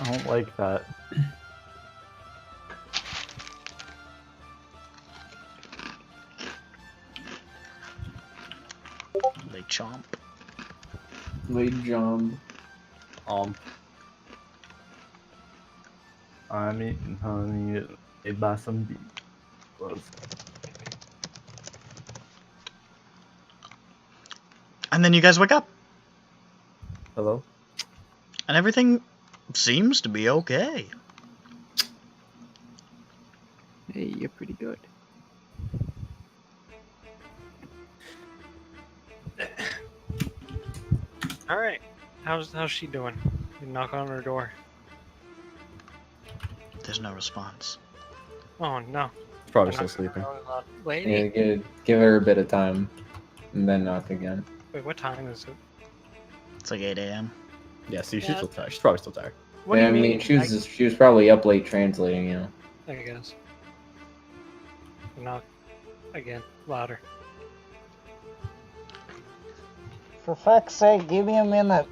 I don't like that. They chomp. Lady John. I'm eating honey made by some bees. And then you guys wake up, Hello? and everything seems to be okay. Hey, you're pretty good. All right, how's she doing? You knock on her door. There's no response. Oh no. Probably still sleeping. Lady. Yeah, give her a bit of time, and then knock again. Wait, what time is it? It's like 8 a.m. Yeah, see, she's Yeah. still tired. She's probably still tired. What do Yeah, you I mean, mean? she was probably up late translating, you know. I guess. Not again. Louder. For fuck's sake, give me a minute.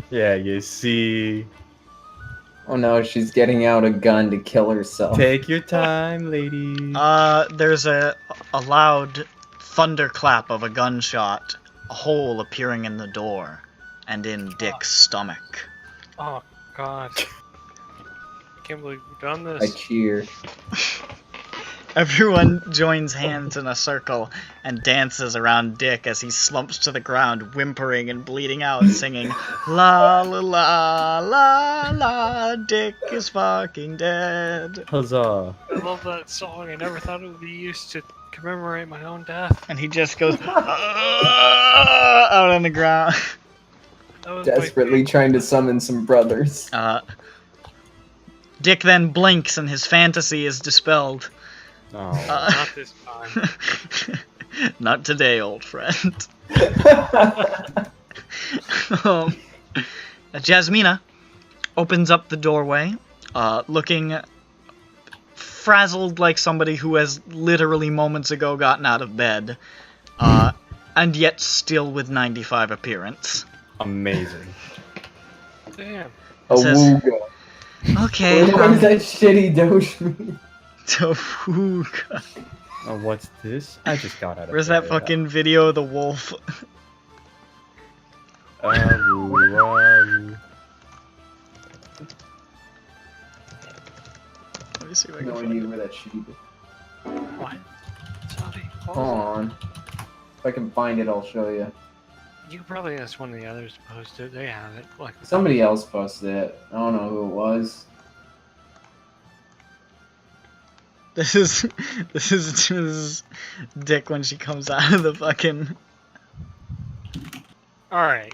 Yeah, you see. Oh no, she's getting out a gun to kill herself. Take your time, lady. There's a loud thunderclap of a gunshot, a hole appearing in the door, and in Dick's stomach. Oh God. I can't believe we've done I this. cheer. Everyone joins hands in a circle and dances around Dick as he slumps to the ground, whimpering and bleeding out, singing, La la la la la, Dick is fucking dead. Huzzah. I love that song. I never thought it would be used to commemorate my own death. And he just goes out on the ground. That was my Desperately trying to summon some brothers. Dick then blinks and his fantasy is dispelled. Oh. Not this time. Not today, old friend. Jasmina opens up the doorway, looking frazzled like somebody who has literally moments ago gotten out of bed, and yet still with 95 appearance. Amazing. Damn. Awooga. Okay, What does that shitty doge mean? Tawooga. Oh, what's this? I just got out of Where's that bed. fucking video of the wolf? Awoo. Let me see if I can No find idea it. where that shitty doge. What? Sorry. What Hold was on. If I can find it, I'll show you. it? You could probably ask one of the others to post it. They have it. Like Somebody else posted it. I don't know who it was. This is Dick when she comes out of the fucking. All right.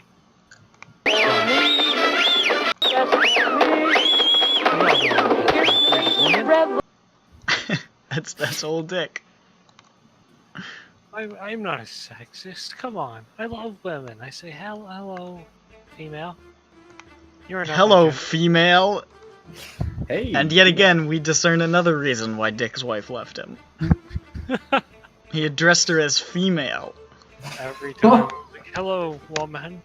That's old Dick. I'm not a sexist. Come on. I love women. I say hello, female. You're an Hello, female. Hey. And yet again, we discern another reason why Dick's wife left him. He addressed her as female. Every time. Like, hello, woman.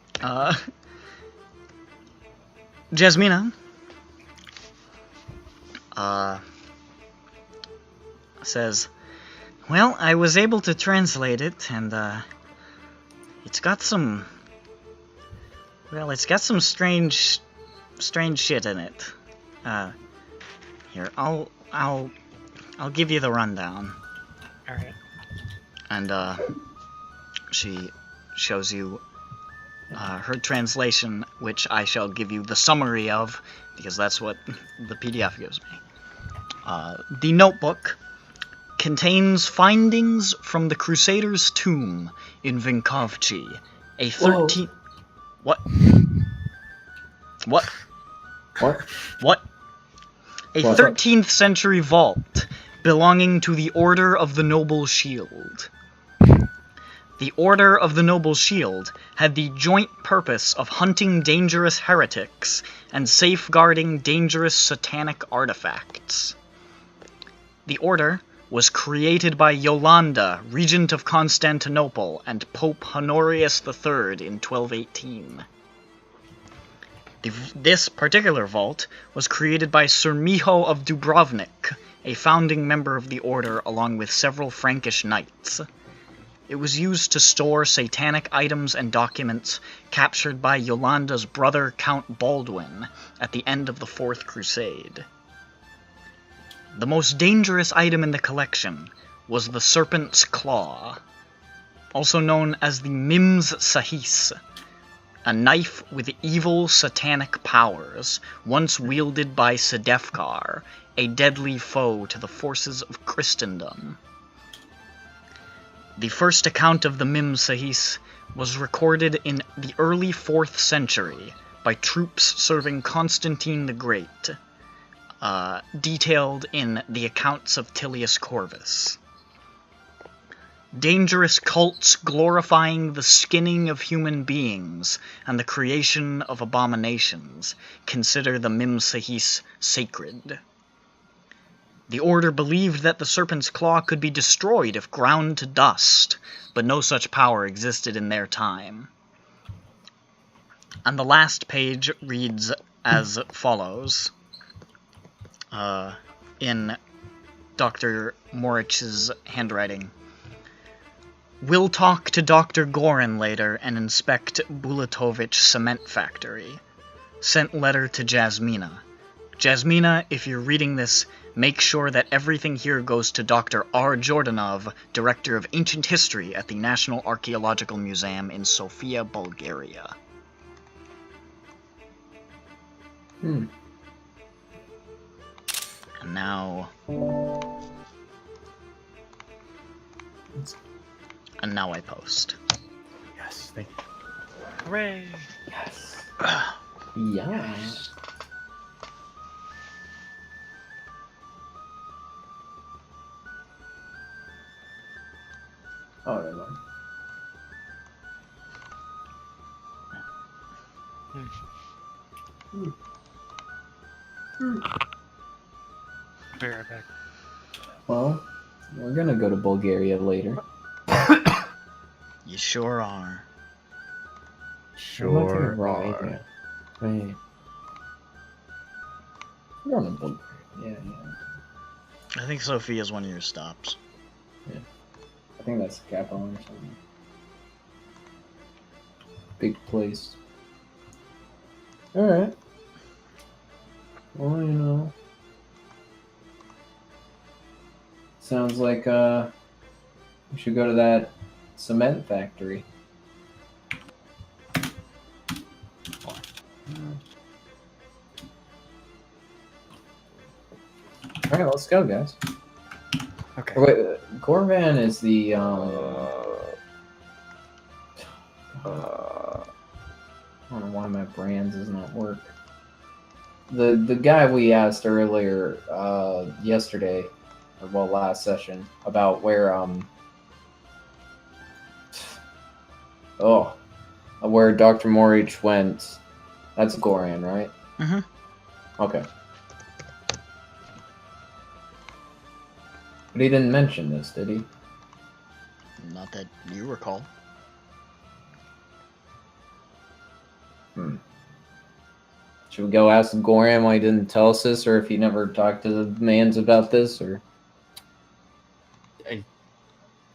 Jasmina. Says, well, I was able to translate it, and, it's got some strange shit in it. Here, I'll give you the rundown. All right. And, she shows you, her translation, which I shall give you the summary of, because that's what the PDF gives me. The notebook contains findings from the Crusaders' tomb in Vinkovci, a 13... What? What? What? What? A What's up? 13th century vault belonging to the Order of the Noble Shield. The Order of the Noble Shield had the joint purpose of hunting dangerous heretics and safeguarding dangerous satanic artifacts. The Order was created by Yolanda, Regent of Constantinople, and Pope Honorius III in 1218. This particular vault was created by Sir Miho of Dubrovnik, a founding member of the Order along with several Frankish knights. It was used to store satanic items and documents captured by Yolanda's brother Count Baldwin at the end of the Fourth Crusade. The most dangerous item in the collection was the Serpent's Claw, also known as the Mims Sahis, a knife with evil satanic powers, once wielded by Sedefkar, a deadly foe to the forces of Christendom. The first account of the Mim Sahis was recorded in the early 4th century by troops serving Constantine the Great, detailed in the accounts of Tilius Corvus. dangerous cults glorifying the skinning of human beings and the creation of abominations consider the Memsahis sacred. The order believed that the serpent's claw could be destroyed if ground to dust, but no such power existed in their time. And the last page reads as follows, in Dr. Moric's handwriting. We'll talk to Dr. Gorin later and inspect Bulatovich cement factory. Sent letter to Jasmina. Jasmina, if you're reading this, make sure that everything here goes to Dr. R. Jordanov, Director of Ancient History at the National Archaeological Museum in Sofia, Bulgaria. And now... And now I post. Yes, thank you. Hooray! Yes. Yeah. Oh, never mind. Be right back. Well, we're gonna go to Bulgaria later. You sure are. Sure. Right. Right. We're on to Bulgaria. Yeah. I think Sofia's one of your stops. I think that's the capital or something. Big place. Alright. Well, you know. Sounds like we should go to that cement factory. Alright, let's go, guys. Okay. Wait, Gorvan is the I don't know why my brands does not work. The guy we asked earlier, yesterday, or well, last session, about where where Dr. Moric went. That's Goran, right? Mhm. Okay. But he didn't mention this, did he? Not that you recall. Should we go ask Goran why he didn't tell us this, or if he never talked to the mans about this, or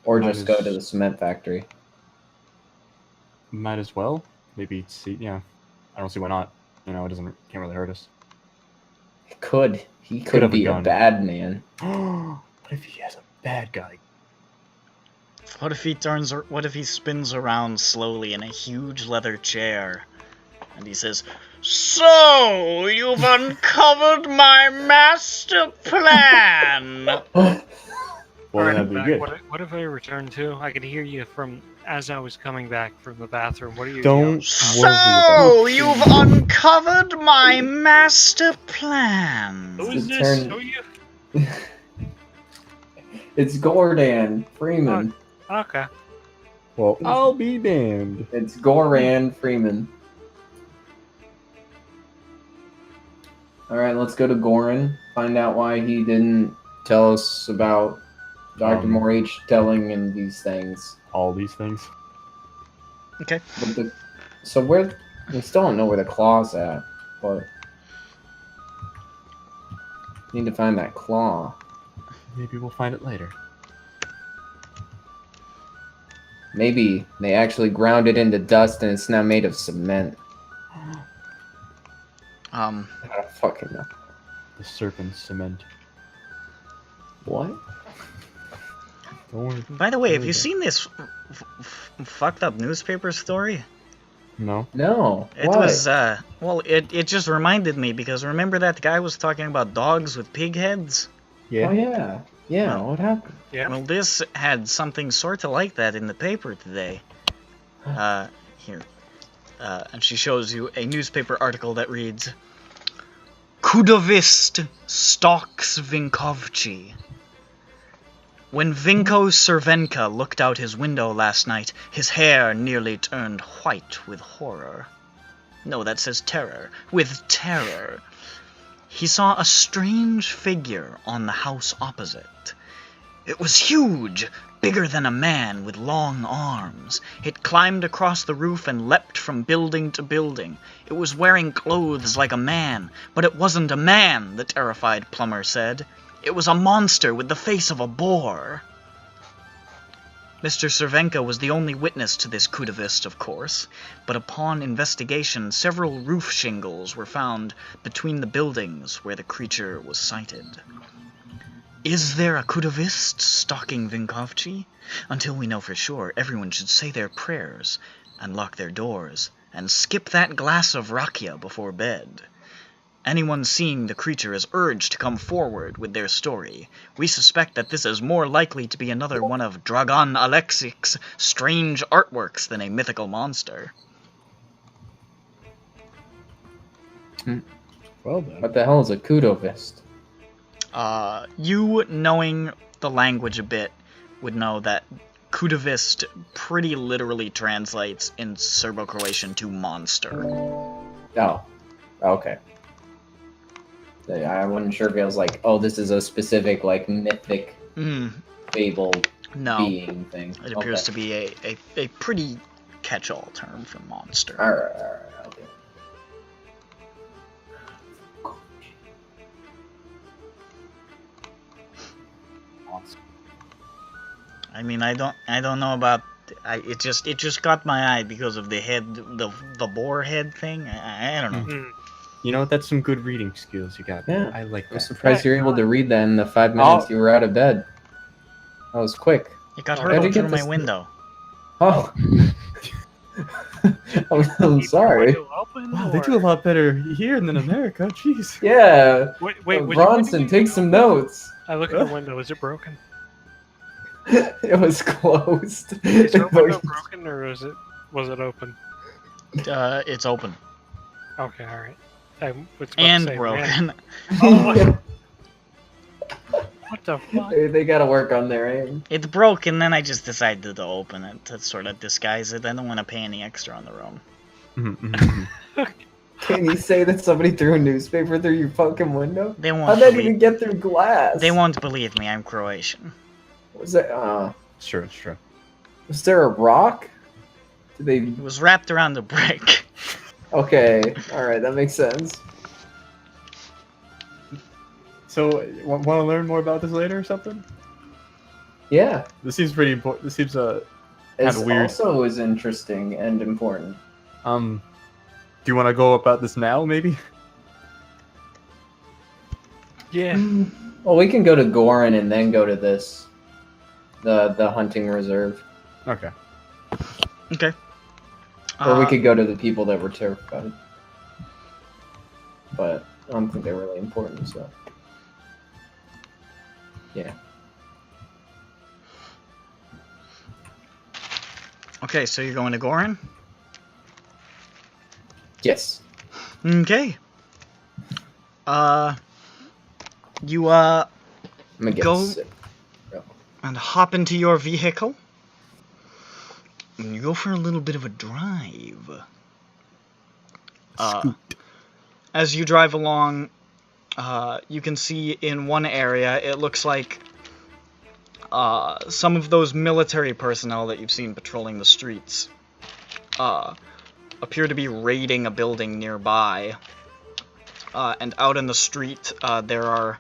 Might just go as- to the cement factory? Might as well. Maybe see. Yeah, I don't see why not. You know, can't really hurt us. He could Could have a be a gun. bad man. What if he has a bad guy? What if he spins around slowly in a huge leather chair, and he says, "So, you've uncovered my master plan!" Well, Alright, that'd I'm be back. good. What if I return to? I could hear you from as I was coming back from the bathroom. What are you Don't yelling? So, you've uncovered my master plan. Who It's is the this? turn- Who are you? It's Gordan Freeman. Okay. Well, I'll be damned. It's Goran Freeman. Alright, let's go to Goran. Find out why he didn't tell us about Dr. Moric telling him these things. All these things. Okay. But we still don't know where the claw's at, but need to find that claw. Maybe we'll find it later. Maybe they actually ground it into dust and it's now made of cement. I don't fucking know. The serpent cement. What? Don't worry. By the way, have you seen this fucked up newspaper story? No. No. It What? was, well, it just reminded me, because remember that guy was talking about dogs with pig heads? Yeah. Oh yeah. Yeah, Well, what happened? Yeah. Well, this had something sort of like that in the paper today. Here. And she shows you a newspaper article that reads, Kudovist stalks Vinkovci. When Vinko Cervenka looked out his window last night, his hair nearly turned white with horror. No, that says terror. With terror. He saw a strange figure on the house opposite. It was huge, bigger than a man with long arms. It climbed across the roof and leapt from building to building. It was wearing clothes like a man, but it wasn't a man, the terrified plumber said. It was a monster with the face of a boar. Mr. Cervenka was the only witness to this coup de vist, of course, but upon investigation, several roof shingles were found between the buildings where the creature was sighted. Is there a coup de vist stalking Vinkovci? Until we know for sure, everyone should say their prayers and lock their doors and skip that glass of rakia before bed. Anyone seeing the creature is urged to come forward with their story. We suspect that this is more likely to be another one of Dragon Alexic's strange artworks than a mythical monster. Well then. What the hell is a kudovist? You, knowing the language a bit, would know that kudovist pretty literally translates in Serbo-Croatian to monster. Oh, okay. I wasn't sure if it was like, oh, this is a specific, like, mythic, fable No, being thing. it appears to be a pretty catch-all term for monster. Alright, okay. I mean, I don't know about. It just caught my eye because of the head, the boar head thing. I don't know. You know, that's some good reading skills you got. Yeah. I like I'm that. surprised you were able to read that in the 5 minutes you were out of bed. That was quick. It got How'd you hurtled get through my this- window. Oh. I'm sorry. Wow, they do a lot better here than America. Jeez. Yeah. Wait, would you- Bronson, take some notes. I look at the window. Is it broken? It was closed. Is your window broken or was it open? It's open Okay, all right. I was about to and say, broken. man. Oh, what the fuck? They gotta work on their aim. It's broken. Then I just decided to open it to sort of disguise it. I don't want to pay any extra on the room. Can you say that somebody threw a newspaper through your fucking window? They won't. How'd that believe, even get through glass? They won't believe me. I'm Croatian. Was that? Sure, it's true. Was there a rock? Did they? It was wrapped around the brick. Okay, all right, that makes sense. So, want to learn more about this later or something? Yeah, This seems pretty important. This seems it's weird. also is interesting and important. Do you want to go about this now, maybe? Yeah. Well, we can go to Gorin and then go to this, the hunting reserve, Okay. Okay. or we could go to the people that were terrified. But I don't think they're really important, so. Yeah. Okay, so you're going to Gorin? Yes. Okay. You I'm gonna get Go- sick. and hop into your vehicle. And you go for a little bit of a drive. As you drive along, you can see in one area, it looks like some of those military personnel that you've seen patrolling the streets appear to be raiding a building nearby. And out in the street, or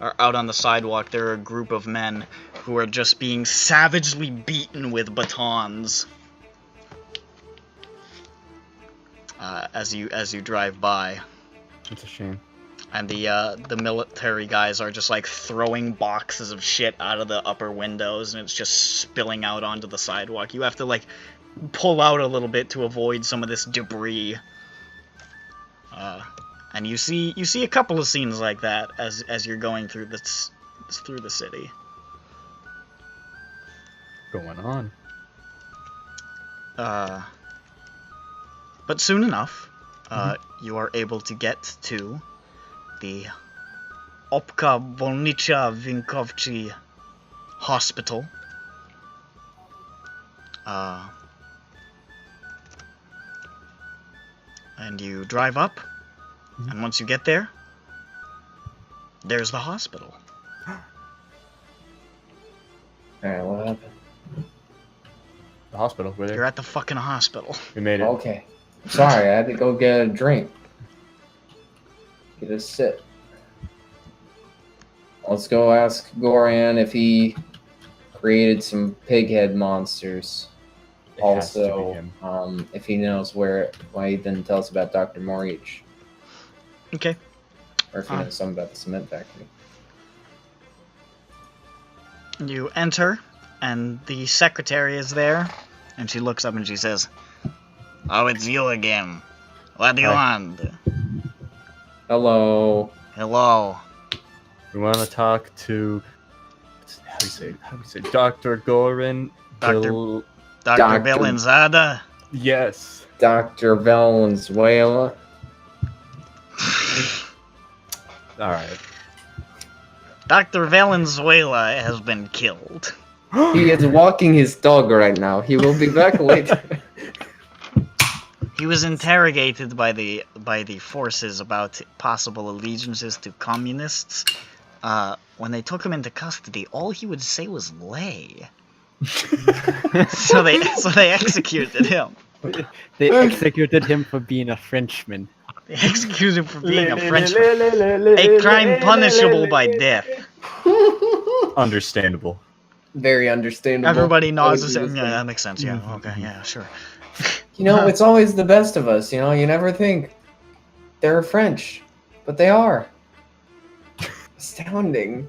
out on the sidewalk, there are a group of men who are just being savagely beaten with batons. As you drive by. It's a shame. And the military guys are just like throwing boxes of shit out of the upper windows, and it's just spilling out onto the sidewalk. You have to like pull out a little bit to avoid some of this debris. And you see a couple of scenes like that as you're going through the city. Going on. But soon enough, you are able to get to the Opka Bolnica Vinkovci hospital. And you drive up, and once you get there, there's the hospital. Alright, what happened? The hospital. We're You're there. at the fucking hospital. We made it. Okay. Sorry, I had to go get a drink. Get a sip. Let's go ask Goran if he created some pighead monsters. It has to be Also, him. if he knows why he didn't tell us about Dr. Moric. Okay. Or if he knows something about the cement factory. You enter, and the secretary is there, and she looks up and she says, "Oh, it's you again. What do you want?" Hello. Hello. We want to talk to. How do you say? Dr. Goran. Dr. Bill... Dr. Dr. Valenzuela. Yes. Dr. Valenzuela. All right. Dr. Valenzuela has been killed. He is walking his dog right now. He will be back later. He was interrogated by the forces about possible allegiances to communists. When they took him into custody, all he would say was "lay." so they executed him. They executed him for being a Frenchman. They executed him for being a Frenchman. A crime punishable by death. Understandable. Very understandable. Everybody nods and Always says, use "Yeah, them. that makes sense. Yeah, okay, yeah, sure." You know, it's always the best of us. You know, you never think they're French, but they are. Astounding.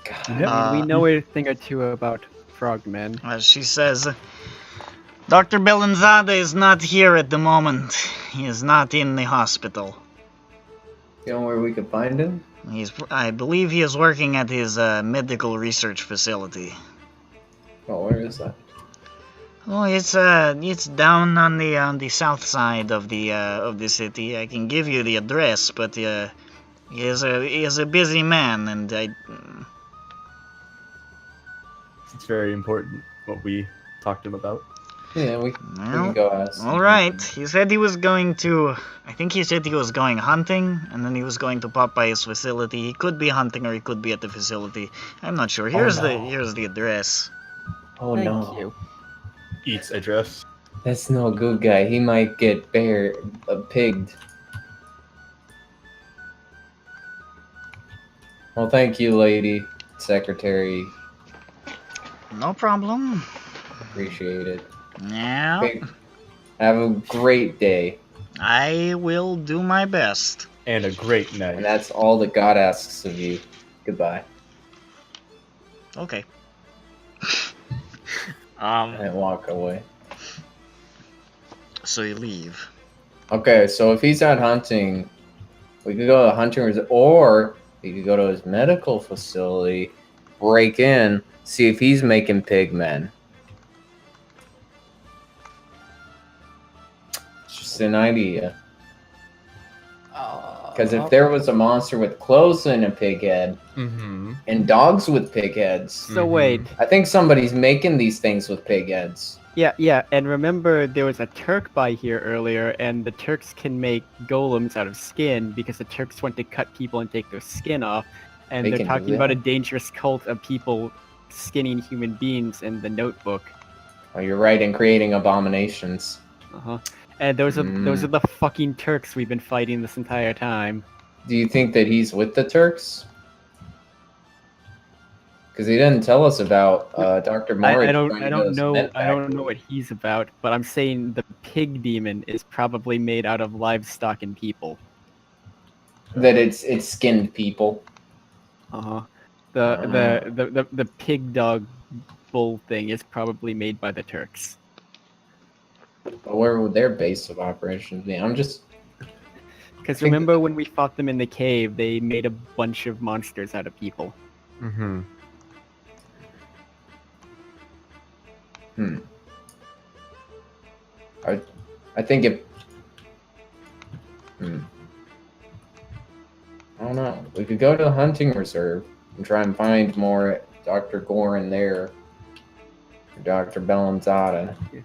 God. I mean, we know a thing or two about frogmen. She says, "Dr. Bellanzada is not here at the moment. He is not in the hospital. You know where we could find him? I believe he is working at his medical research facility. Oh, where is that? Oh, it's down on the south side of the city. I can give you the address, but he is a busy man, and It's very important what we talked to him about. Yeah, we can go ask. All right. He said he was going to. I think he said he was going hunting, and then he was going to pop by his facility. He could be hunting, or he could be at the facility. I'm not sure. Here's the address. Oh Thank no. you. Eats address. That's no good guy. He might get pigged. Well, thank you, lady secretary. No problem. Appreciate it. Yeah. Okay. Have a great day. I will do my best. And a great And night. that's all that God asks of you. Goodbye. Okay. And walk away. So you leave. Okay, so if he's out hunting, we could go to the hunting resort, or we could go to his medical facility, break in, see if he's making pig men. It's just an idea. Because if there was a monster with clothes and a pig head, Mm-hmm. and dogs with pig heads, So wait, I think somebody's making these things with pig heads. yeah, and remember there was a Turk by here earlier, and the Turks can make golems out of skin because the Turks want to cut people and take their skin off, and They they're can do talking about a that. dangerous cult of people skinning human beings in the Notebook. Oh, you're right in creating abominations. And those are the fucking Turks we've been fighting this entire time. Do you think that he's with the Turks? Because he didn't tell us about Dr. Moric. I don't know what he's about, but I'm saying the pig demon is probably made out of livestock and people. That it's skinned people. The pig dog bull thing is probably made by the Turks. But where would their base of operations be? I'm just. Because remember when we fought them in the cave, they made a bunch of monsters out of people. Mm-hmm. I think if. I don't know. We could go to the hunting reserve and try and find more Dr. Gorin there, or Dr. Bellanzada. Yeah.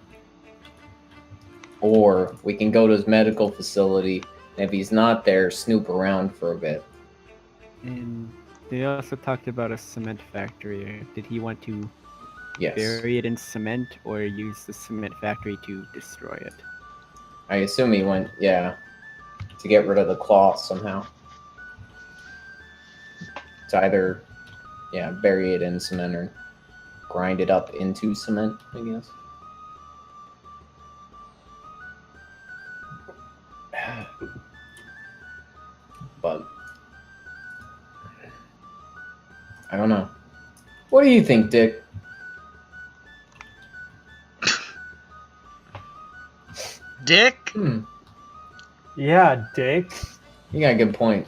Or we can go to his medical facility, and if he's not there, snoop around for a bit. And they also talked about a cement factory. Did he want to Yes. bury it in cement or use the cement factory to destroy it? I assume he went, yeah, to get rid of the cloth somehow. To either, yeah, bury it in cement or grind it up into cement, I guess. But I don't know. What do you think, Dick? Dick? Yeah, Dick. You got a good point.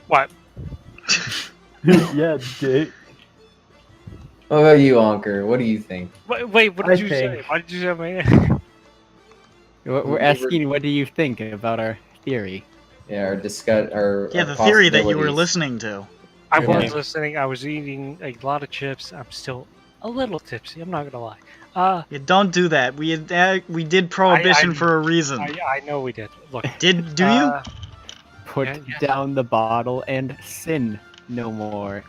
What? Yeah, Dick. What about you, Anker? What do you think? Wait, what I did you say? think- Why did you say my name? We're asking, what do you think about our theory? Yeah, our discuss our Yeah, our the theory that you were possibilities. listening to. I Yeah. was listening. I was eating a lot of chips. I'm still a little tipsy. I'm not gonna lie. Yeah, don't do that. We did prohibition I- for a reason. I know we did. Look, Do you? Put Yeah, yeah. down the bottle and sin no more.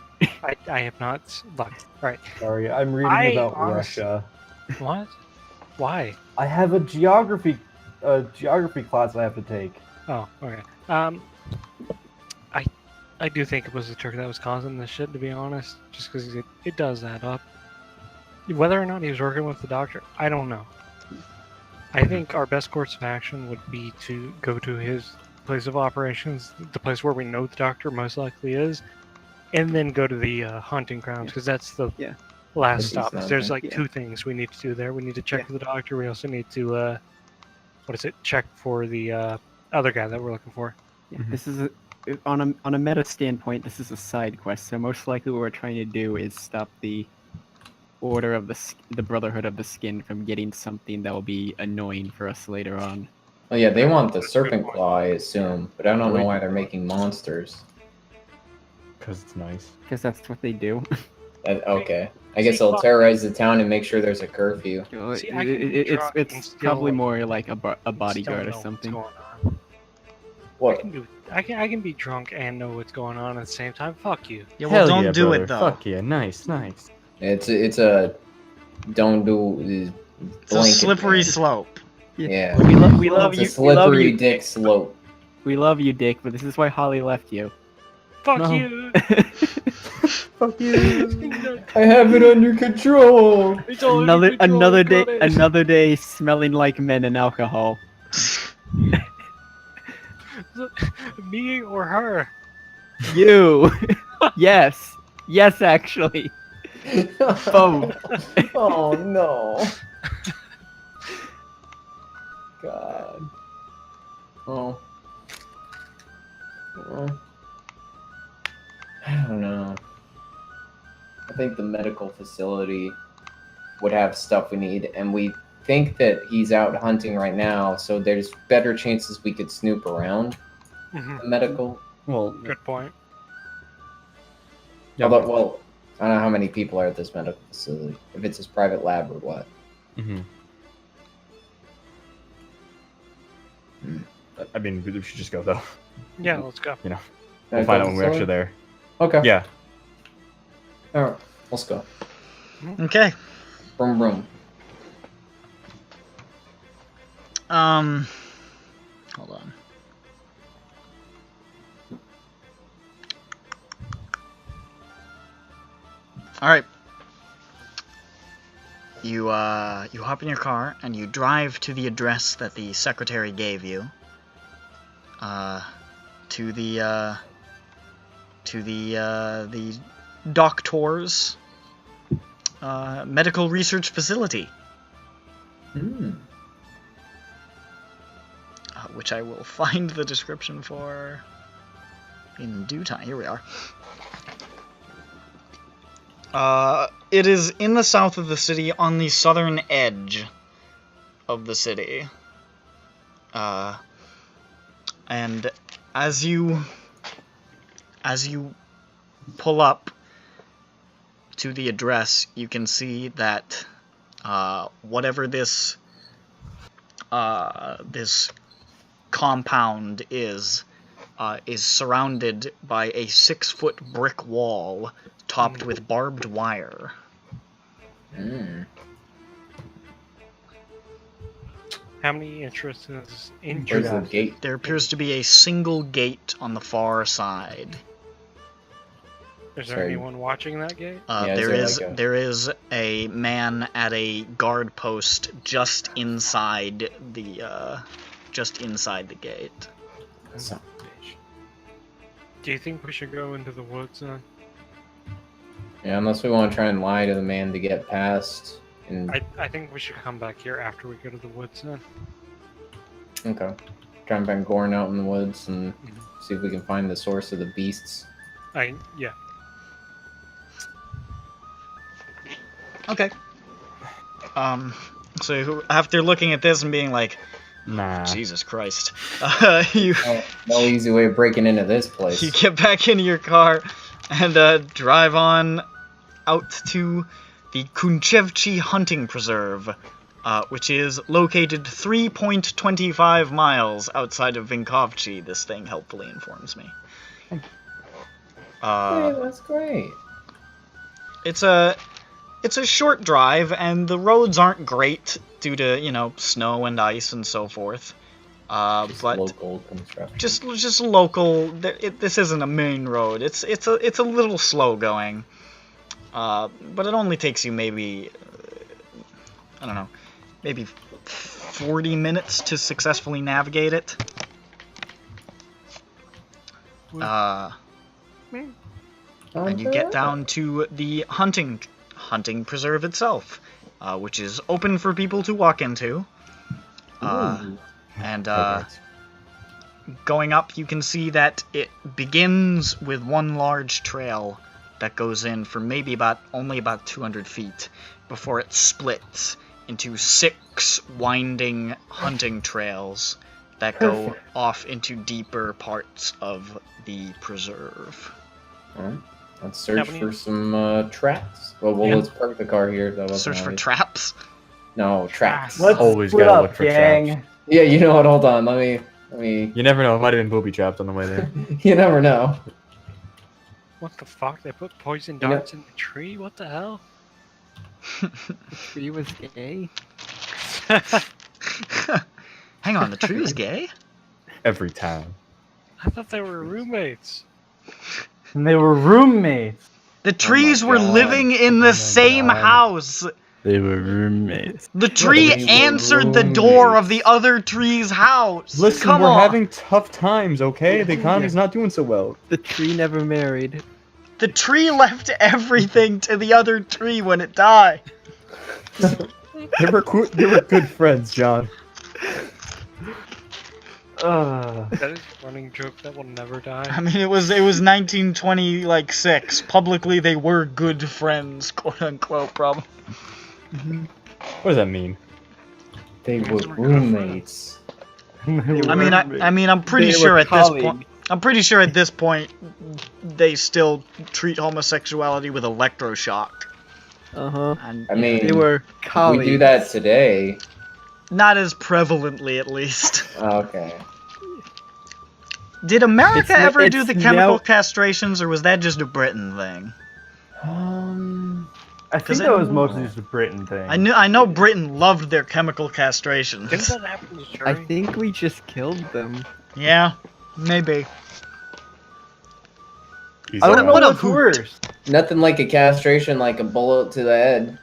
I have not. Look, right. Sorry, I'm reading I about honest- Russia. What? Why? I have a geography class I have to take. Oh, okay. I do think it was the Turk that was causing this shit, to be honest. Just because it does add up. Whether or not he was working with the doctor, I don't know. I think our best course of action would be to go to his place of operations, the place where we know the doctor most likely is, and then go to the hunting grounds, because that's the Yeah. last That's stop. not There's bad. like Yeah. two things we need to do there. We need to check for the doctor. We also need to, check for the other guy that we're looking for. Yeah, Mhm. this is on a meta standpoint. This is a side quest, so most likely what we're trying to do is stop the Order of the Brotherhood of the Skin from getting something that will be annoying for us later on. Oh yeah, they want the That's a good serpent point. claw, I assume, but I don't know why they're making monsters. Because it's nice. Because that's what they do. Okay, I guess they'll terrorize the town and make sure there's a curfew. You know, See, I can be drunk and it's still, probably like, more like a Still bodyguard know or what's something. going on. What? I can be drunk and know what's going on at the same time. Fuck you. Yeah, well, Hell don't yeah, do brother. it though. Fuck yeah, nice. It's a don't do It's a blanket slippery ban. slope. Yeah. We love It's a you. We love slippery you. dick slope. We love you, Dick. But this is why Holly left you. Fuck No. you. Fuck you. I have it under control. It's all under control, another got day, it. another day smelling like men and alcohol. Me or her? You. Yes. Yes, actually. Both. Oh no. God. Oh. Well, I don't know. I think the medical facility would have stuff we need, and we think that he's out hunting right now, so there's better chances we could snoop around Mhm. the medical. Well, Good point. yeah. Although, well, I don't know how many people are at this medical facility. If it's his private lab or what. hmm I mean, we should just go though. Yeah, let's go. We'll Medical find out when we're facility? actually there. Okay. Yeah. Alright, let's go. Okay. Vroom vroom. Hold on. All right. You hop in your car and you drive to the address that the secretary gave you. To the doctor's medical research facility. Which I will find the description for in due time. Here we are. It is in the south of the city, on the southern edge of the city. And as you pull up to the address, you can see that whatever this this compound is surrounded by a 6-foot brick wall topped with barbed wire. Mm. How many entrances? Where's the gate? There appears to be a single gate on the far side. Is there Sorry. anyone watching that gate? Yeah, There is a man at a guard post just inside the gate. Son of a bitch. Do you think we should go into the woods then? Yeah, unless we want to try and lie to the man to get past. And I think we should come back here after we go to the woods then. okay, try and find Gorn out in the woods and see if we can find the source of the beasts. Yeah. Okay. So after looking at this and being like, Nah. Jesus Christ, you No easy way of breaking into this place. you get back into your car and drive on out to the Vinkovci hunting preserve, which is located 3.25 miles outside of Vinkovci. This thing helpfully informs me. Hey, that's great. It's a short drive, and the roads aren't great due to, snow and ice and so forth. Just But local construction. just local. This isn't a main road. It's a little slow going. But it only takes you maybe, I don't know, maybe 40 minutes to successfully navigate it. And you get down to the hunting preserve itself, which is open for people to walk into. And going up, you can see that it begins with one large trail that goes in for maybe only about 200 feet before it splits into 6 winding hunting trails that go off into deeper parts of the preserve. Alright, let's search How many- for some traps. Well, Yeah. let's park the car here. That wasn't Search for obvious. traps. No, traps. Let's Always split gotta up, look for gang. traps. Yeah, you know what? Hold on. Let me. You never know. It might have been booby trapped on the way there. You never know. What the fuck? They put poison You know- darts in the tree? What the hell? The tree was gay. Hang on, the tree was gay? Every time. I thought they were roommates. And they were roommates. The trees were God. living in the same God. house. They were roommates. The tree they were answered the door of the other tree's house. Listen, Come we're on. having tough times, okay? The economy's not doing so well. The tree never married. The tree left everything to the other tree when it died. They were good friends, John. That is a running joke that will never die. I mean, it was 1926. Publicly, they were good friends, quote unquote. Probably. What does that mean? They were roommates. I mean, I'm pretty They sure were at this point. colleagues. I'm pretty sure at this point, they still treat homosexuality with electroshock. Uh-huh. And I mean, They were we colleagues. do that today. not as prevalently, at least. Okay. Did America It's n- ever do it's the chemical now- castrations, or was that just a Britain thing? I 'Cause think that was mostly just a Britain thing. I know Britain loved their chemical castrations. Didn't that happen to I Shuri? think we just killed them. Yeah, maybe. I don't know What a what's hoot. worse. Nothing like a castration, like a bullet to the head.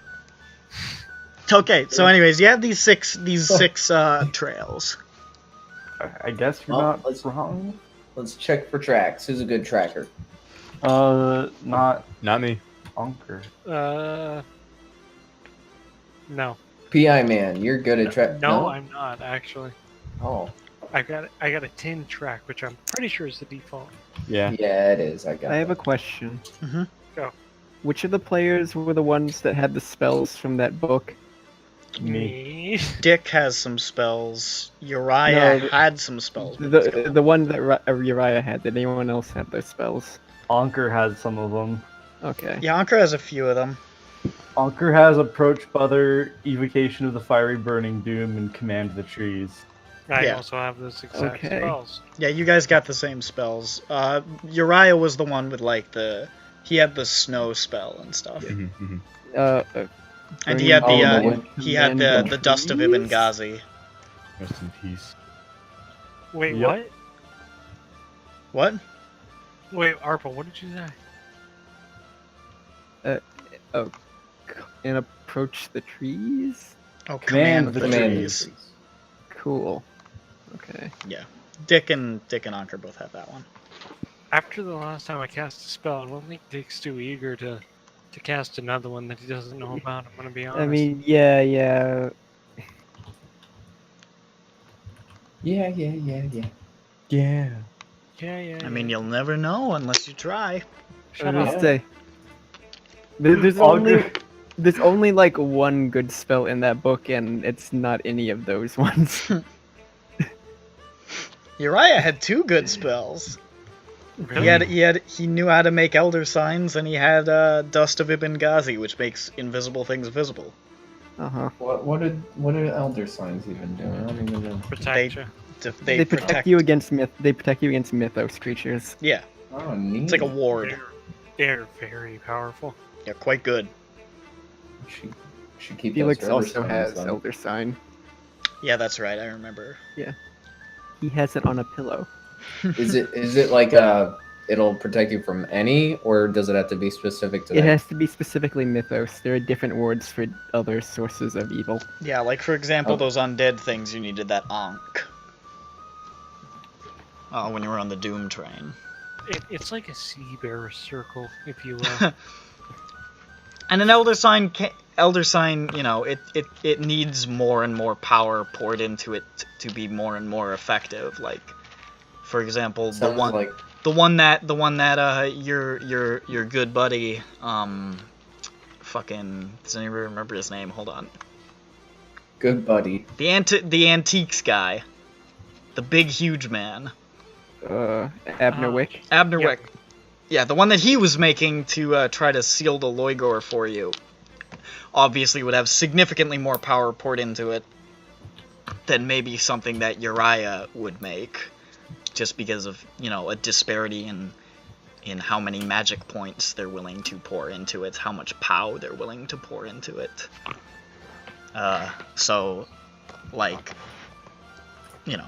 Okay, so anyways, you have these six trails. I guess you're Well, not let's- wrong. Let's check for tracks. Who's a good tracker? Not Not me. Bunker. No. PI man, you're good at track. No, I'm not actually. Oh, I got a tin track, which I'm pretty sure is the default. Yeah. yeah, it is. I got. I have it. a question. Mhm. Go. Which of the players were the ones that had the spells from that book? Me. Dick has some spells. Uriah No, had some spells. The one that Uriah had. Did anyone else have those spells? Anker has some of them. Okay. Yeah, Anker has a few of them. Anker has Approach Brother, Evocation of the Fiery Burning Doom, and Command the Trees. I Yeah. also have those exact Okay. spells. Yeah, you guys got the same spells. Uriah was the one with like he had the snow spell and stuff, Mhm, mhm. and he had Oh, he had the dust of Ibn Ghazi. Rest in peace. Wait, Yep. what? What? Wait, Arpa, what did you say? And approach the trees. Oh, Command command the the Command trees. Cool. Okay. Yeah, Dick and Anker both have that one. After the last time I cast a spell, I don't think Dick's too eager to cast another one that he doesn't know about. I'm gonna be honest. I mean, yeah. Yeah. Yeah. yeah. I mean, you'll never know unless you try. Shut I was up. gonna say, there's only like one good spell in that book, and it's not any of those ones. Uriah had two good spells. Really? He knew how to make elder signs, and he had Dust of Ibn Ghazi, which makes invisible things visible. What did elder signs even do? I don't even know. Protect you. They protect you against They protect you against mythos creatures. Yeah, Oh, neat. it's like a ward. They're very powerful. Yeah, quite good. Should keep Felix those elder also signs, has then. Elder Sign. Yeah, that's right. I remember. He has it on a pillow. Is it like it'll protect you from any, or does it have to be specific to It that? has to be specifically mythos. There are different words for other sources of evil. Yeah, like for example, Oh. those undead things, you needed that Ankh. Oh, when you were on the Doom train. It's like a sea bear circle, if you will. And an elder sign, you know, it needs more and more power poured into it to be more and more effective. Like, for example, Sounds like the one that your good buddy, fucking, does anybody remember his name? Hold on. good buddy. The antiques guy, the big huge man, Abner Wick. Abner Yep. Wick. Yeah, the one that he was making to try to seal the Loigor for you, obviously would have significantly more power poured into it than maybe something that Uriah would make, just because of, you know, a disparity in how many magic points they're willing to pour into it, how much pow they're willing to pour into it. So, like, you know,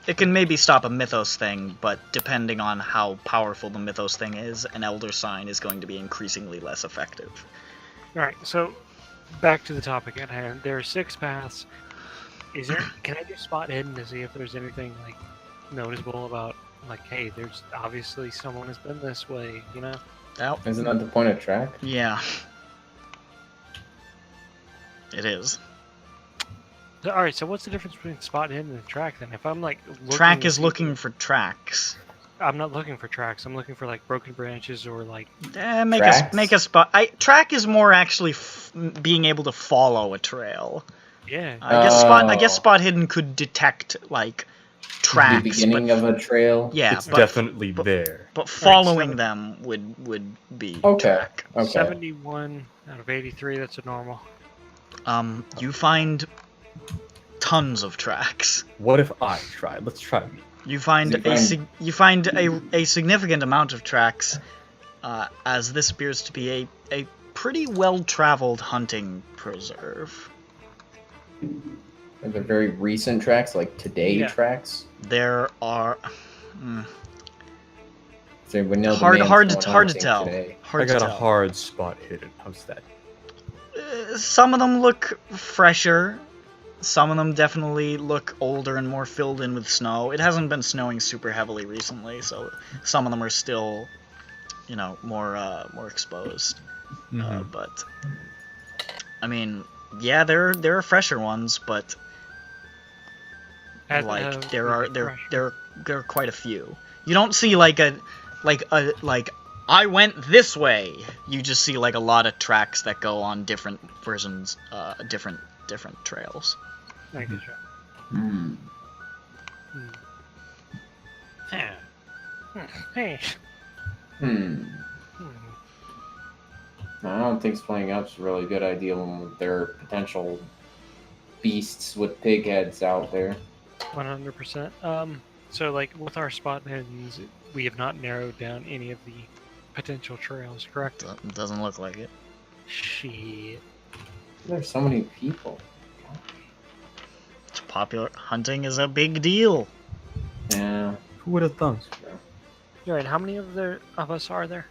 it can maybe stop a mythos thing, but depending on how powerful the mythos thing is, an elder sign is going to be increasingly less effective. Alright, so back to the topic at hand. There are 6 paths. Can I do spot hidden to see if there's anything like noticeable about, like, hey, there's obviously someone has been this way, you know? Oh, Isn't that the point of track? yeah. It is. Alright, so what's the difference between spot hidden and track then? If I'm like Track is looking for tracks. I'm not looking for tracks. I'm looking for like broken branches or like Make a spot. Track is more actually being able to follow a trail. yeah. I guess spot hidden could detect like tracks. The beginning but, of a trail. yeah, It's but, definitely there. but following seven. them would be Okay. track. Okay. 71 out of 83. That's a normal. You find tons of tracks. What if I try? Let's try me. You find a significant amount of tracks, as this appears to be a pretty well-traveled hunting preserve. Are there very recent tracks, like today Yeah. tracks? There are So we know the hard man's to going hunting tell. today. I Hard to got a tell. hard spot hidden. How's that? Some of them look fresher. Some of them definitely look older and more filled in with snow. It hasn't been snowing super heavily recently, so some of them are still, you know, more exposed. But I mean, yeah, there are fresher ones, but like there are quite a few. You don't see like I went this way. You just see like a lot of tracks that go on different versions, different trails. Thank you, Joe. Hmm. Yeah. Hey. Hmm. I don't think splitting up's a really good idea when there are potential beasts with pig heads out there. 100%. So like with our spot hidden, we have not narrowed down any of the potential trails, correct? Doesn't look like it. Shit. There's so many people. It's popular. Hunting is a big deal. Yeah. Who would have thunk? You're right. How many of us are there?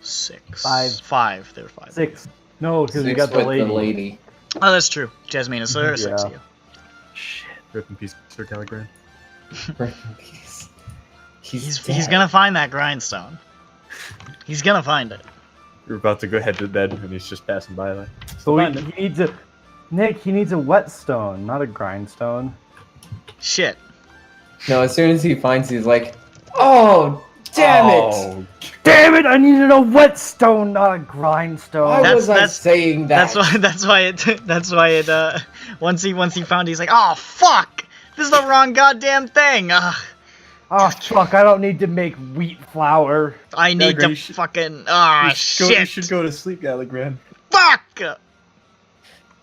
6. Five. 5. There were 5. 6. No, because we Six got the with lady. Oh, that's true. Jasmina, so there are 6 of Yeah. you. Shit. Rip in peace, Sir Telegram. He's gonna find that grindstone. He's gonna find it. You're about to go head to bed, and he's just passing by. Like, So find he needs a... Nick, he needs a whetstone, not a grindstone. Shit. No, as soon as he finds, he's like, "Oh, damn it! Damn it! I needed a whetstone, not a grindstone. Why was I that's- saying that?" That's why it once he found it, he's like, oh fuck! This is the wrong goddamn thing! Oh fuck! I don't need to make wheat flour. I need Granny, to you should- fucking you shit! should go to sleep, Gallagran. Fuck!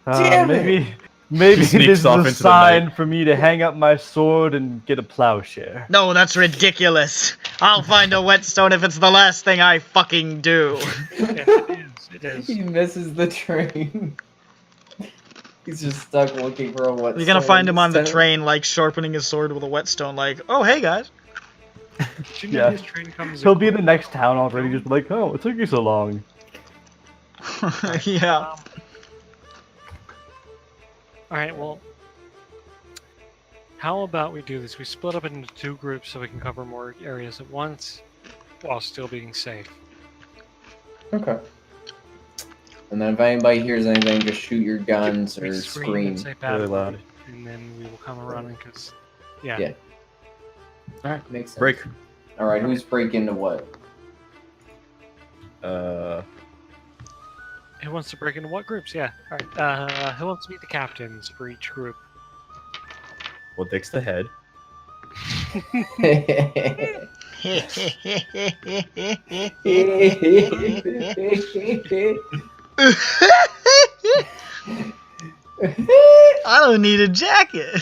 Damn it. Maybe He sneaks this is off a into the sign night. for me to hang up my sword and get a plowshare. No, that's ridiculous. I'll find a whetstone if it's the last thing I fucking do. Yeah, it is. It is. He misses the train. He's just stuck looking for a whetstone. You're gonna find him on the instead. train, like sharpening his sword with a whetstone, like, oh hey guys. Did you know Yeah. this train comes He'll be in the next town already, just like, oh, what took you so long? Yeah. Alright, well, how about we do this? We split up into 2 groups so we can cover more areas at once while still being safe. Okay. And then if anybody hears anything, just shoot your guns We or scream scream. and say Really bad loud. words, and then we will come running because, yeah. Yeah. Alright, makes sense. Break. Alright, who's break into what? Who wants to break into what groups? Yeah. Alright. Who wants to be the captains for each group? Well, Dick's the head. I don't need a jacket.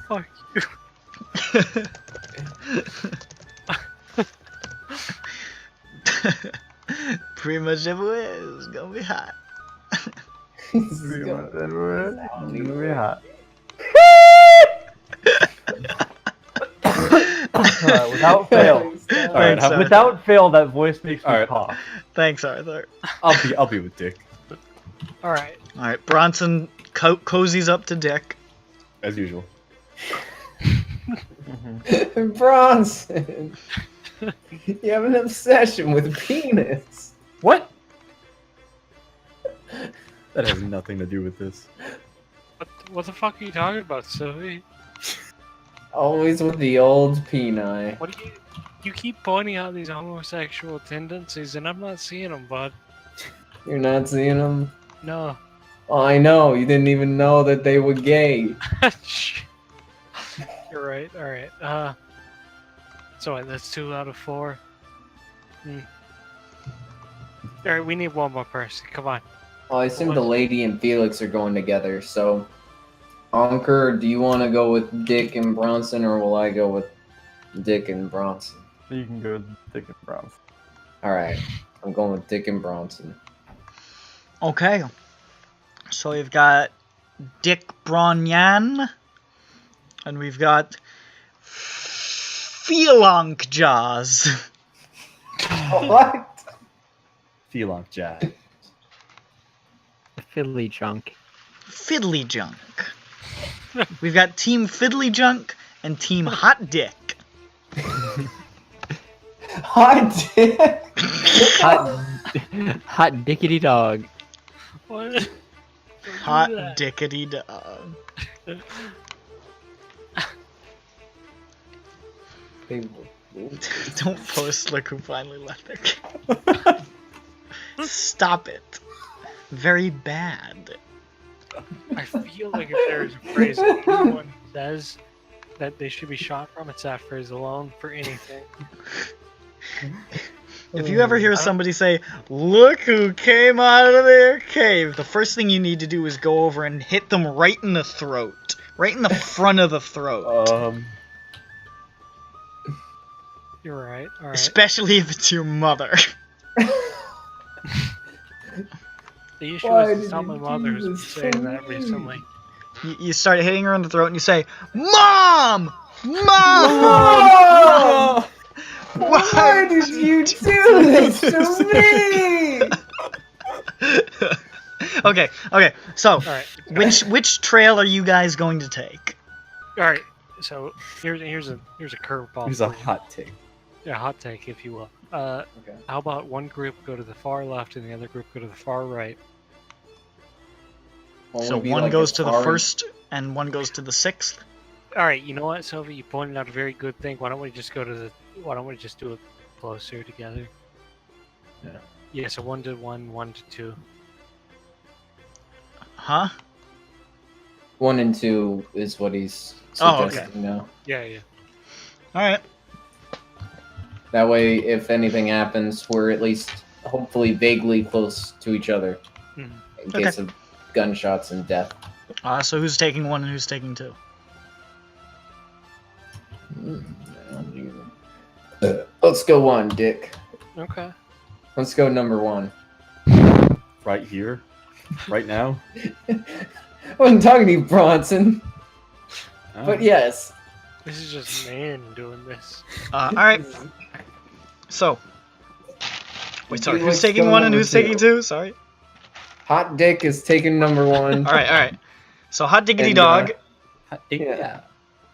Fuck you. Pretty much everywhere is gonna be hot. Very hot. Without fail. Alright, how- Without fail, that voice makes me Alright. cough. Thanks, Arthur. I'll be with Dick Alright. Alright, Bronson cozies up to Dick. as usual. Bronson! You have an obsession with penis. What? That has nothing to do with this. What the fuck are you talking about, Sylvie? Always with the old peni. What do you keep pointing out these homosexual tendencies, and I'm not seeing them, bud. You're not seeing them? No. Oh, I know. You didn't even know that they were gay. You're right. All right. So wait, that's 2 out of 4. All right, we need one more person. Come on. Well, I assume the lady and Felix are going together, so... Ankur, do you want to go with Dick and Bronson, or will I go with Dick and Bronson? You can go with Dick and Bronson. Alright, I'm going with Dick and Bronson. Okay. So we've got Dick Bronyan, and we've got Feelonk Jaws. What? Felonk Jack. Fiddly junk. Fiddly Junk. We've got Team Fiddly Junk and Team Hot Dick. Hot Dick? Hot dickety dog. What? Don't Hot do that. Dickety Dog. Don't post look who finally left their Stop it. Very bad. I feel like if there's a phrase that anyone says that they should be shot from. It's that phrase alone for anything. If you ever hear somebody say, "Look who came out of their cave," the first thing you need to do is go over and hit them right in the throat. Right in the front of the throat. You're right. All right. Especially if it's your mother. The issue Why is did it's not you my mother do who's been this to saying that me? recently. You start hitting her in the throat and you say, "Mom! Mom! Mom! Why did you do this to me? Okay, so, All right. which trail are you guys going to take? All right. So here's a curveball. Here's a for you. hot take. Yeah, hot take, if you will. Okay. How about one group go to the far left and the other group go to the far right? So one goes to the first and one goes to the sixth? All right. You know what, Sophie? You pointed out a very good thing. Why don't we just do it closer together? Yeah. Yeah. So 1 to 1, 1 to 2. Huh? 1 and 2 is what he's Oh, okay. suggesting now. Yeah. Alright. That way, if anything happens, we're at least hopefully vaguely close to each other Mhm. in case of gunshots and death. So who's taking 1 and who's taking 2? Let's go 1, Dick. Okay. Let's go number 1. Right here, right now. I wasn't talking to you, Bronson. Oh. But yes. This is just man doing this. Alright. So. Wait, sorry, who's Let's taking go 1 and number who's 2. taking 2? Sorry. Hot Dick is taking number 1. Alright. So Hot Diggity And, Dog Yeah.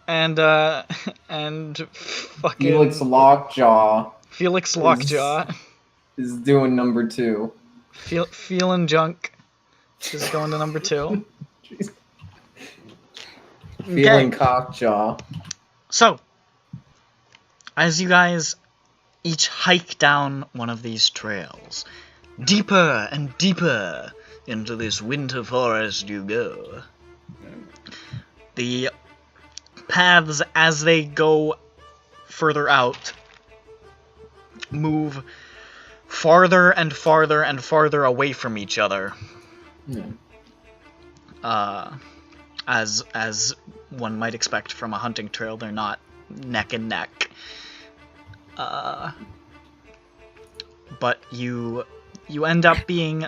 and fucking Felix Lockjaw Felix Lockjaw. is doing number 2. Feeling Junk is going to number 2. Feeling Cockjaw. So, as you guys each hike down one of these trails, deeper and deeper into this winter forest you go. The paths, as they go further out, move farther and farther and farther away from each other. As one might expect from a hunting trail, they're not neck and neck. But you end up being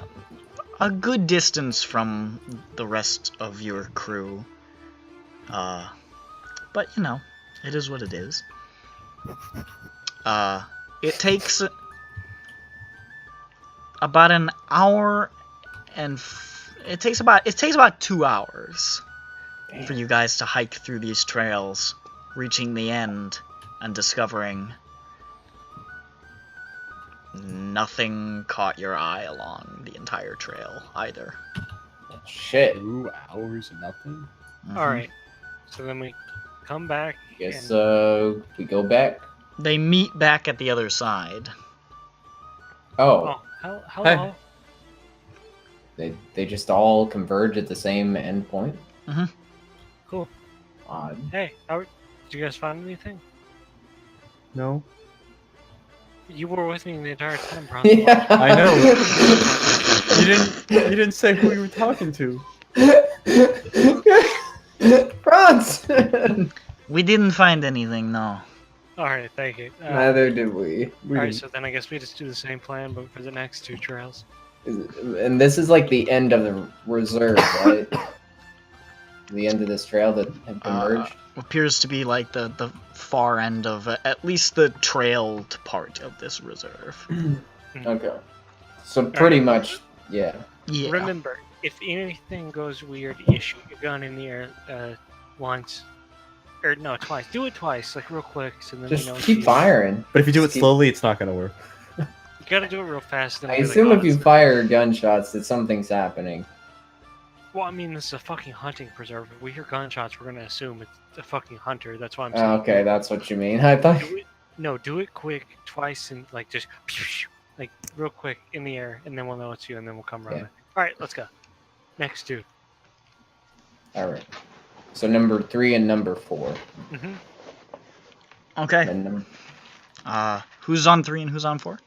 a good distance from the rest of your crew. But you know, it is what it is. It takes about an hour and it takes about 2 hours for you guys to hike through these trails, reaching the end and discovering nothing caught your eye along the entire trail either. Shit. 2 hours and nothing. All right. So then we come back. Guess and- we go back. They meet back at the other side. Oh, Hello. they just all converge at the same end point. Cool. Odd. Hey, did you guys find anything? No. You were with me the entire time, Bronson. Yeah. I know. You didn't say who you were talking to. Bronson. We didn't find anything, no. All right, thank you. Neither did we. All right, so then I guess we just do the same plan, but for the next 2 trails. And this is like the end of the reserve, right? The end of this trail that had converged. Appears to be like the far end of at least the trailed part of this reserve. Okay. So pretty much, yeah. Yeah. Remember, if anything goes weird, you shoot your gun in the air once. Or no, twice. Do it twice, like real quick, so then Just we know keep firing. But if you do it Keep- slowly, it's not gonna work. You gotta do it real fast. Then I we're assume like, if you fire gunshots that something's happening. Well, I mean, this is a fucking hunting preserve. If we hear gunshots, we're gonna assume it's a fucking hunter. That's why I'm saying. Okay, that's what you mean. I thought. Do it quick, twice, and like just like real quick in the air, and then we'll know it's you, and then we'll come running. Yeah. All right, let's go. Next dude. All right. So number 3 and number 4. Mm-hmm. Okay. And Who's on 3 and who's on 4?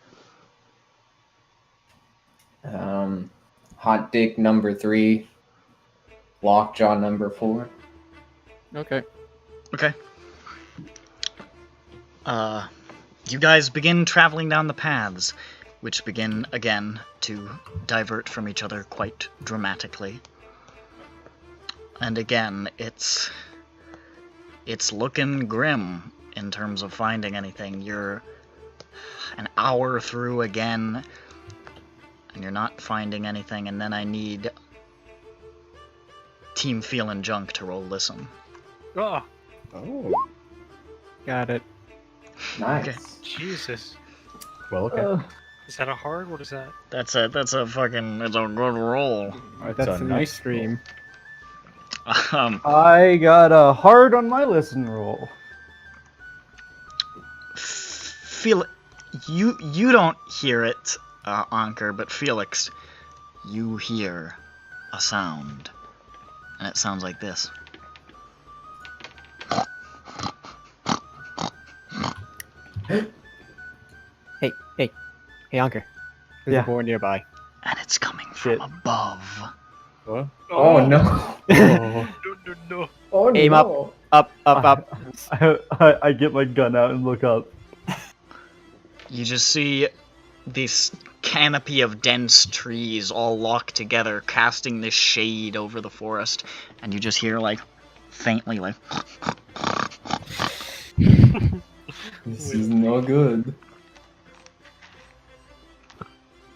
Hot Dick number 3, Lockjaw number 4. Okay. Okay. You guys begin traveling down the paths, which begin again to divert from each other quite dramatically. And again, it's looking grim in terms of finding anything. You're an hour through again, and you're not finding anything, and then I need Team Feelin' Junk to roll Listen. Oh, Oh. Got it. Nice. Okay. Jesus. Well, okay. Is that a hard? What is that? That's a fucking, it's a good roll. That's a an nice extreme. I got a hard on my listen roll. Feel you don't hear it, Anker, but Felix, you hear a sound, and it sounds like this. Hey, Anker. There's Yeah. a boar nearby. And it's coming Shit. from above. What? Oh, no. Oh. No. Oh, Aim no. Up. I get my gun out and look up. You just see this canopy of dense trees all locked together, casting this shade over the forest, and you just hear, like, faintly, like... This is no good.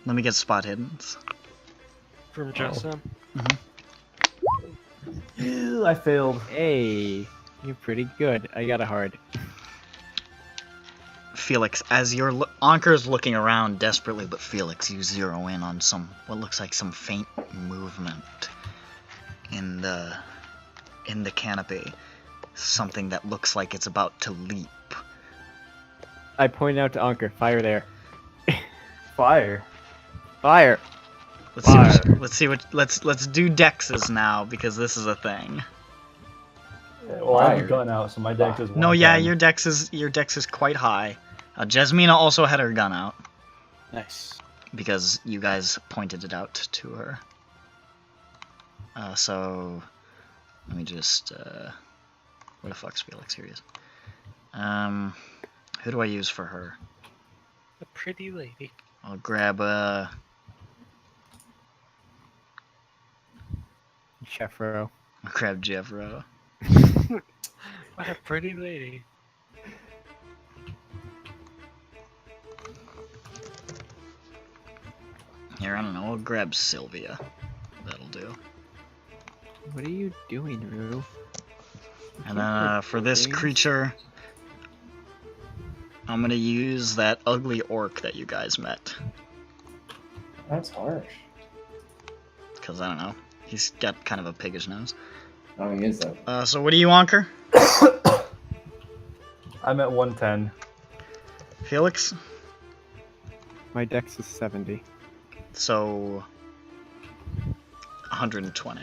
Let me get spot hiddens. From just them. Ew, I failed. Hey, you're pretty good. I got a hard. Felix, as your Anker's looking around desperately, but Felix, you zero in on what looks like some faint movement in the canopy. Something that looks like it's about to leap. I pointed out to Anker. Fire there. Fire. Fire. Let's do dexes now, because this is a thing. Well, I have a gun out, so my deck is 1. No, yeah, your dex is quite high. Jasmina also had her gun out Nice. because you guys pointed it out to her. So let me just where the fuck's Felix? Here he is. Who do I use for her? A pretty lady. I'll grab Chefro. Jeffro. What a pretty lady. Here, I don't know. I'll grab Sylvia. That'll do. What are you doing, Rue? And then for this creature, I'm gonna use that ugly orc that you guys met. That's harsh. Because I don't know. He's got kind of a piggish nose. Oh, he is that. So what do you, Anker? I'm at 110. Felix? My dex is 70. So 120.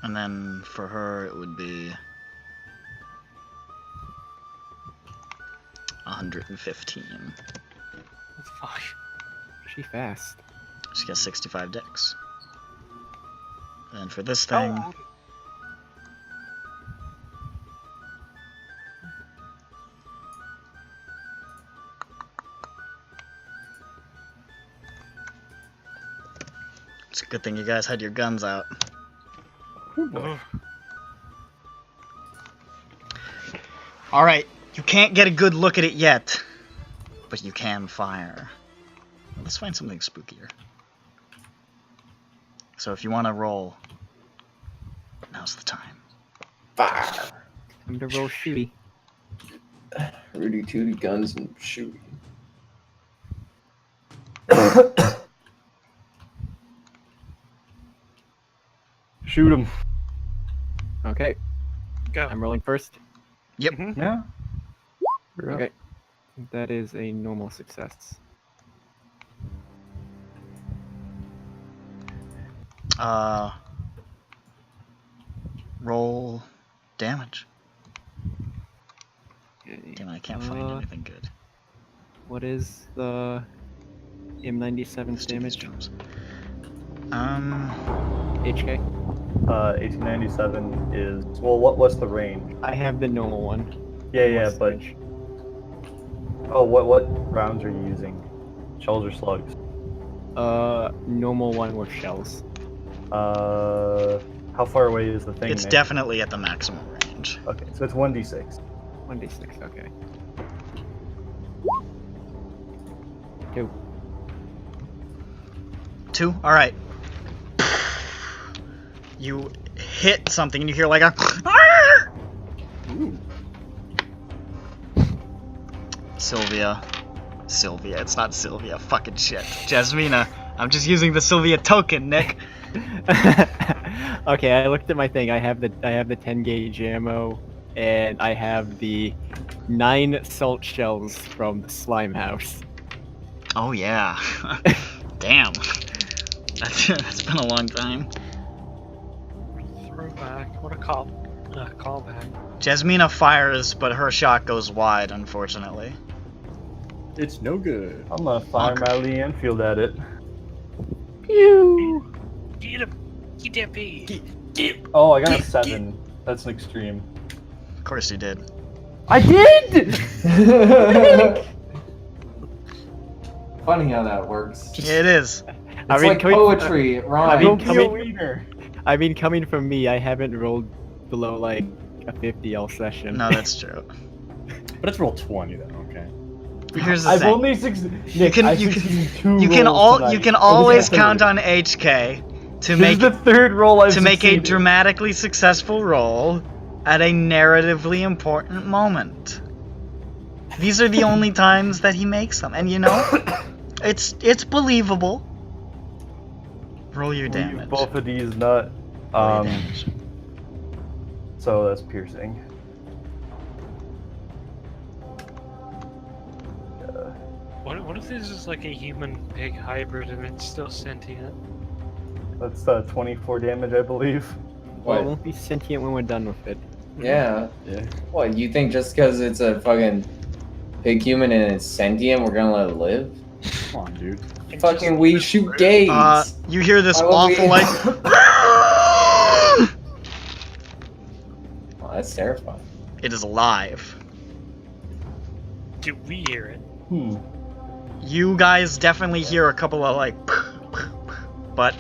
And then for her it would be 115. What the fuck? She fast. She got 65 dex. And for this thing, Oh, it's a good thing you guys had your guns out. oh. Alright, you can't get a good look at it yet, but you can fire. Let's find something spookier. So if you want to roll, now's the time. Fire! Time to roll shooty. Rudy Tooty guns and shoot. Shoot him. Okay, Go. I'm rolling first. Yep. Mhm. Yeah. Okay. That is a normal success. Roll damage. Okay. Damn it, I can't find anything good. What is the M97's Stupid damage? storms. HK? 1897 is well. What's the range? I have the normal one. Yeah, What's the but range? oh, what rounds are you using? Shells or slugs? Normal one with shells. How far away is the thing? It's Nick? definitely at the maximum range. Okay, so it's 1d6. 1d6, okay. 2. 2? Alright. You hit something and you hear like a Ooh. Sylvia, it's not Sylvia, fucking shit. Jasmina, I'm just using the Sylvia token, Nick. Okay, I looked at my thing. I have the 10 gauge ammo, and I have the 9 salt shells from the slime house. Oh yeah. Damn. That's been a long time. Throwback. What a callback. Jasmina fires, but her shot goes wide, unfortunately. It's no good. I'm gonna fire my Lee Enfield at it. Pew! Get him! Get that pig! Oh, I got a 7. That's an extreme. Of course you did. I did! Funny how that works. Yeah, it is. It's like poetry, it rhymes. mean, Don't be a wiener. I mean, coming from me, I haven't rolled below like a 50 all session. No, that's true. But it's roll 20 then, okay? Here's the I've thing. only Nick, I've succeeded 2 You can rolls you tonight. can This always is the count third. on HK to This make is the 3rd roll I've to make a succeeded. dramatically successful roll at a narratively important moment. These are the only times that he makes them, and you know, it's believable. Roll your We'll use damage. both of these nut. Roll your damage. So that's piercing. What if this is like a human pig hybrid and it's still sentient? That's 24 damage, I believe. Well, it What? won't be sentient when we're done with it. Yeah. Yeah. What, you think just because it's a fucking pig human and it's sentient, we're gonna let it live? Come on, dude. And Fucking just- we shoot gays! You hear this Why would we- awful like. Oh, that's terrifying. It is alive. Do we hear it? You guys definitely hear a couple of like, but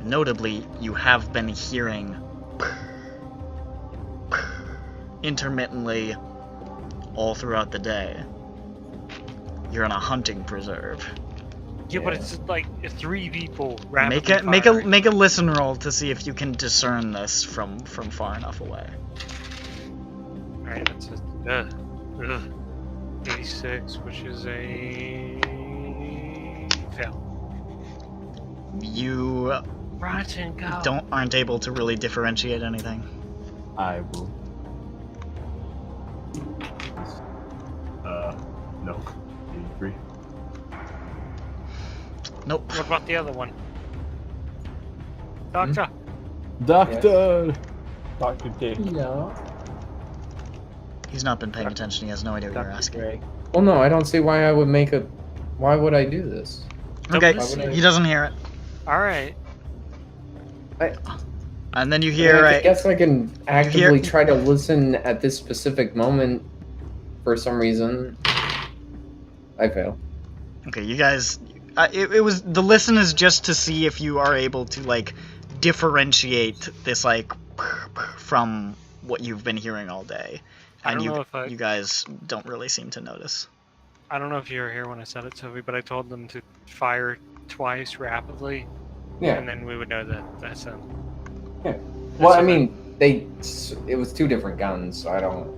notably, you have been hearing intermittently all throughout the day. You're in a hunting preserve. Yeah, but it's like 3 people rapidly Make a listen roll to see if you can discern this from far enough away. Alright, that's a 86, which is a fail. You Rotten go. aren't able to really differentiate anything. I will. No. 83. Nope. What about the other one? Doctor. Doctor! Dr. Dick. Yeah. He's not been paying attention. He has no idea what you're Dr. asking. Gray. Well, no, I don't see why I would make a. Why would I do this? Okay, Why would he doesn't hear it. Alright. And then you I hear mean, I guess I can actively hear- try to listen at this specific moment for some reason. I fail. Okay, you guys. It was the listen is just to see if you are able to like differentiate this like from what you've been hearing all day, I and don't know if you guys don't really seem to notice. I don't know if you were here when I said it, Sophie, but I told them to fire twice rapidly, Yeah. and then we would know that that's them. Well, I So mean, it was 2 different guns, so I don't.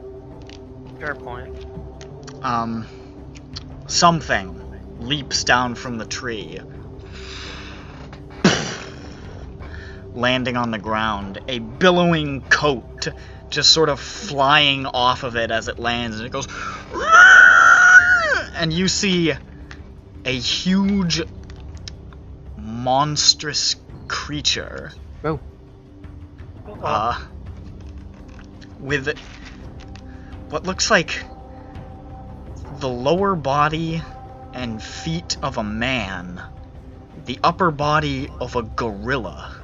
Fair point. Something leaps down from the tree, landing on the ground, a billowing coat just sort of flying off of it as it lands, and it goes, and you see a huge, monstrous creature Oh. with what looks like the lower body and feet of a man, the upper body of a gorilla,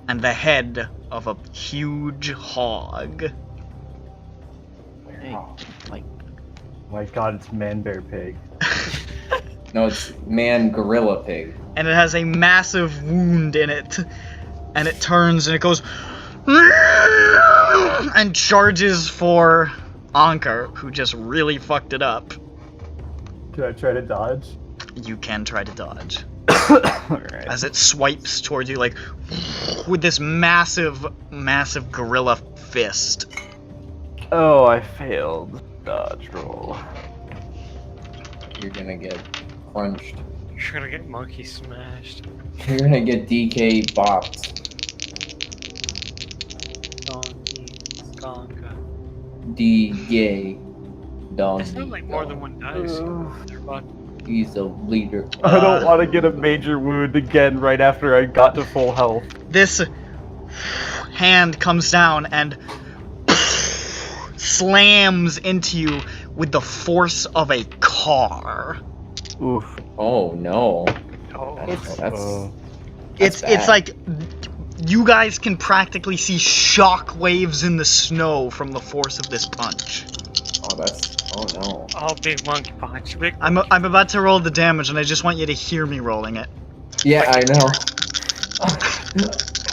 and the head of a huge hog. Hey, like, My god, it's man bear pig. No, it's man gorilla pig. And it has a massive wound in it. And it turns and it goes and charges for Anker, who just really fucked it up. Can I try to dodge? You can try to dodge. Alright. As it swipes towards you, like, with this massive, massive gorilla fist. Oh, I failed. Dodge roll. You're gonna get crunched. You're gonna get monkey smashed. You're gonna get DK bopped. Donkey, skonka. D-gay. Dog. It's not like more than one dice. They're about- He's a leader. I don't want to get a major wound again right after I got to full health. This hand comes down and slams into you with the force of a car. Oof. Oh no. Oh, That's It's bad. like you guys can practically see shock waves in the snow from the force of this punch. oh no. oh, big monkey punch. Big I'm about to roll the damage, and I just want you to hear me rolling it. Yeah, I know.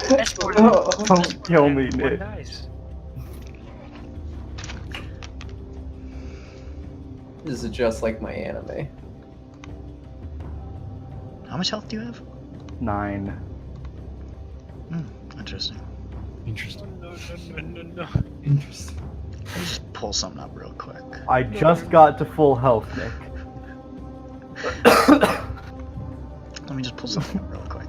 That's more Don't kill me, one Nick. dice. This is just like my anime. How much health do you have? 9. Interesting. Interesting. No. Interesting. Let me just pull something up real quick. I just got to full health, Nick. Let me just pull something up real quick.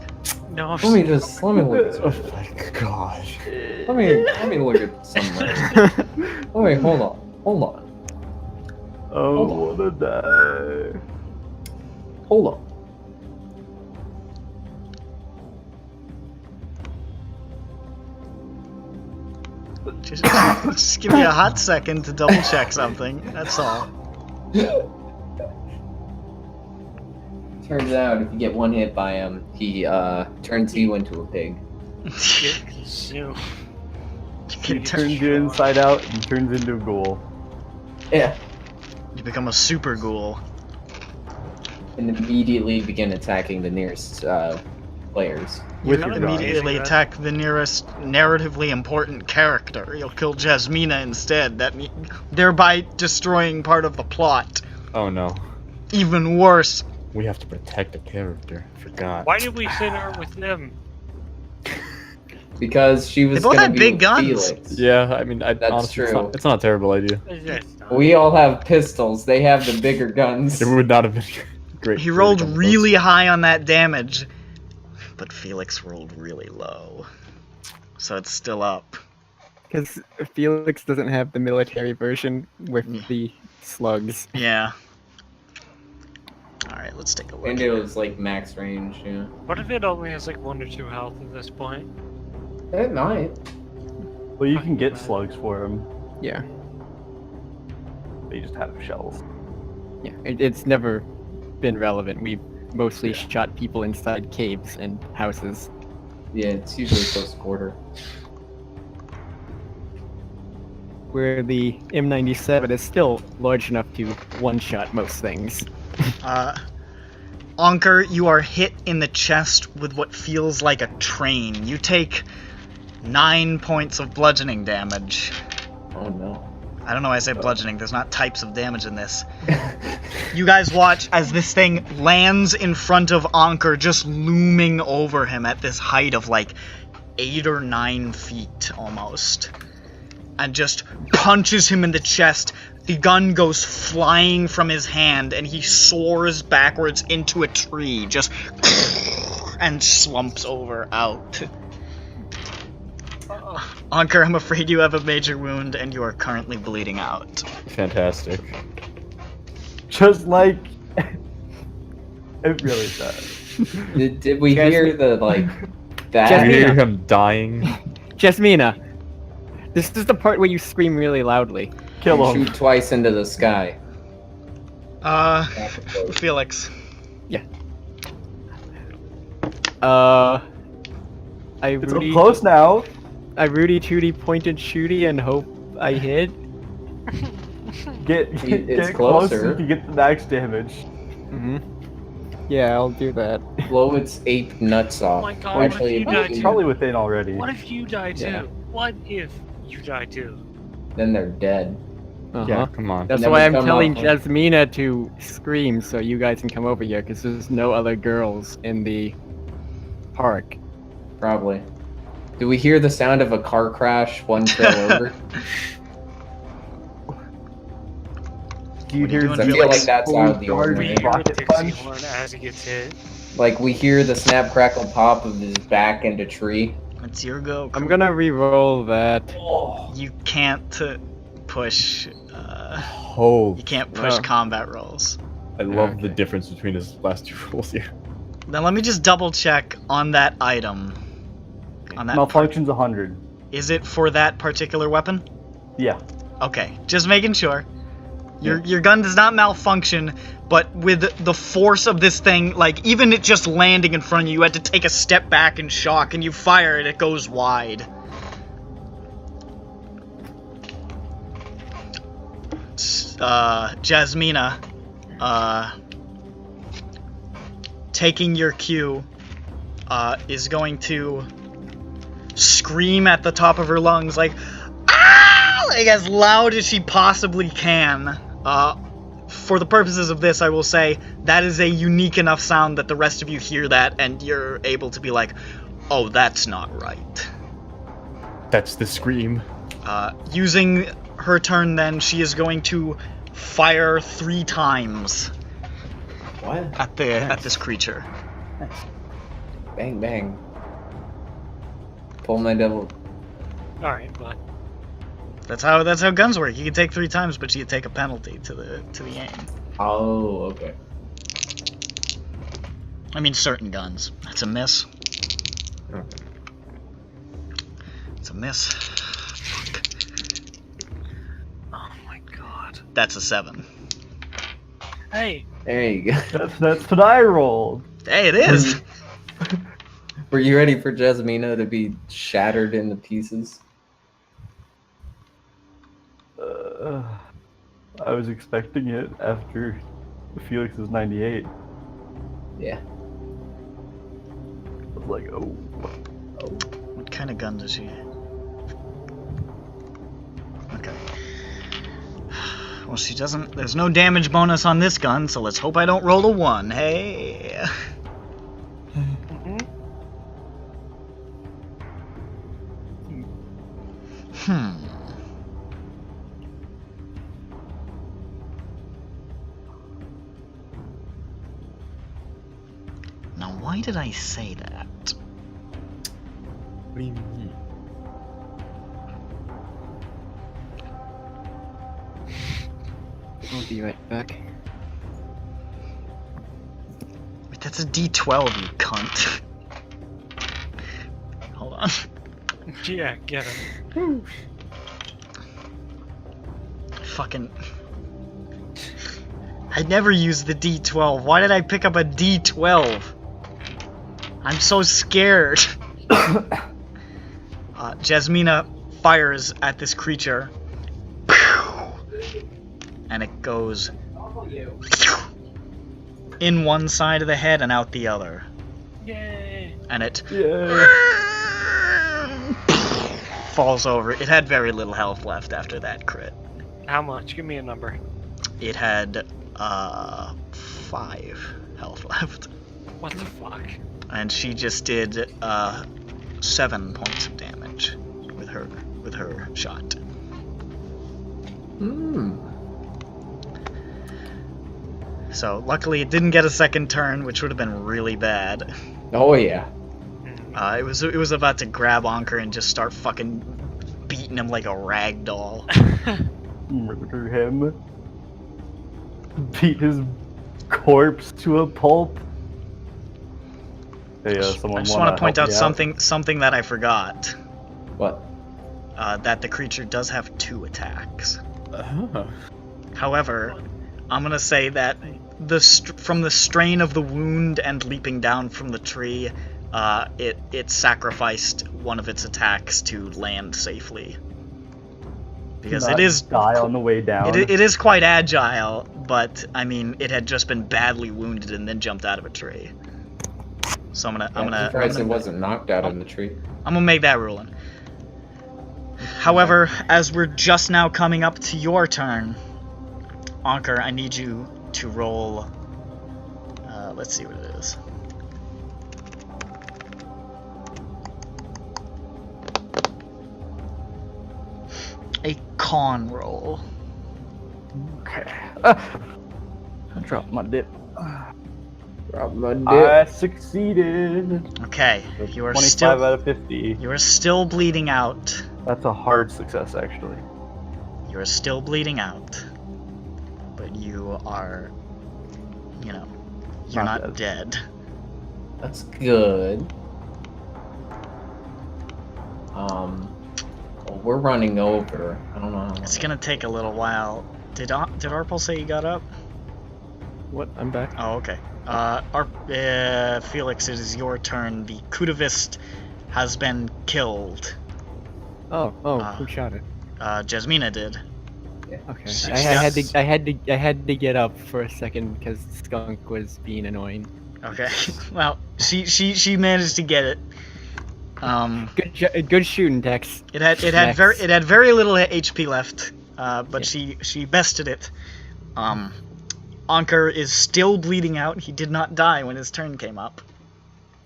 No, Let me look at Oh my gosh. let me look at something. Oh wait, hold on. Oh, I Hold wanna die. Hold on. Just give me a hot second to double check something. That's all. Turns out if you get one hit by him, he turns you into a pig. get consumed. He turns you inside out and turns into a ghoul. Yeah. You become a super ghoul. And immediately begin attacking the nearest players. With You your immediately dog. attack the nearest narratively important character. You'll kill Jasmina instead, thereby destroying part of the plot. Oh no. Even worse. We have to protect a character. Forgot. Why did we send her with them? Because she was They both gonna had be big with guns. Felix. Yeah, I mean, That's honestly, true. It's not a terrible idea. We all have pistols. They have the bigger guns. It would not have been great. He rolled really high on that damage, but Felix rolled really low. So it's still up. because Felix doesn't have the military version with Yeah. the slugs. Yeah. Alright, let's take a look. And it was like max range, yeah. What if it only has like 1 or 2 health at this point? It might. Well, you can get slugs for him. Yeah, They just have shells. yeah. It's never been relevant. We've mostly shot people inside caves and houses. Yeah, it's usually close quarter. Where the M97 is still large enough to one-shot most things. Anker, you are hit in the chest with what feels like a train. You take 9 points of bludgeoning damage. Oh no. I don't know why I say bludgeoning, there's not types of damage in this. You guys watch as this thing lands in front of Anker, just looming over him at this height of like 8 or 9 feet almost. And just punches him in the chest. The gun goes flying from his hand and he soars backwards into a tree, just and slumps over out. Anker, I'm afraid you have a major wound and you are currently bleeding out. Fantastic. Just like... it really does. Did we Guys- hear the like Do that? you hear him dying? Jasmina, This is the part where you scream really loudly. Kill him. Shoot twice into the sky. Felix. I It's Rudy, close now. I Rudy Tooty pointed shooty and hope I hit. Get It's close closer. so you can get the max damage. Mm-hmm. Yeah, I'll do that. Blow its ape nuts Oh off. my god, what if Actually, you die It's too? probably within already. What if you die too? Yeah. What if you die too? then they're dead. Uh-huh. Yeah, come on. That's And then why we I'm come telling up with- Jasmina to scream so you guys can come over here, because there's no other girls in the park. Probably. Do we hear the sound of a car crash one trail over? Do you What are you hear doing, I Felix? feel like that's out of the Charge We ordinary. hear a rocket Dixie punch. horn as he gets hit. Like we hear the snap crackle pop of his back into tree. It's your go. I'm gonna re-roll that. You can't push. Oh, You can't push Oh. combat rolls. I love Okay. the difference between his last two rolls here. Then let me just double check on that item. On that. Malfunction's 100. Is it for that particular weapon? Yeah. Okay, just making sure. Your gun does not malfunction, but with the force of this thing, like even it just landing in front of you, you had to take a step back in shock, and you fire it, it goes wide. Jasmina, taking your cue, is going to scream at the top of her lungs, like, ah! Like as loud as she possibly can. For the purposes of this, I will say that is a unique enough sound that the rest of you hear that and you're able to be like, oh, that's not right. That's the scream. Using her turn then, she is going to fire 3 times What? at this creature. Bang bang. Pull my devil. Alright, but That's how guns work. You can take 3 times, but you take a penalty to the aim. Oh, okay. I mean, certain guns. That's a miss. Okay. It's a miss. oh my god. That's a 7. Hey, There you go. That's what I rolled. Hey, it is. Were you ready for Jasmina to be shattered into pieces? I was expecting it after Felix's 98. Yeah. I was like, oh. What kind of gun does she? Okay. Well, she doesn't. There's no damage bonus on this gun, so let's hope I don't roll a 1. Hey. Now, why did I say that? What do you mean? I'll be right back. Wait, that's a D12, you cunt. Hold on. yeah, get him. Fucking. I never use the D12. Why did I pick up a D12? I'm so scared. Jasmina fires at this creature. And it goes in one side of the head and out the other. Yay! And it Yeah. falls over. It had very little health left after that crit. How much? Give me a number. It had 5 health left. What the fuck? And she just did 7 points of damage with her shot. Hmm. So luckily it didn't get a second turn, which would have been really bad. Oh yeah. It was about to grab Anker and just start fucking beating him like a rag doll. Murder him. Beat his corpse to a pulp. Hey, someone I just want to point out help me something that I forgot. What? that the creature does have 2 attacks. Oh. However, I'm gonna say that from the strain of the wound and leaping down from the tree, it sacrificed one of its attacks to land safely. Because Not it is die on the way down. it is quite agile, but I mean it had just been badly wounded and then jumped out of a tree. So I'm surprised it wasn't knocked out of the tree. I'm gonna make that ruling. However, as we're just now coming up to your turn, Anker, I need you to roll. Let's see what it is. A con roll. Okay. I dropped my dip. Drop my dip. I succeeded. Okay, you are 25 still out of 50. you are still bleeding out. That's a hard success, actually. You are still bleeding out, but you are, you're not dead. That's good. Well, we're running over. I don't know how It's gonna take a little while. Did Arpal say you got up? What? I'm back. Oh, okay. Felix, it is your turn. The Kudavist has been killed. Oh, who shot it? Jasmina did. Okay. She- I had to get up for a second because Skunk was being annoying. Okay. Well, she managed to get it. Good shooting, Tex. It had Next. very little HP left, but Yeah. she bested it. Anker is still bleeding out. He did not die when his turn came up.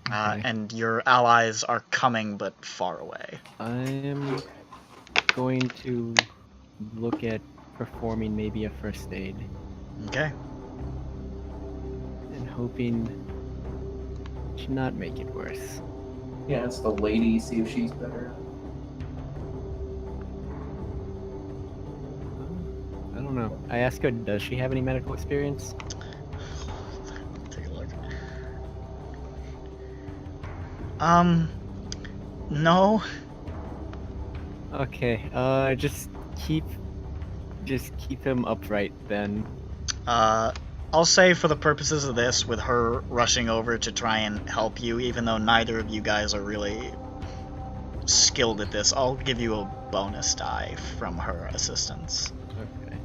Okay. And your allies are coming, but far away. I'm going to look at performing maybe a first aid Okay. and hoping to not make it worse. Yeah, it's the lady. See if she's better. I don't know. I asked her, does she have any medical experience? Take a look. No. Okay. Just keep him upright then. I'll say for the purposes of this, with her rushing over to try and help you, even though neither of you guys are really skilled at this, I'll give you a bonus die from her assistance. Okay.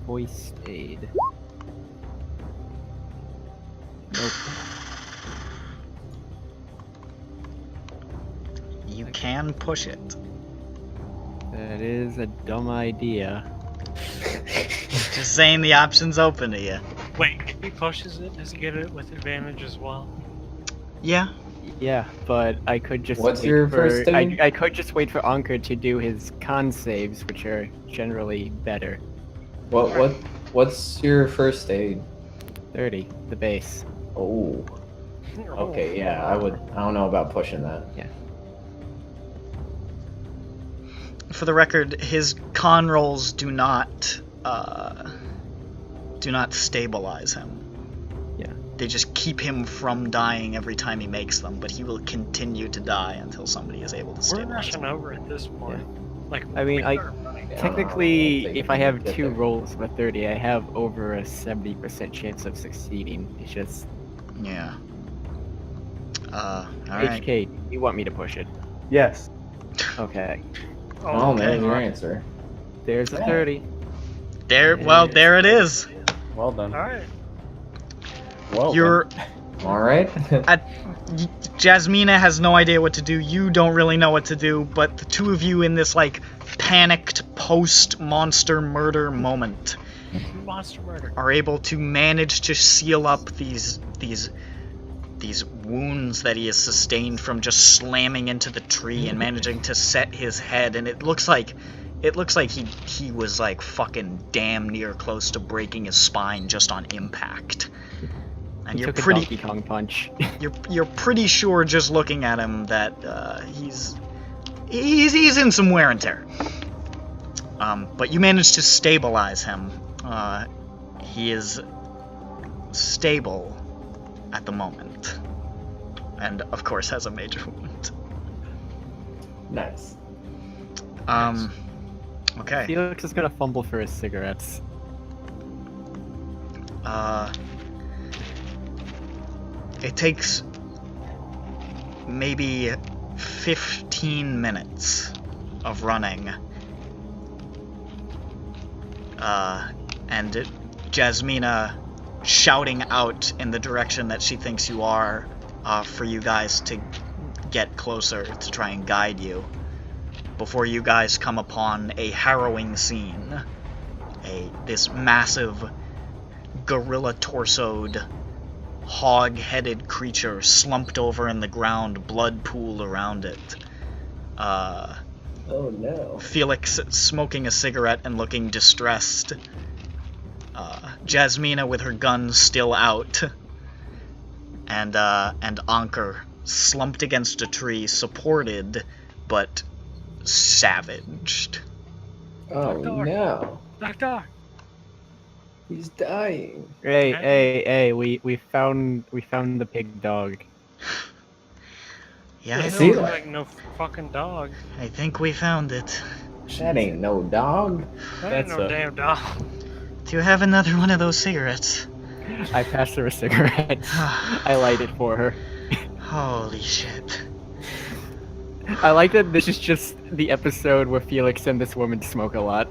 Hoist aid. Nope. You can push it. That is a dumb idea. Just saying the option's open to you. Wait, if he pushes it, does he get it with advantage as well? Yeah. Yeah, but I could just What's wait your for, first aid? I could just wait for Anker to do his con saves, which are generally better. What's your first aid? 30, the base. Oh. Okay, yeah, I don't know about pushing that. For the record, his con rolls do not stabilize him. Yeah. They just keep him from dying every time he makes them, but he will continue to die until somebody is able to We're stabilize rushing him. over at this point. Like, I mean, we are running. Yeah, Technically, I don't if I have get 2 there. rolls with 30, I have over a 70% chance of succeeding. It's just Yeah. Alright. HK. You want me to push it? Yes. Okay. Oh, okay. man, your answer. There's a 30. There it is. Well done. Alright. Well You're All right. Jasmina has no idea what to do. You don't really know what to do, but the two of you in this like panicked post-monster murder moment Monster murder. are able to manage to seal up these wounds that he has sustained from just slamming into the tree and managing to set his head, and it looks like he was like fucking damn near close to breaking his spine just on impact. And He you're took a pretty Donkey Kong punch. you're pretty sure just looking at him that he's in some wear and tear. But you managed to stabilize him. He is stable at the moment. and of course has a major wound. Nice. Okay. Felix is gonna fumble for his cigarettes. It takes maybe 15 minutes of running. And Jasmina shouting out in the direction that she thinks you are, for you guys to get closer to try and guide you. Before you guys come upon a harrowing scene. This massive, gorilla-torsoed, hog-headed creature slumped over in the ground, blood pool around it. Oh no. Felix smoking a cigarette and looking distressed. Jasmina with her gun still out. And Anker slumped against a tree, supported, but savaged. Oh no. Doctor! He's dying. Hey, we found the pig dog. Yeah, It I see don't think, look that? like no fucking dog. I think we found it. That ain't no dog. That ain't That's no a- damn dog. Do you have another one of those cigarettes? I passed her a cigarette. I light it for her. Holy shit. I like that this is just the episode where Felix and this woman smoke a lot.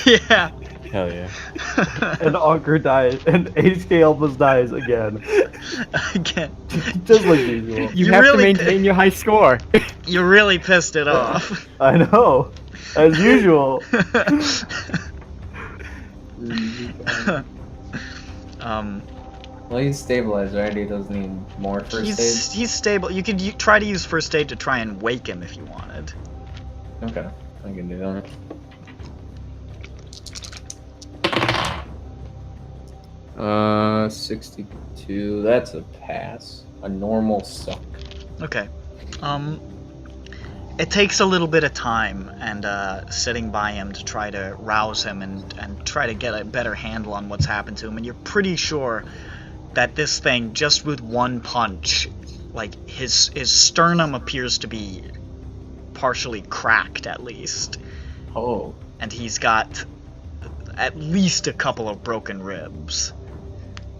Yeah. Hell yeah. And Anker dies, and HK almost dies again. Again. Just like usual. You, You have really to maintain your high score. You really pissed it off. I know. As usual. Well, he's stabilized, right? He doesn't need more first aid. He's stable. You could try to use first aid to try and wake him if you wanted. Okay, I can do that. Uh, 62. That's a pass. A normal suck. Okay. It takes a little bit of time and sitting by him to try to rouse him and try to get a better handle on what's happened to him, and you're pretty sure that this thing, just with one punch, like his sternum appears to be partially cracked at least, Oh. and he's got at least a couple of broken ribs.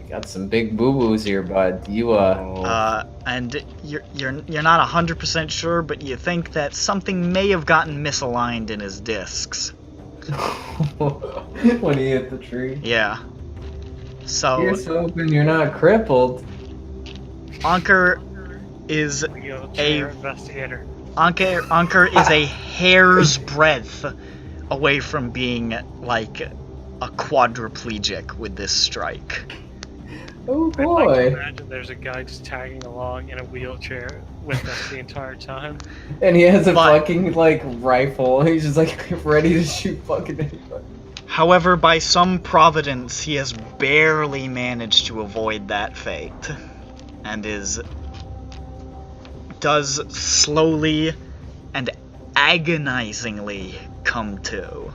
Got some big boo-boos here, bud. You, And you're not 100% sure, but you think that something may have gotten misaligned in his discs. when he hit the tree. Yeah. So Here's hoping you're not crippled. Anker is Wheelchair investigator. Anker is a hair's breadth away from being like a quadriplegic with this strike. Oh I'd like to boy. imagine there's a guy just tagging along in a wheelchair with us the entire time. And he has a But- fucking, like, rifle. He's just, like, ready to shoot fucking anybody. However, by some providence, he has barely managed to avoid that fate, and does slowly and agonizingly come to.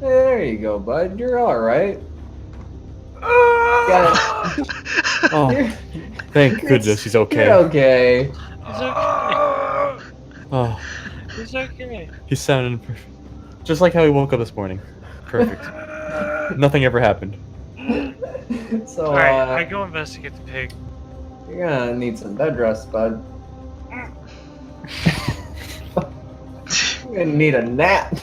There you go, bud. You're alright. Got it. Oh, You're- thank goodness he's okay. You're okay. He's okay. Oh, He's okay. he sounded just like how he woke up this morning. Perfect. Nothing ever happened. So, Alright, I go investigate the pig. you're gonna need some bed rest, bud. You're gonna need a nap.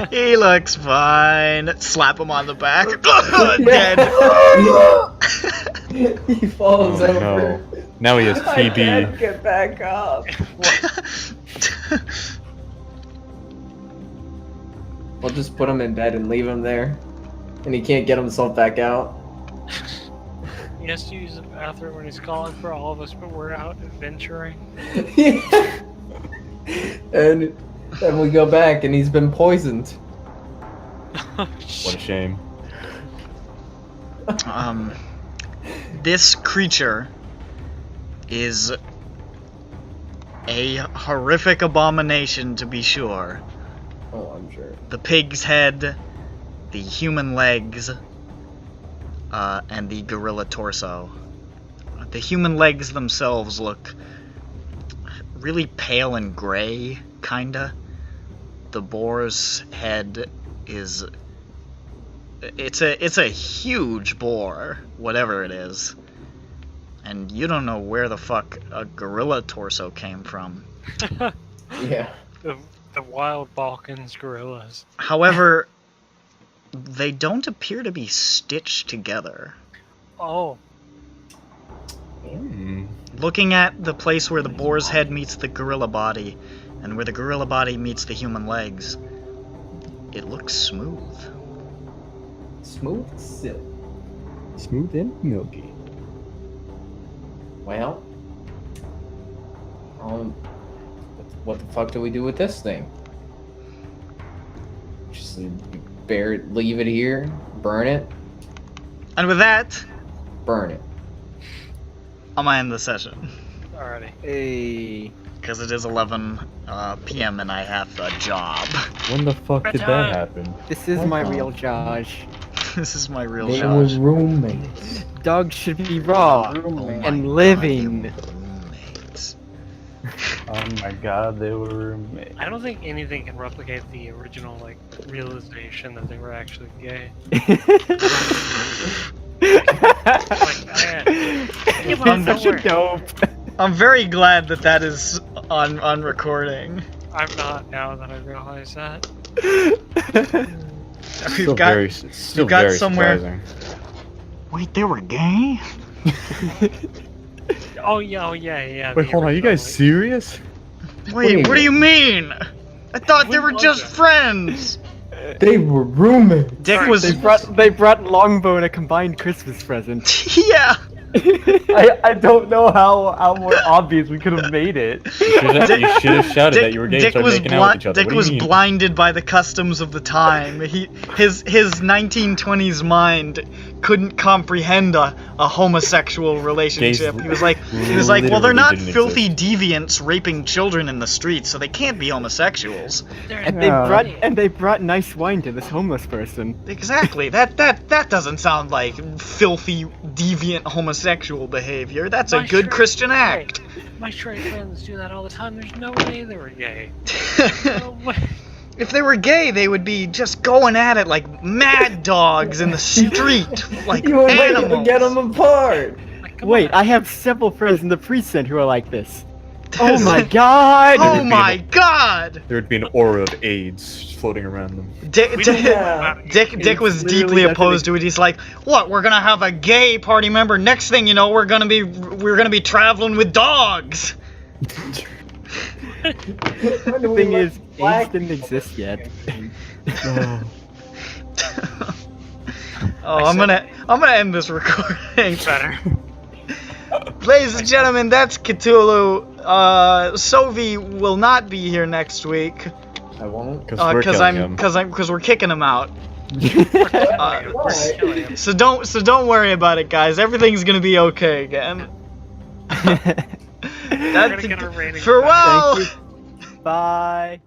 He looks fine. Slap him on the back. Dead. He falls Oh, over. no. Now he has I can't TB. get back up. We'll just put him in bed and leave him there. And he can't get himself back out. He has to use the bathroom when he's calling for all of us, but we're out adventuring. And then we go back and he's been poisoned. What a shame. This creature is a horrific abomination, to be sure. Oh, I'm sure. The pig's head, the human legs, and the gorilla torso. The human legs themselves look really pale and gray, kinda. The boar's head is... It's a huge boar, whatever it is. And you don't know where the fuck a gorilla torso came from. Yeah. The wild Balkans gorillas. However, they don't appear to be stitched together. Oh. Hmm. Looking at the place where the boar's head meets the gorilla body, and where the gorilla body meets the human legs, it looks smooth. Smooth silk. Smooth and milky. Well, what the fuck do we do with this thing? Just leave it here, burn it, And with that, burn it. I'm gonna end the session. Alrighty. Hey. Because it is 11 p.m. and I have a job. When the fuck did that happen? This is my real Josh. This is my real They job. were roommates. Dogs should be raw Oh my and God, living. they were roommates. Oh my god, they were roommates. I don't think anything can replicate the original, like, realization that they were actually gay. Like, man. You're such a dope. I'm very glad that that is on recording. I'm not now that I realize that. Still got- very, still got very somewhere- surprising. Wait, they were gay? Oh yeah. Wait, the hold on, you guys original, serious? Wait, what do you mean? I thought they were When was just it? friends. They were roommates. Dick Sorry, was. They brought Longbow a combined Christmas present. Yeah. I don't know how more obvious we could have made it. You should have shouted that you were gay and started making out with each other. Dick What do was you mean? blinded by the customs of the time. His 1920s mind couldn't comprehend a homosexual relationship. Gays He was like, well, they're literally not didn't filthy deviants raping children in the streets, so they can't be homosexuals. And they brought nice wine to this homeless person. Exactly. That doesn't sound like filthy, deviant homosexual behavior. That's a My good straight- Christian act. My straight friends do that all the time. There's no way they were gay. No way. If they were gay, they would be just going at it like mad dogs in the street, like You were waiting to animals. get them apart. Like, come Wait, on. I have several friends in the precinct who are like this. Oh my god! Oh my god! There would be an aura of AIDS floating around them. Dick We don't know Yeah. about it. Dick It's was literally deeply nothing opposed to it. He's like, "What? We're gonna have a gay party member. Next thing you know, we're gonna be traveling with dogs." The thing is, AIDS didn't exist yet. Oh, I'm gonna end this recording. Better. Ladies and gentlemen, that's Cthulhu. Sovi will not be here next week I won't. Because we're kicking him out. We're killing him. So don't worry about it, guys. Everything's gonna be okay again. We're gonna get our ratings Farewell. Thank you. Bye.